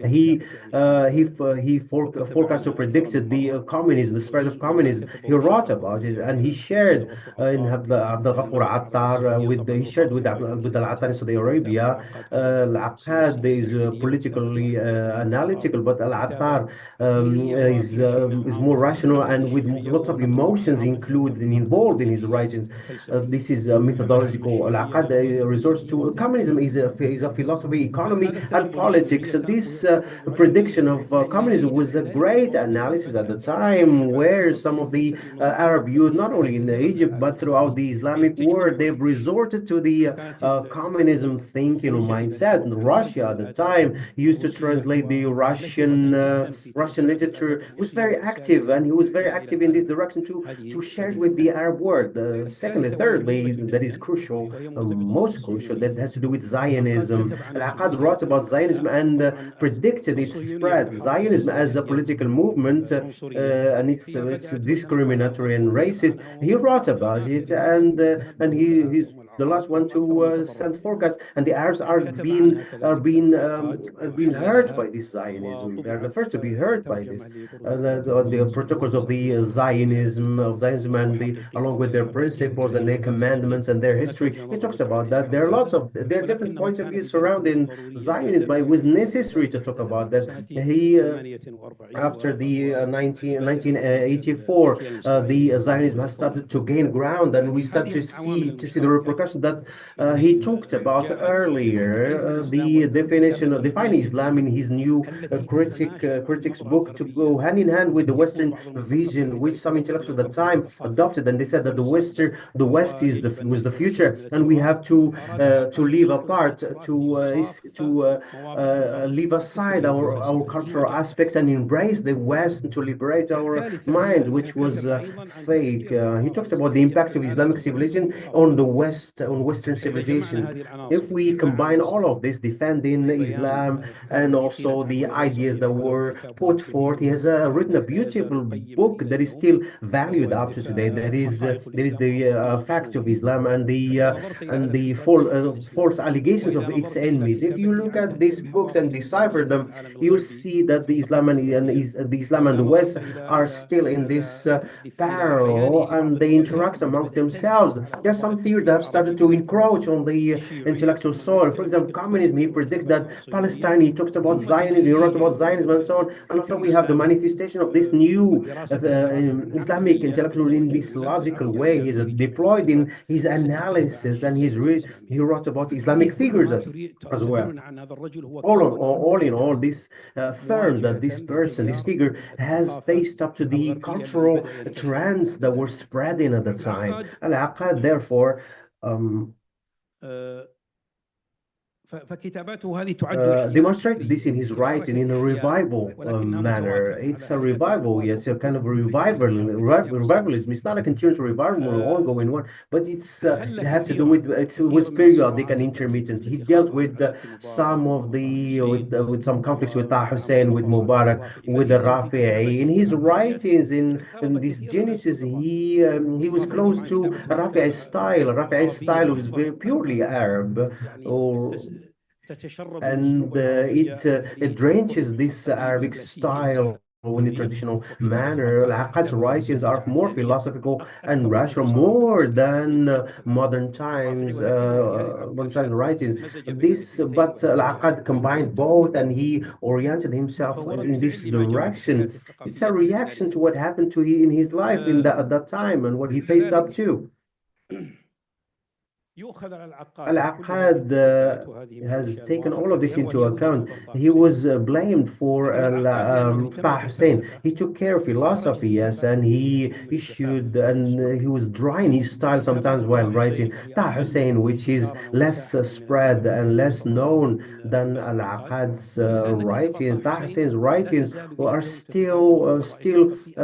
he forecast or predicted the communism, the spread of communism. He wrote about it, and he shared in Abdel Ghaffur Attar he shared with Al-Attar in Saudi Arabia. Al-Aqad is politically analytical, but Al-Attar is more rational and with lots of emotions included and involved in his writings. This is methodological. Al-Aqad resorts to communism is a philosophy, economy, and politics. This prediction of communism was a great analysis at the time, where some of the Arab youth, not only in Egypt but throughout the Islamic world, they've resorted to the communism thinking or mindset. And Russia at the time used to translate the Russian literature, was very active, and he was very active in this direction to share it with the Arab world. Secondly, thirdly, that is crucial, most crucial, that has to do with Zionism. Al-Aqad wrote about Zionism and predicted its spread. Zionism as a political movement, and it's discriminatory and racist. He wrote about it, and he's the last one to send forecasts. And the Arabs are being hurt by this Zionism. They are the first to be hurt by this. The protocols of the Zionism, and along with their principles and their commandments and their history. He talks about that. There are different points of view surrounding Zionism, but it was necessary to talk about that. He after the 1984, the Zionism has started to gain ground, and we start to see the repercussions that he talked about earlier. The definition of defining Islam in his new critics book to go hand in hand with the Western vision, which some intellectuals at the time adopted, and they said that the West was the future, and we have to live apart, to leave aside our cultural aspects and embrace the West, to liberate our minds, which was fake. He talks about the impact of Islamic civilization on the West, on Western civilization. If we combine all of this, defending Islam and also the ideas that were put forth, he has written a beautiful book that is still valued up to today. There is the fact of Islam and the false allegations of its enemies. If you look at these books and decipher them, you'll see that the Islam and the West are still in this parallel, and they interact among themselves. There's some theories that have started to encroach on the intellectual soil. For example, communism, he predicts that Palestine, he talks about Zionism, he wrote about Zionism and so on. And also we have the manifestation of this new Islamic intellectual in this logical way. He's deployed in his analysis, and he wrote about Islamic figures as well. All in all, this affirms that this figure has faced up to the cultural trends that were spreading at the time. Al-Aqad, therefore, demonstrated this in his writing in a revival manner. It's a revival, yes, a kind of revivalism. It's not a continuous revival or ongoing one, but it had to do with, it was periodic and intermittent. He dealt with some of with some conflicts with Taha Hussein, with Mubarak, with the Rafi'i. In his writings, in this Genesis, he was close to Rafi'i's style. Rafi'i's style was very purely Arab, and it drenches this Arabic style in a traditional manner. Al-Aqad's writings are more philosophical and rational, more than modern times writings. But Al-Aqad combined both, and he oriented himself in this direction. It's a reaction to what happened to him in his life at that time and what he faced up to. Al-Aqad has taken all of this into account. He was blamed for Taha Hussein. He took care of philosophy, yes, and he was dry in his style sometimes while writing. Taha Hussein, which is less spread and less known than Al-Aqad's writings. Taha Hussein's writings are still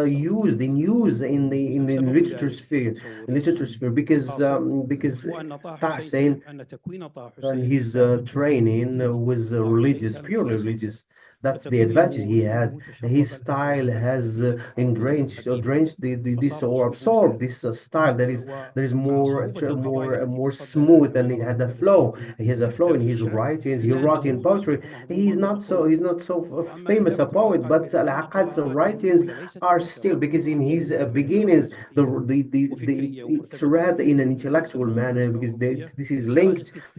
used in the literature sphere, because Taha Hussein and his training was religious, purely religious. That's the advantage he had. His style has drenched this or absorbed this style that is more smooth, and it had a flow. He has a flow in his writings. He wrote in poetry. He's not so famous a poet, but Al-Aqad's writings are still, because in his beginnings, it's read in an intellectual manner, because this is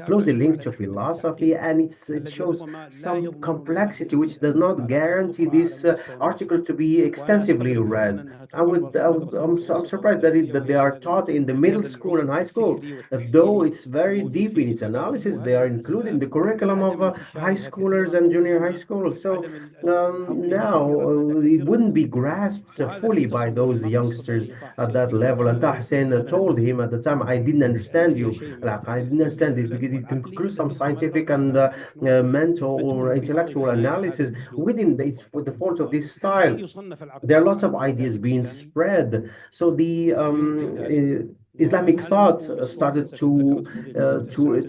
closely linked to philosophy, and it shows some complexity which does not guarantee this article to be extensively read. I'm surprised that they are taught in the middle school and high school, though it's very deep in its analysis. They are included in the curriculum of high schoolers and junior high schools. So now it wouldn't be grasped fully by those youngsters at that level. And Taha Hussein told him at the time, I didn't understand you. I didn't understand this, because it includes some scientific and mental or intellectual analysis within for the fault of this style. There are lots of ideas being spread. So the Islamic thought started to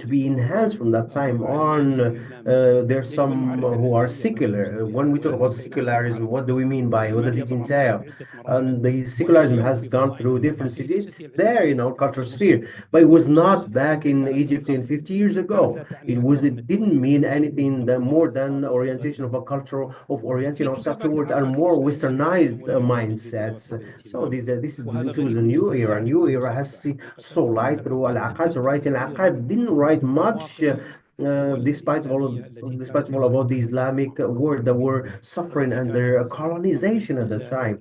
be enhanced from that time on. There's some who are secular. When we talk about secularism, what do we mean by it? What does it entail? And the secularism has gone through differences. It's there in our cultural sphere, but it was not back in Egypt 50 years ago. It didn't mean anything more than orientation of a culture of orienting ourselves toward a more westernized mindsets. So this was a new era. A new era has so light through Al-Aqad's writing. Al-Aqad didn't write much, despite all about the Islamic world that were suffering under colonization at the time.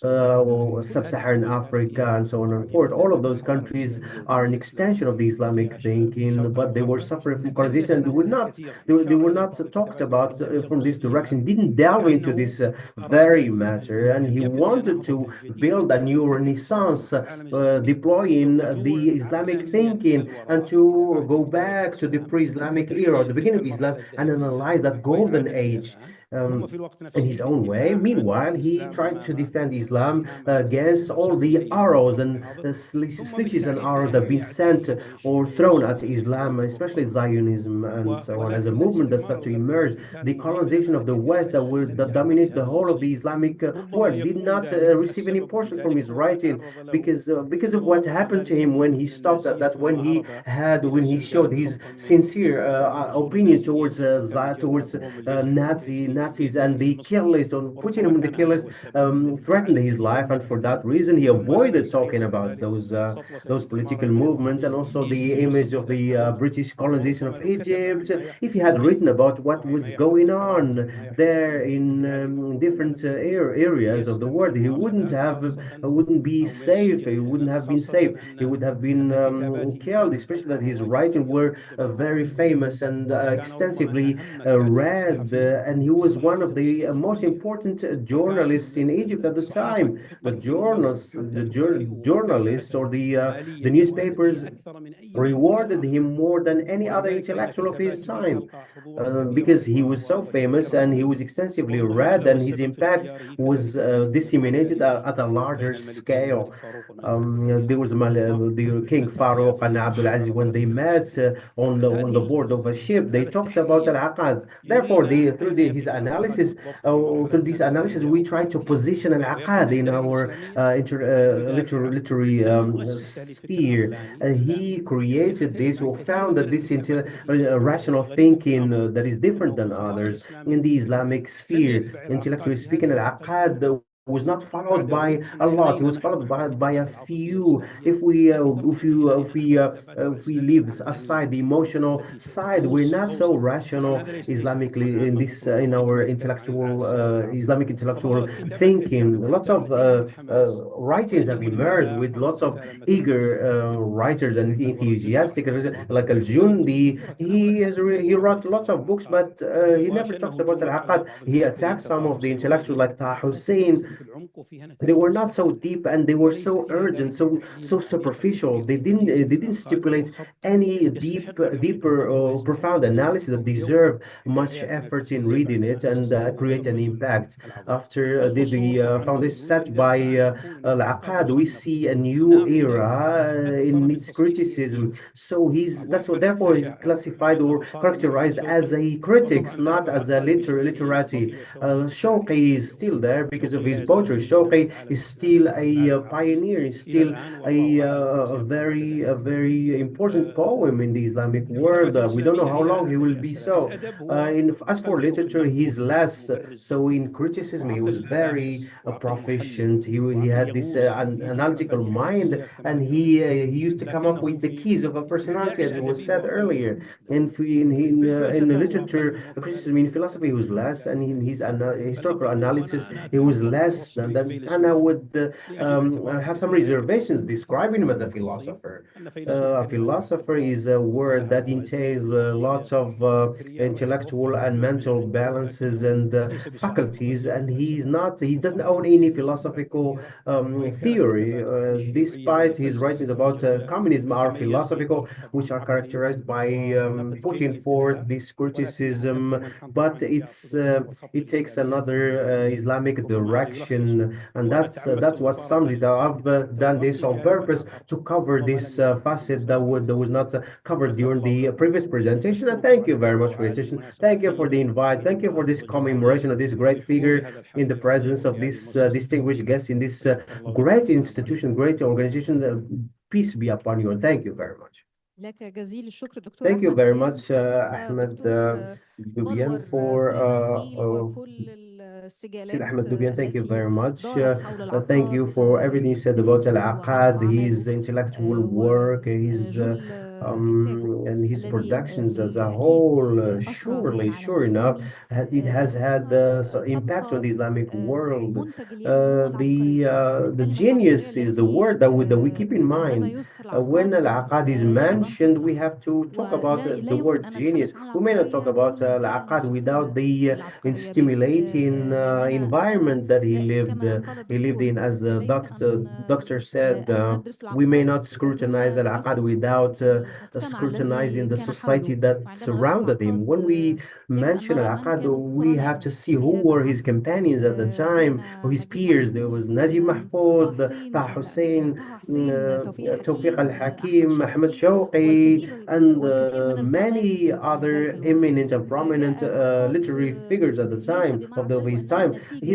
Sub-Saharan Africa and so on and forth. All of those countries are an extension of the Islamic thinking, but they were suffering from colonization. They were not talked about from this direction. He didn't delve into this very matter, and he wanted to build a new renaissance, deploying the Islamic thinking, and to go back to the pre-Islamic era, the beginning of Islam, and analyze that golden age. In his own way. Meanwhile, he tried to defend Islam against all the arrows and slices and arrows that have been sent or thrown at Islam, especially Zionism and so on. As a movement that started to emerge, the colonization of the West that dominates the whole of the Islamic world did not receive any portion from his writing, because of what happened to him when he stopped at that, when he showed his sincere opinion towards Nazis and the kill list, on putting him in the kill list, threatened his life, and for that reason he avoided talking about those political movements, and also the image of the British colonization of Egypt. If he had written about what was going on there in different areas of the world, he wouldn't be safe. He wouldn't have been safe. He would have been killed, especially that his writings were very famous and extensively read, and he was one of the most important journalists in Egypt at the time. The journalists or the newspapers rewarded him more than any other intellectual of his time, because he was so famous and he was extensively read, and his impact was disseminated at a larger scale. There was the King Farouk and Abdul Aziz, when they met on the board of a ship, they talked about Al-Aqad. Therefore, through this analysis, we try to position Al-Aqad in our literary sphere. He created this, or founded this rational thinking that is different than others in the Islamic sphere. Intellectually speaking, Al-Aqad was not followed by a lot. He was followed by a few. If we leave aside the emotional side, we're not so rational Islamically in our Islamic intellectual thinking. Lots of writings have emerged with lots of eager writers and enthusiastic, like Al-Jundi. He wrote lots of books, but he never talks about Al-Aqad. He attacked some of the intellectuals like Taha Hussein, They were not so deep and they were so urgent, so superficial. They didn't stipulate any deeper or profound analysis that deserve much effort in reading it and create an impact. After the foundation set by العقاد, we see a new era in its criticism. So therefore he's classified or characterized as a critic, not as a literati. Shawqi is still there because of his poetry. Shawqi is still a pioneer, is still a very important poem in the Islamic world. We don't know how long he will be so. As for literature, he's less. So in criticism, he was very proficient. He had this analytical mind, and he used to come up with the keys of a personality, as it was said earlier. In literature criticism, in philosophy, he was less, and in his historical analysis, he was less than that. And I would have some reservations describing him as a philosopher. A philosopher is a word that entails lots of intellectual and mental balances and faculties, and he doesn't own any philosophical theory. Despite his writings about communism are philosophical, which are characterized by putting forth this criticism, but it takes another Islamic direction, and that's what sums it up. I've done this on purpose to cover this facet that was not covered during the previous presentation. And thank you very much for your attention. Thank you for the invite. Thank you for this commemoration of this great figure in the presence of this distinguished guest in this great institution, great organization. Peace be upon you, and thank you very much. لك جزيل الشكر دكتور Thank you أحمد very دياب. much, Ahmed Dubian, for Sid Ahmed Dubian, thank you very much. Thank you for everything you said about Al-Aqad, his intellectual work, and his productions as a whole. Sure enough, it has had impact on the Islamic world. The genius is the word that we keep in mind. When Al-Aqad is mentioned, we have to talk about the word genius. We may not talk about Al-Aqad without the stimulating environment that he lived in. As the doctor said, we may not scrutinize Al-Aqad without scrutinizing the society that surrounded him. When we mention Al-Aqad, we have to see who were his companions at the time, or his peers. There was Najib Mahfoud, Taha Hussein, Tawfiq al-Hakim, Ahmed Shawqi, and many other eminent and prominent literary figures at the time of his time. He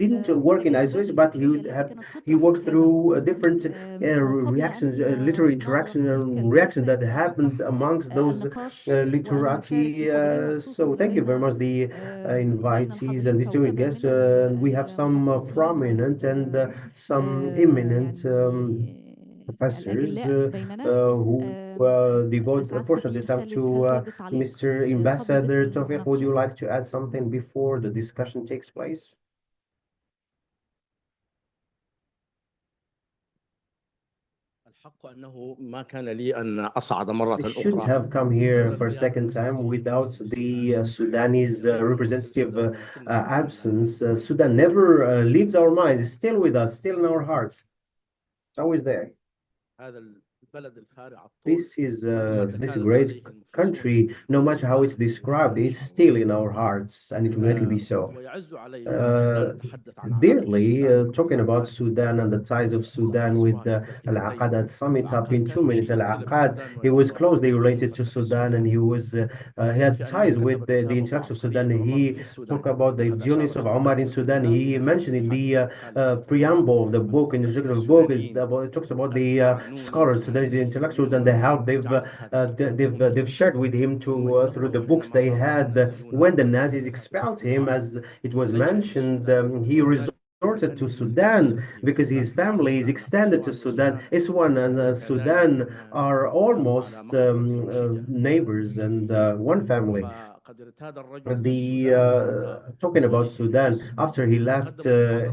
didn't work in isolation, but he worked through different reactions, literary interactions and reactions that happened amongst those literati. So thank you very much, the invitees and distinguished guests. We have some prominent and some eminent professors who devote a portion of the time to Mr. Ambassador Tawfiq. Would you like to add something before the discussion takes place? I shouldn't have come here for a second time without the Sudanese representative absence. Sudan never leaves our minds. It's still with us, still in our hearts. It's always there. This is a great country. No matter how it's described, it's still in our hearts, and it will be so. Dearly, talking about Sudan and the ties of Sudan with Al-Aqad, I'd sum it up in 2 minutes. Al-Aqad, he was closely related to Sudan, and he had ties with the intellects of Sudan. He talked about the genius of Omar in Sudan. He mentioned in the preamble of the book, in the introduction of the book, it talks about the scholars, Sudanese intellectuals, and the help they've shared with him through the books they had. When the Nazis expelled him, as it was mentioned, he resorted to Sudan because his family is extended to Sudan. Iswan and Sudan are almost neighbors and one family. talking about Sudan, after he left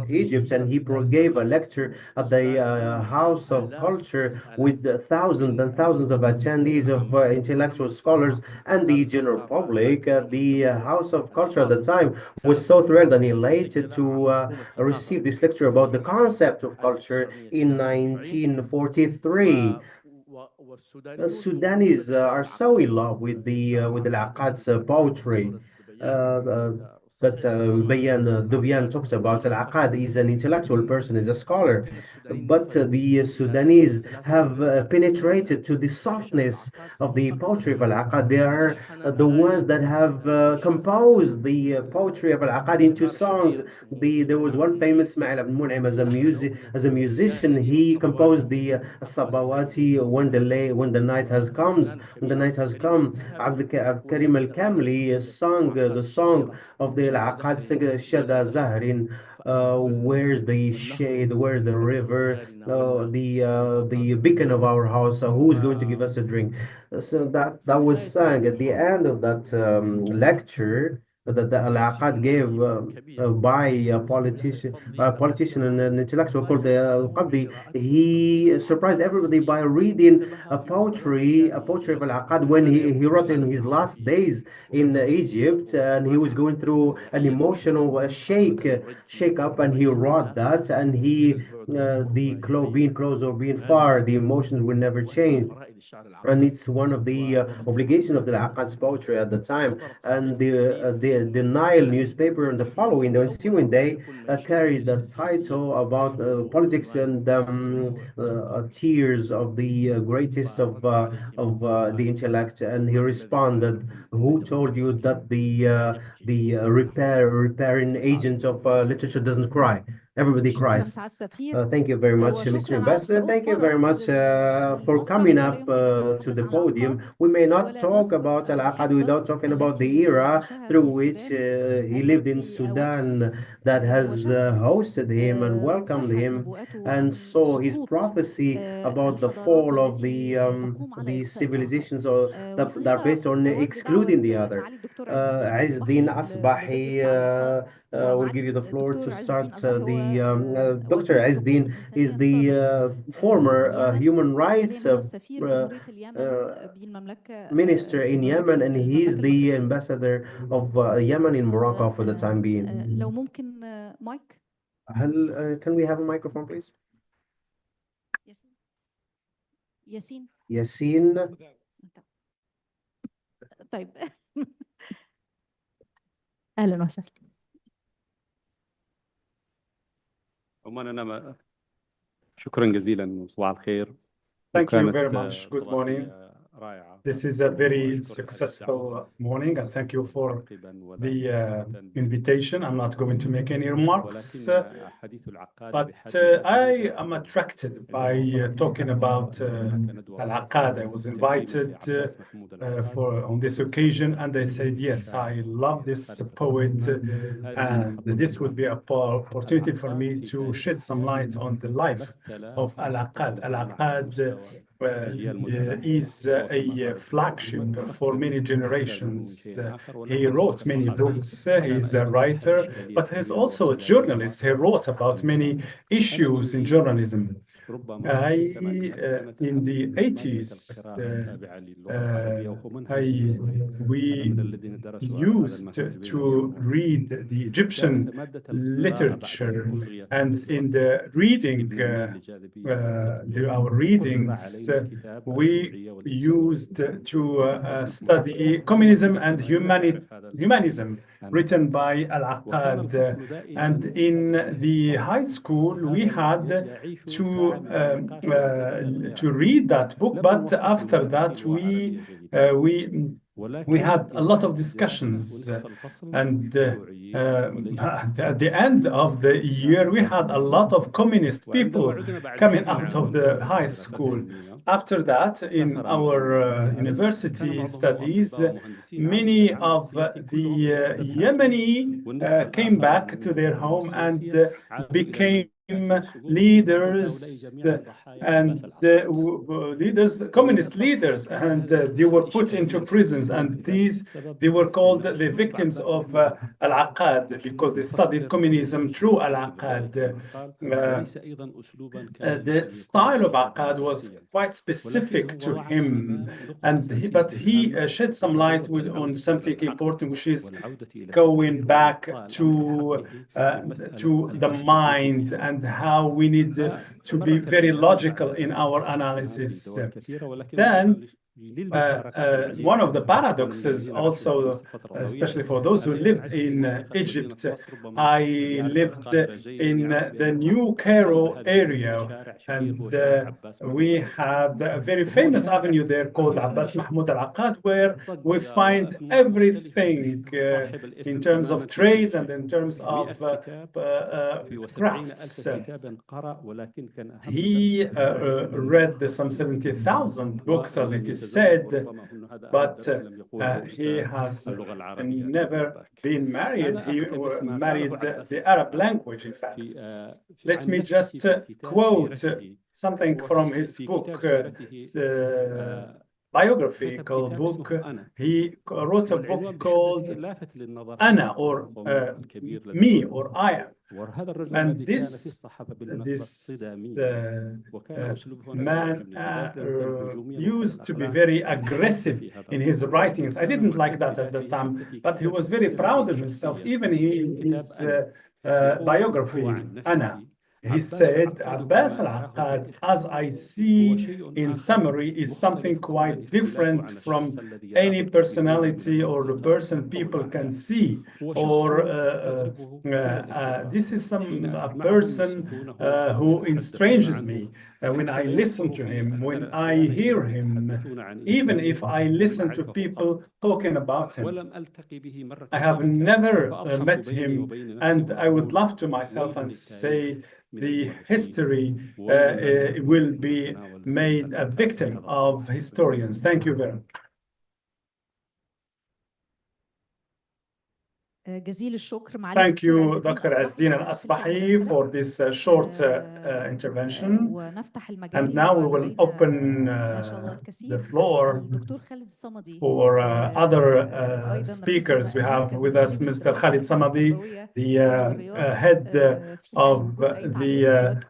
Egypt, and he gave a lecture at the House of Culture with thousands and thousands of attendees of intellectual scholars and the general public. The House of Culture at the time was so thrilled and elated to receive this lecture about the concept of culture in 1943. The Sudanese are so in love with the Al-Aqad's poetry. That Dubian talks about. Al-Aqad is an intellectual person, is a scholar, but the Sudanese have penetrated to the softness of the poetry of Al-Aqad. They are the ones that have composed the poetry of Al-Aqad into songs. There was one famous Ismail Ibn Mun'im as a musician. He composed the Sabawati when the night has come. Abd Karim Al-Kamli sung the song of the Al-Aqad, Shada Zahrin, where's the shade, where's the river, the beacon of our house, who's going to give us a drink? So that was sung at the end of that lecture that the Al-Aqad gave by a politician and an intellectual called Al-Qabdi. He surprised everybody by reading a poetry of Al-Aqad when he wrote in his last days in Egypt, and he was going through an emotional shake up, and he wrote that, and being close or being far, the emotions will never change. And it's one of the obligations of the Al-Aqad's poetry at the time. And the Nile newspaper on the ensuing day carries the title about politics and tears of the greatest of the intellect. And he responded, "Who told you that the repairing agent of literature doesn't cry? Everybody cries." Thank you very much, Mr. Ambassador. Thank you very much for coming up to the podium. We may not talk about Al-Aqad without talking about the era through which he lived in Sudan, that has hosted him and welcomed him, and saw his prophecy about the fall of the civilizations that are based on excluding the other. Izzeddin Asbahi will give you the floor to start. Dr. Izzeddin is the former human rights minister in Yemen, and he's the ambassador of Yemen in Morocco for the time being. Can we have a microphone, please? Yassine. طيب أهلا وسهلا. شكرا جزيلا وصباح الخير. Thank you very much. Good morning. This is a very successful morning, and thank you for the invitation. I'm not going to make any remarks, but I am attracted by talking about Al-Aqad. I was invited on this occasion, and I said, yes, I love this poet, and this would be an opportunity for me to shed some light on the life of Al-Aqad. Al-Aqad is a flagship for many generations. He wrote many books. He's a writer, but he's also a journalist. He wrote about many issues in journalism. In the 80s, we used to read the Egyptian literature, and in the reading, our readings, we used to study communism and humanism, written by Al-Aqad. And in the high school, we had to read that book, but after that, we had a lot of discussions, and at the end of the year, we had a lot of communist people coming out of the high school. After that, in our university studies, many of the Yemeni came back to their home and became leaders and leaders, communist leaders, and they were put into prisons, and they were called the victims of العقاد because they studied communism through العقاد. The style of Aqad was quite specific to him, and but he shed some light on something important, which is going back to the mind and how we need to be very logical in our analysis. Then one of the paradoxes also, especially for those who lived in Egypt, I lived in the New Cairo area, and we had a very famous avenue there called Abbas Mahmoud al-Aqad, where we find everything in terms of trades and in terms of crafts. He read some 70,000 books, as it is said, but he has never been married. He married the Arab language, in fact. Let me just quote something from his book, biographical book. He wrote a book called Ana, or Me, or I Am. And this man used to be very aggressive in his writings. I didn't like that at the time, but he was very proud of himself. Even in his biography, Ana, he said, Abbas al-Aqad, as I see in summary, is something quite different from any personality or the person people can see. Or this is a person who estranges me when I listen to him, when I hear him, even if I listen to people talking about him. I have never met him, and I would love to myself and say, the history will be made a victim of historians. Thank you very much. Thank you, Dr. Azdin Al-Asbahi, for this short intervention. And now we will open the floor for other speakers. We have with us Mr. Khalid Samadi, the head of the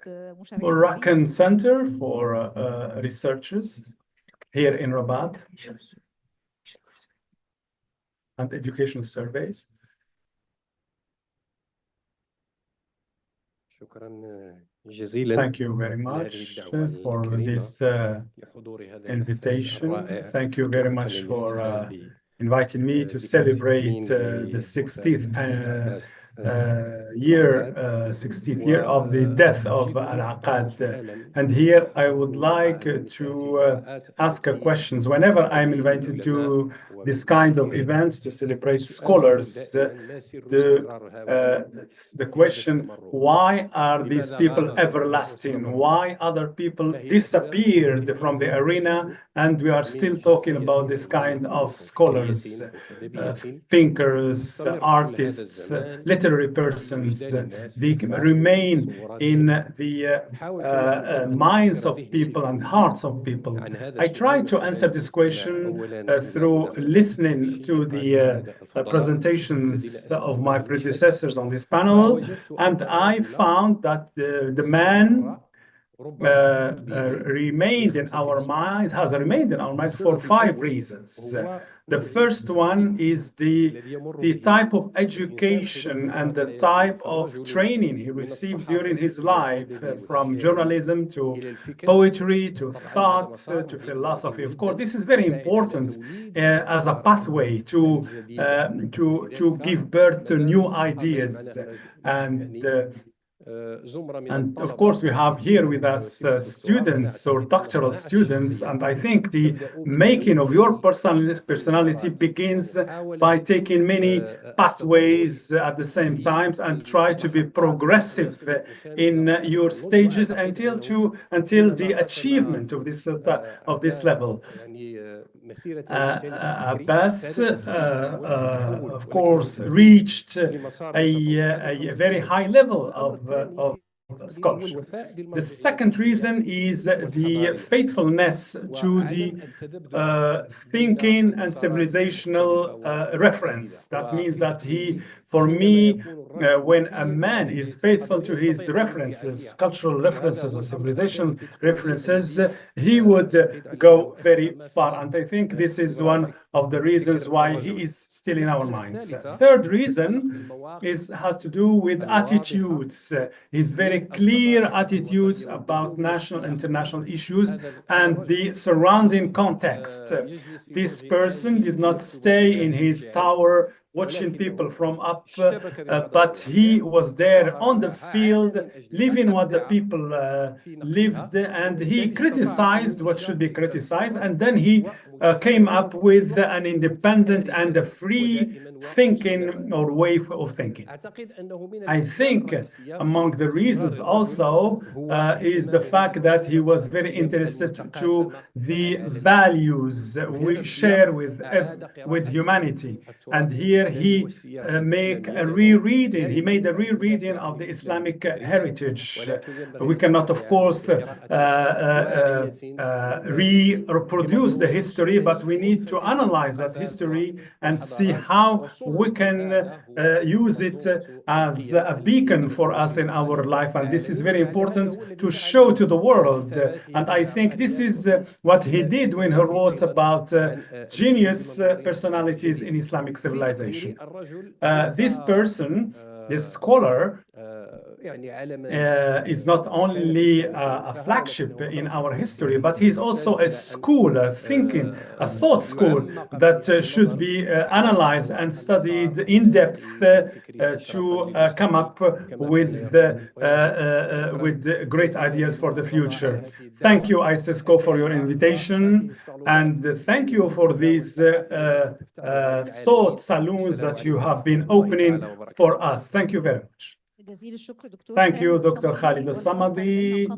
Moroccan Center for Researchers here in Rabat and Educational Surveys. Thank you very much for this invitation. Thank you very much for inviting me to celebrate the 60th year of the death of Al-Aqad. And here I would like to ask questions. Whenever I'm invited to this kind of events to celebrate scholars, the question, why are these people everlasting? Why other people disappeared from the arena and we are still talking about this kind of scholars, thinkers, artists, literary persons? They remain in the minds of people and hearts of people. I try to answer this question through listening to the presentations of my predecessors on this panel, and I found that the man remained in our minds, has remained in our minds for 5 reasons. The first one is the type of education and the type of training he received during his life, from journalism to poetry to thought to philosophy. Of course, this is very important as a pathway to give birth to new ideas. And of course, we have here with us students or doctoral students, and I think the making of your personality begins by taking many pathways at the same time and try to be progressive in your stages until the achievement of this level. Abbas, of course, reached a very high level of scholarship. The second reason is the faithfulness to the thinking and civilizational reference. That means that for me, when a man is faithful to his references, cultural references, and civilization references, he would go very far. And I think this is one of the reasons why he is still in our minds. Third reason has to do with attitudes. His very clear attitudes about national, international issues and the surrounding context. This person did not stay in his tower watching people from up, but he was there on the field, living what the people lived, and he criticized what should be criticized, and then he came up with an independent and a free thinking or way of thinking. I think among the reasons also is the fact that he was very interested to the values we share with humanity, and here he made a rereading of the Islamic heritage. We cannot, of course, reproduce the history, but we need to analyze that history and see how we can use it as a beacon for us in our life. And this is very important to show to the world. And I think this is what he did when he wrote about genius personalities in Islamic civilization. This person, this scholar, is not only a flagship in our history, but he's also a school, a thought school that should be analyzed and studied in depth to come up with great ideas for the future. Thank you, ICESCO, for your invitation, and thank you for these thought saloons that you have been opening for us. Thank you very much. Thank you, Dr. Khalid Al-Samadi.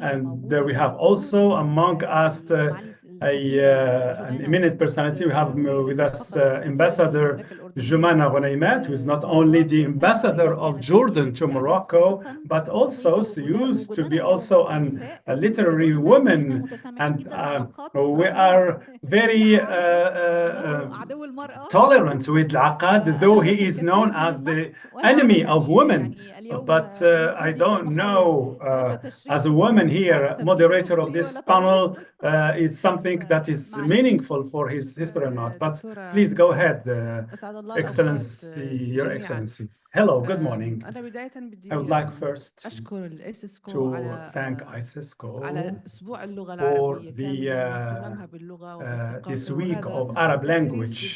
And we have also among us an eminent personality. We have with us Ambassador Jumana Ghanaimat, who is not only the ambassador of Jordan to Morocco, but also used to be also a literary woman. And we are very tolerant with العقاد, though he is known as the enemy of women. But I don't know, as a woman here, moderator of this panel, is something that is meaningful for his history or not. But please go ahead, Excellency, Your Excellency. Hello, good morning. I would like first to thank ICESCO for this week of Arab language.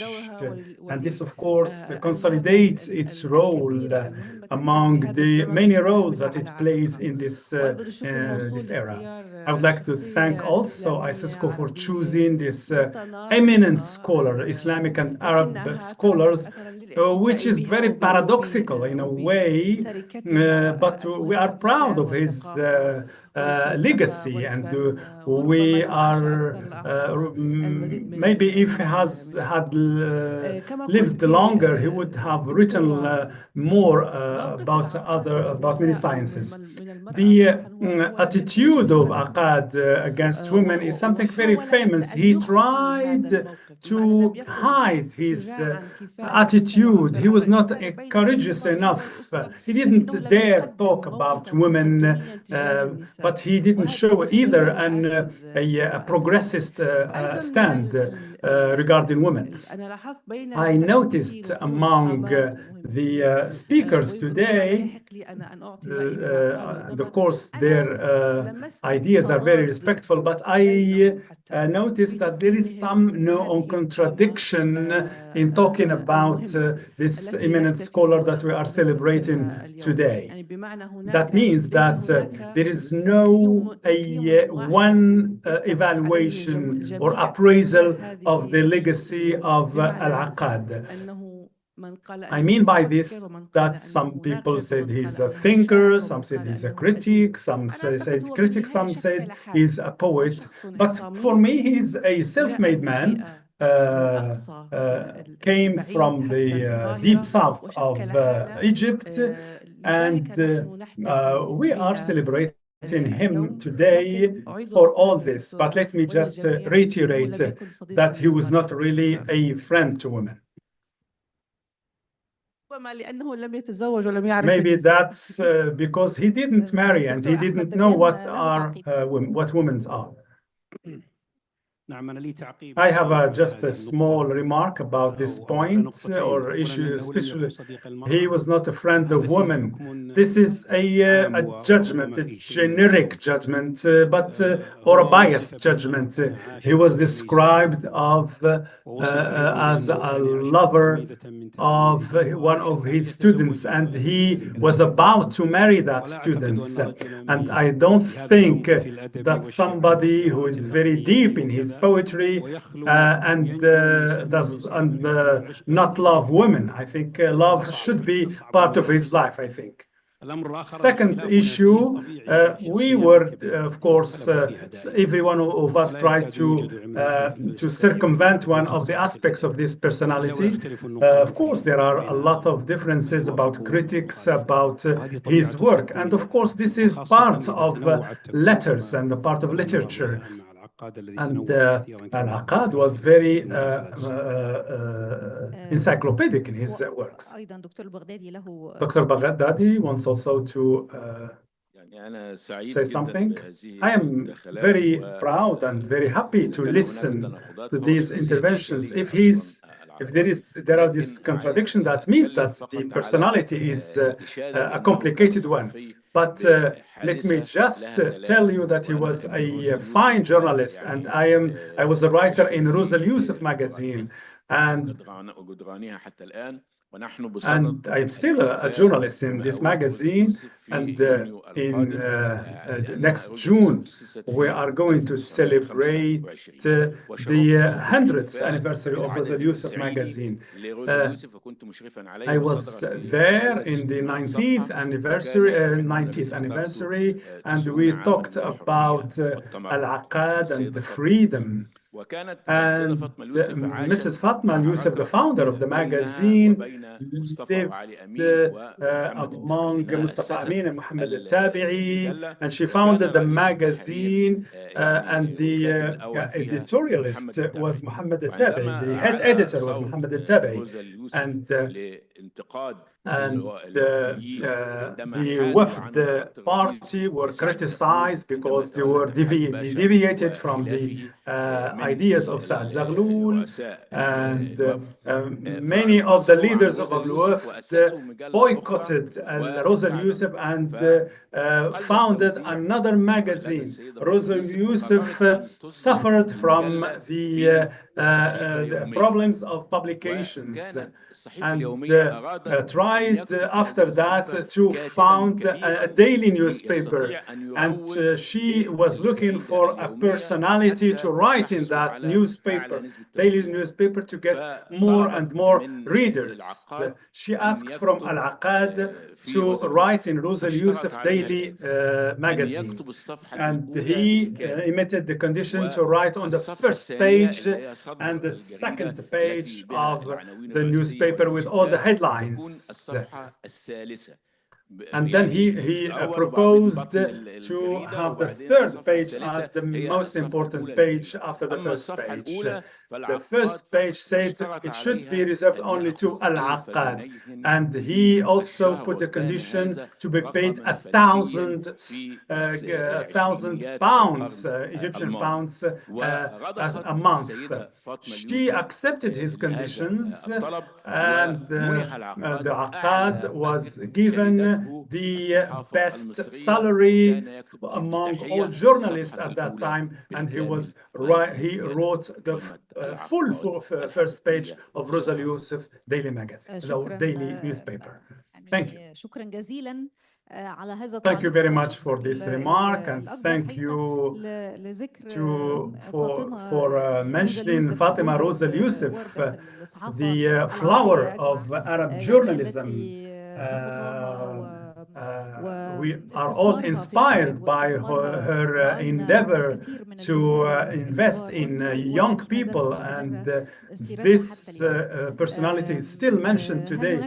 And this, of course, consolidates its role among the many roles that it plays in this era. I would like to thank also ICESCO for choosing this eminent scholar, Islamic and Arab scholars, which is very paradoxical in a way, but we are proud of his legacy, and we are maybe if he had lived longer, he would have written more about many sciences. The attitude of Aqad against women is something very famous. He tried to hide his attitude. He was not courageous enough. He didn't dare talk about women, but he didn't show either a progressist stand regarding women. I noticed among the speakers today, and of course their ideas are very respectful, but I noticed that there is some contradiction in talking about this eminent scholar that we are celebrating today. That means that there is no one evaluation or appraisal of the legacy of Al-Aqad. I mean by this that some people said he's a thinker, some said he's a critic, some said critic, some said he's a poet. But for me, he's a self-made man came from the deep south of Egypt, and we are celebrating him today for all this. But let me just reiterate that he was not really a friend to women. Maybe that's because he didn't marry and he didn't know what women are. I have just a small remark about this point or issue, especially he was not a friend of women. This is a judgment, a generic judgment, or a biased judgment. He was described as a lover of one of his students, and he was about to marry that student. And I don't think that somebody who is very deep in his poetry and not love women. I think love should be part of his life, I think. Second issue, we were, of course, every one of us tried to circumvent one of the aspects of this personality. Of course, there are a lot of differences about critics, about his work. And of course, this is part of letters and a part of literature. And العقاد was very encyclopedic in his works. Dr. Baghdadi wants also to say something. I am very proud and very happy to listen to these interventions. If there are this contradiction, that means that the personality is a complicated one. But let me just tell you that he was a fine journalist, and I was a writer in Rosal Youssef magazine, and I'm still a journalist in this magazine. And in next June, we are going to celebrate the 100th anniversary of Rosal Youssef magazine. I was there in the 90th anniversary, and we talked about العقاد and the freedom. And Mrs. Fatma Youssef, the founder of the magazine, lived among Mustafa Amin and Muhammad al-Tabi'i, and she founded the magazine, and the editorialist was Muhammad al-Tabi'i. The head editor was Muhammad al-Tabi'i. And the Wafd party were criticized because they were deviated from the ideas of Saad Zaghloul, and many of the leaders of Al-Wafd boycotted Rosal Youssef and founded another magazine. Rosal Youssef suffered from the problems of publications, and tried after that to found a daily newspaper, and she was looking for a personality to write in that daily newspaper, to get more and more readers. She asked from Al-Aqad to write in Rosal Youssef daily magazine, and he emitted the condition to write on the first page and the second page of the newspaper with all the headlines. And then he proposed to have the third page as the most important page after the first page. The first page said it should be reserved only to Al-Aqad, and he also put the condition to be paid 1,000 pounds, Egyptian pounds, a month. She accepted his conditions, and the Aqad was given the best salary among all journalists at that time, and he wrote the full first page of Rosal Youssef daily magazine, daily newspaper. Thank you. Thank you very much for this remark, and thank you for mentioning Fatima Rosal Youssef, the flower of Arab journalism. we are all inspired by her endeavor to invest in young people, and this personality is still mentioned today.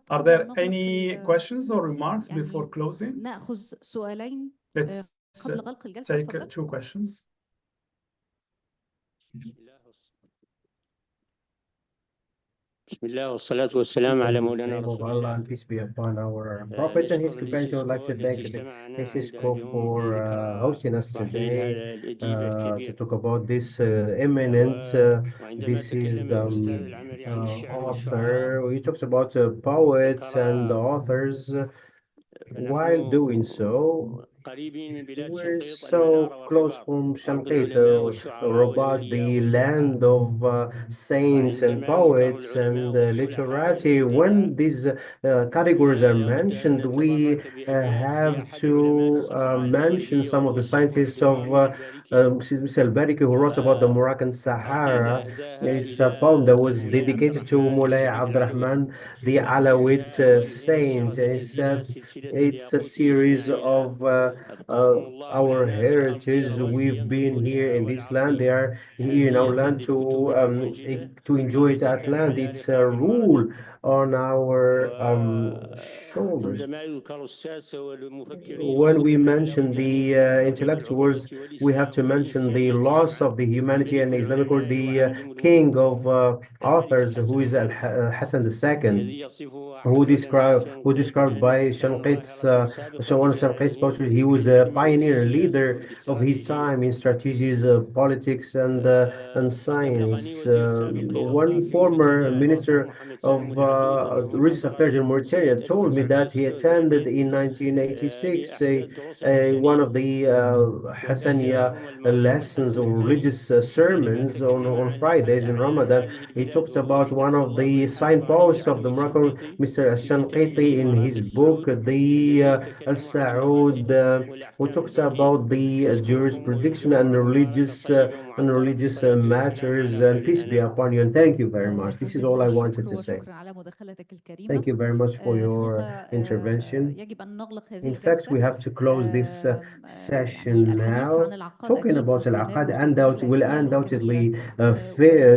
Are there any questions or remarks before closing? نأخذ سؤالين Let's قبل غلق الجلسة. take two questions. بسم الله والصلاة والسلام على مولانا name of رسول Allah الله. and peace be upon our Prophet and his companions. I would like to thank the ICESCO for hosting us today to talk about this eminent. This is the author. He talks about poets and authors. While doing so, we're so close from Shanqit, Rabat, the land of saints and poets and literati. When these categories are mentioned, we have to mention some of the scientists of Mr. Al-Bariki, who wrote about the Moroccan Sahara. It's a poem that was dedicated to Moulay Abdurrahman, the Alawite saint. He said it's a series of our heritage. We've been here in this land. They are here in our land to enjoy it at land. It's a rule on our shoulders. When we mention the intellectuals, we have to mention the loss of the humanity and Islamic world, the king of authors, who is Hassan II, who described by Shanqit's one of Shanqit's poetry. He was a pioneer leader of his time in strategies, politics, and science. One former minister of religious affairs in Mauritania told me that he attended in 1986 one of the Hassaniya lessons or religious sermons on Fridays in Ramadan. He talked about one of the signposts of the Moroccan, Mr. Shanqiti, in his book, the Al-Saud. We talked about the jurisprediction and religious matters, and peace be upon you, and thank you very much. This is all I wanted to say. Thank you very much for your intervention. In fact, we have to close this session now. Talking about Al-Aqad will undoubtedly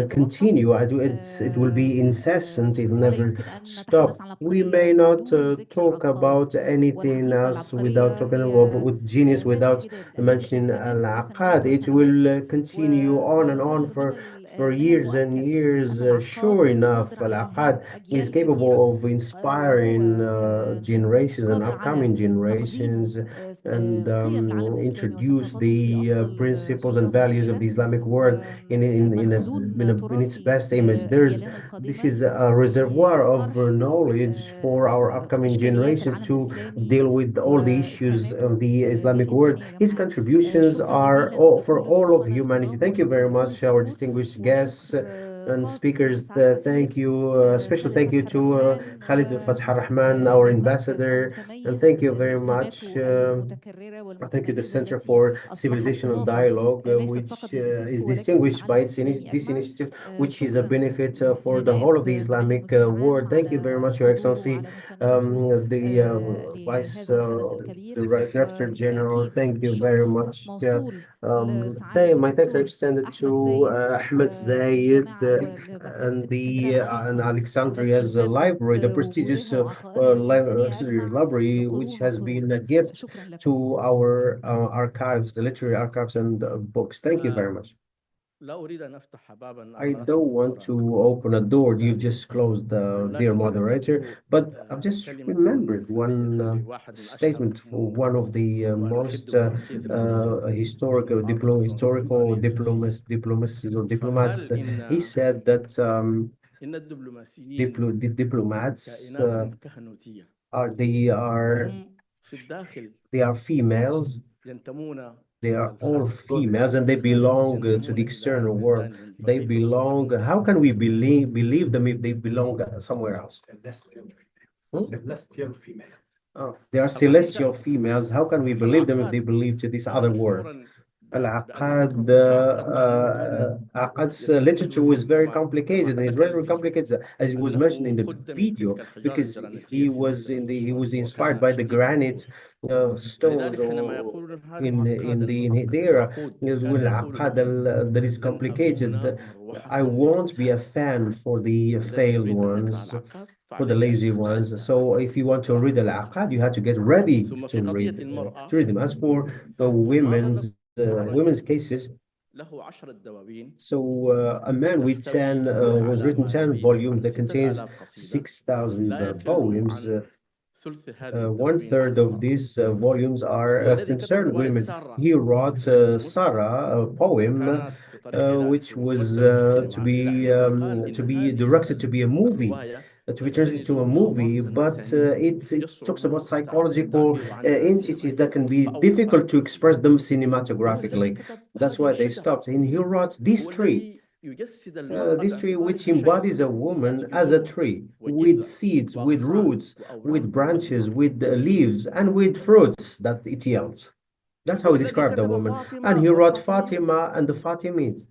continue. It will be incessant. It will never stop. We may not talk about anything else without talking about with genius, without mentioning Al-Aqad. It will continue on and on for years and years. Sure enough, Al-Aqad is capable of inspiring generations and upcoming generations, and introduce the principles and values of the Islamic world in its best image. This is a reservoir of knowledge for our upcoming generations to deal with all the issues of the Islamic world. His contributions are for all of humanity. Thank you very much, our distinguished guests and speakers. Thank you. Special thank you to Khalid Fath Rahman, our ambassador, and thank you very much. Thank you, the Center for Civilization and Dialogue, which is distinguished by this initiative, which is a benefit for the whole of the Islamic world. Thank you very much, Your Excellency, the Director General. Thank you very much. My thanks are extended to Ahmed Zayed and Alexandria's library, the prestigious library, which has been a gift to our archives, the literary archives and books. Thank you very much. I don't want to open a door you've just closed, dear moderator, but I've just remembered one statement for one of the most historical diplomats. He said that diplomats they are females. They are all females, and they belong to the external world. They belong. How can we believe them if they belong somewhere else? Celestial females. Oh, they are celestial females. How can we believe them if they believe to this other world? العقاد Aqad's literature was very complicated, and it's very complicated, as it was mentioned in the video, because he was inspired by the granite stones in there. والعقاد that is complicated. I won't be a fan for the failed ones, for the lazy ones. So if you want to read Al-Aqad, you have to get ready to read them. As for the women's cases, so a man with 10 was written 10 volumes that contains 6,000 poems. One third of these volumes are concerned women. He wrote Sarah, a poem, which was to be directed to be a movie, to be turned into a movie, but it talks about psychological entities that can be difficult to express them cinematographically. That's why they stopped. And he wrote this tree which embodies a woman as a tree, with seeds, with roots, with branches, with leaves, and with fruits that it yields. That's how he described the woman. And he wrote Fatima and the Fatimite,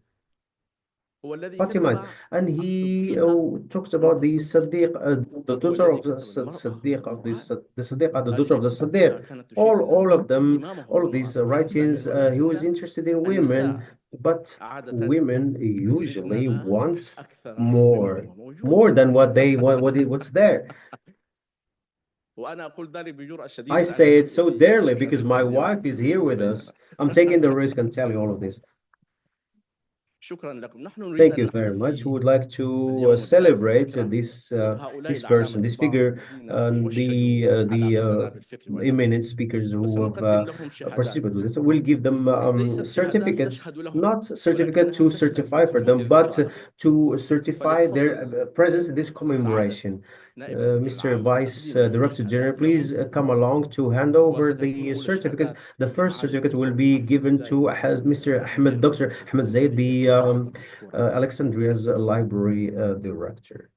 and he talks about the Siddiq, the daughter of the Siddiq, the Siddiqa, the daughter of the Siddiq. All of them, all of these writings, he was interested in women, but women usually want more than what's there. I say it so dearly because my wife is here with us. I'm taking the risk and telling all of this. Thank you very much. We would like to celebrate this person, this figure, the eminent speakers who have participated with this. We'll give them certificates, not certificate to certify for them, but to certify their presence in this commemoration. Mr. Vice Director General, please come along to hand over the certificates. The first certificate will be given to Mr. Ahmed, Dr. Ahmed Zaid, the Alexandria's Library Director.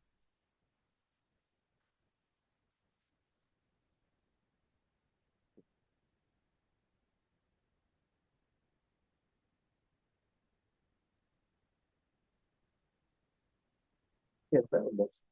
Yes, that's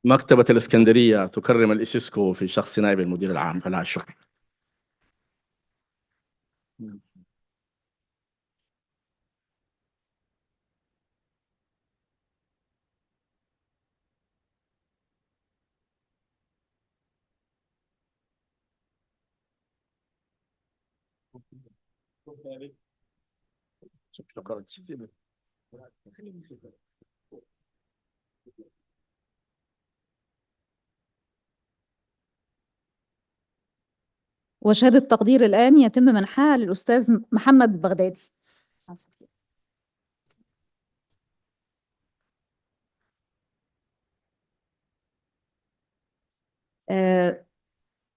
مكتبة الإسكندرية تكرم الإيسيسكو في شخص نائب المدير العام، فلها الشكر. شكرا. وشهادة تقدير الآن يتم منحها للأستاذ محمد البغدادي.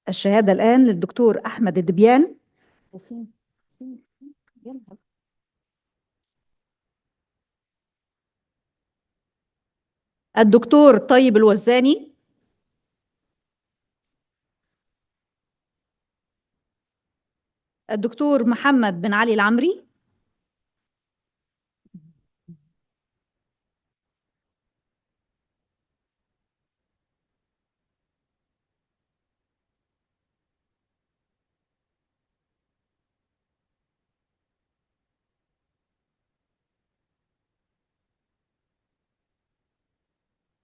الشهادة الآن للدكتور أحمد الدبيان. الدكتور طيب الوزاني. الدكتور محمد بن علي العمري.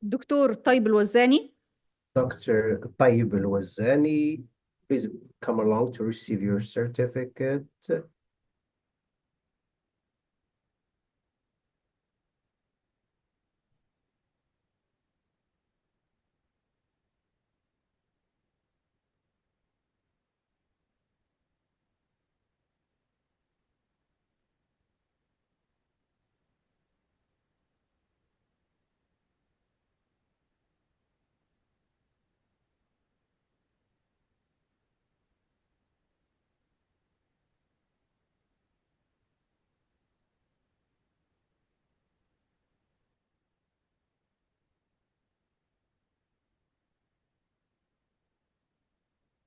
دكتور طيب الوزاني. Dr. طيب الوزاني, please come along to receive your certificate.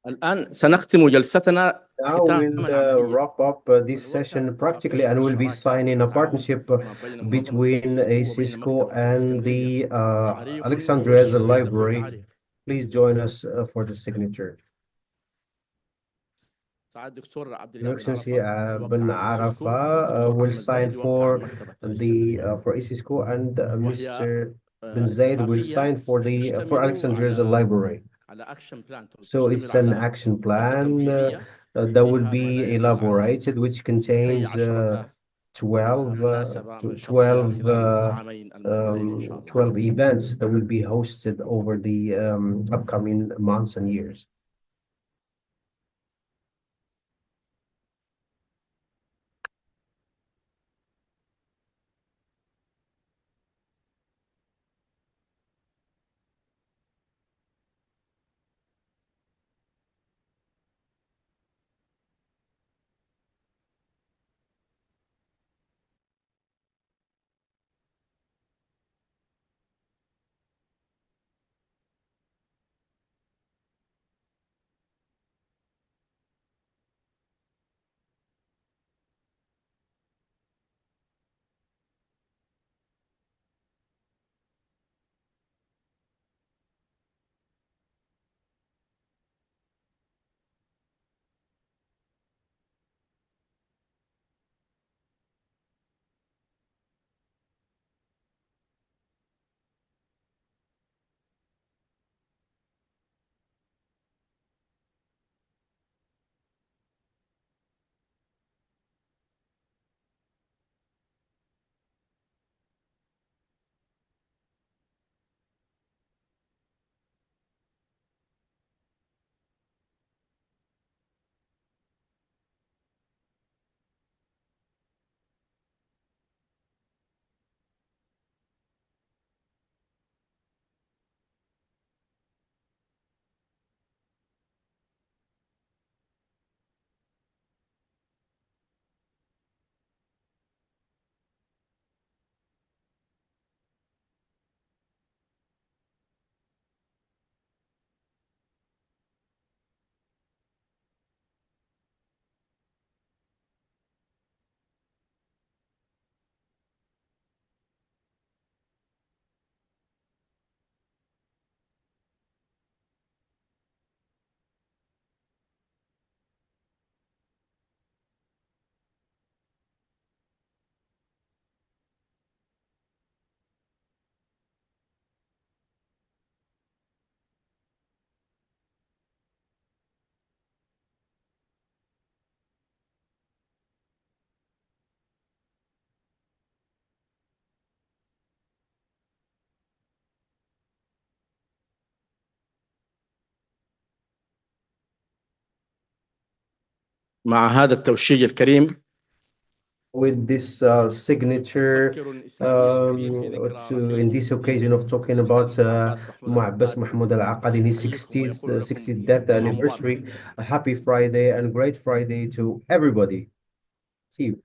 الآن سنختم جلستنا Now we'll ختاما عمليا wrap up this session practically, and we'll be signing a partnership between ICESCO and the Alexandria's Library. Please join us for the signature. Your Excellency Ben Arafa will sign for ICESCO, and Mr. Ben Zayed will sign for Alexandria's Library. So it's an action plan that will be elaborated, which contains 12 events that will be hosted over the upcoming months and years. مع هذا التوشيج الكريم With this signature in this occasion of talking about Mu'abbas Mahmoud Al-Aqad in his 60th death anniversary, a happy Friday and great Friday to everybody. See you.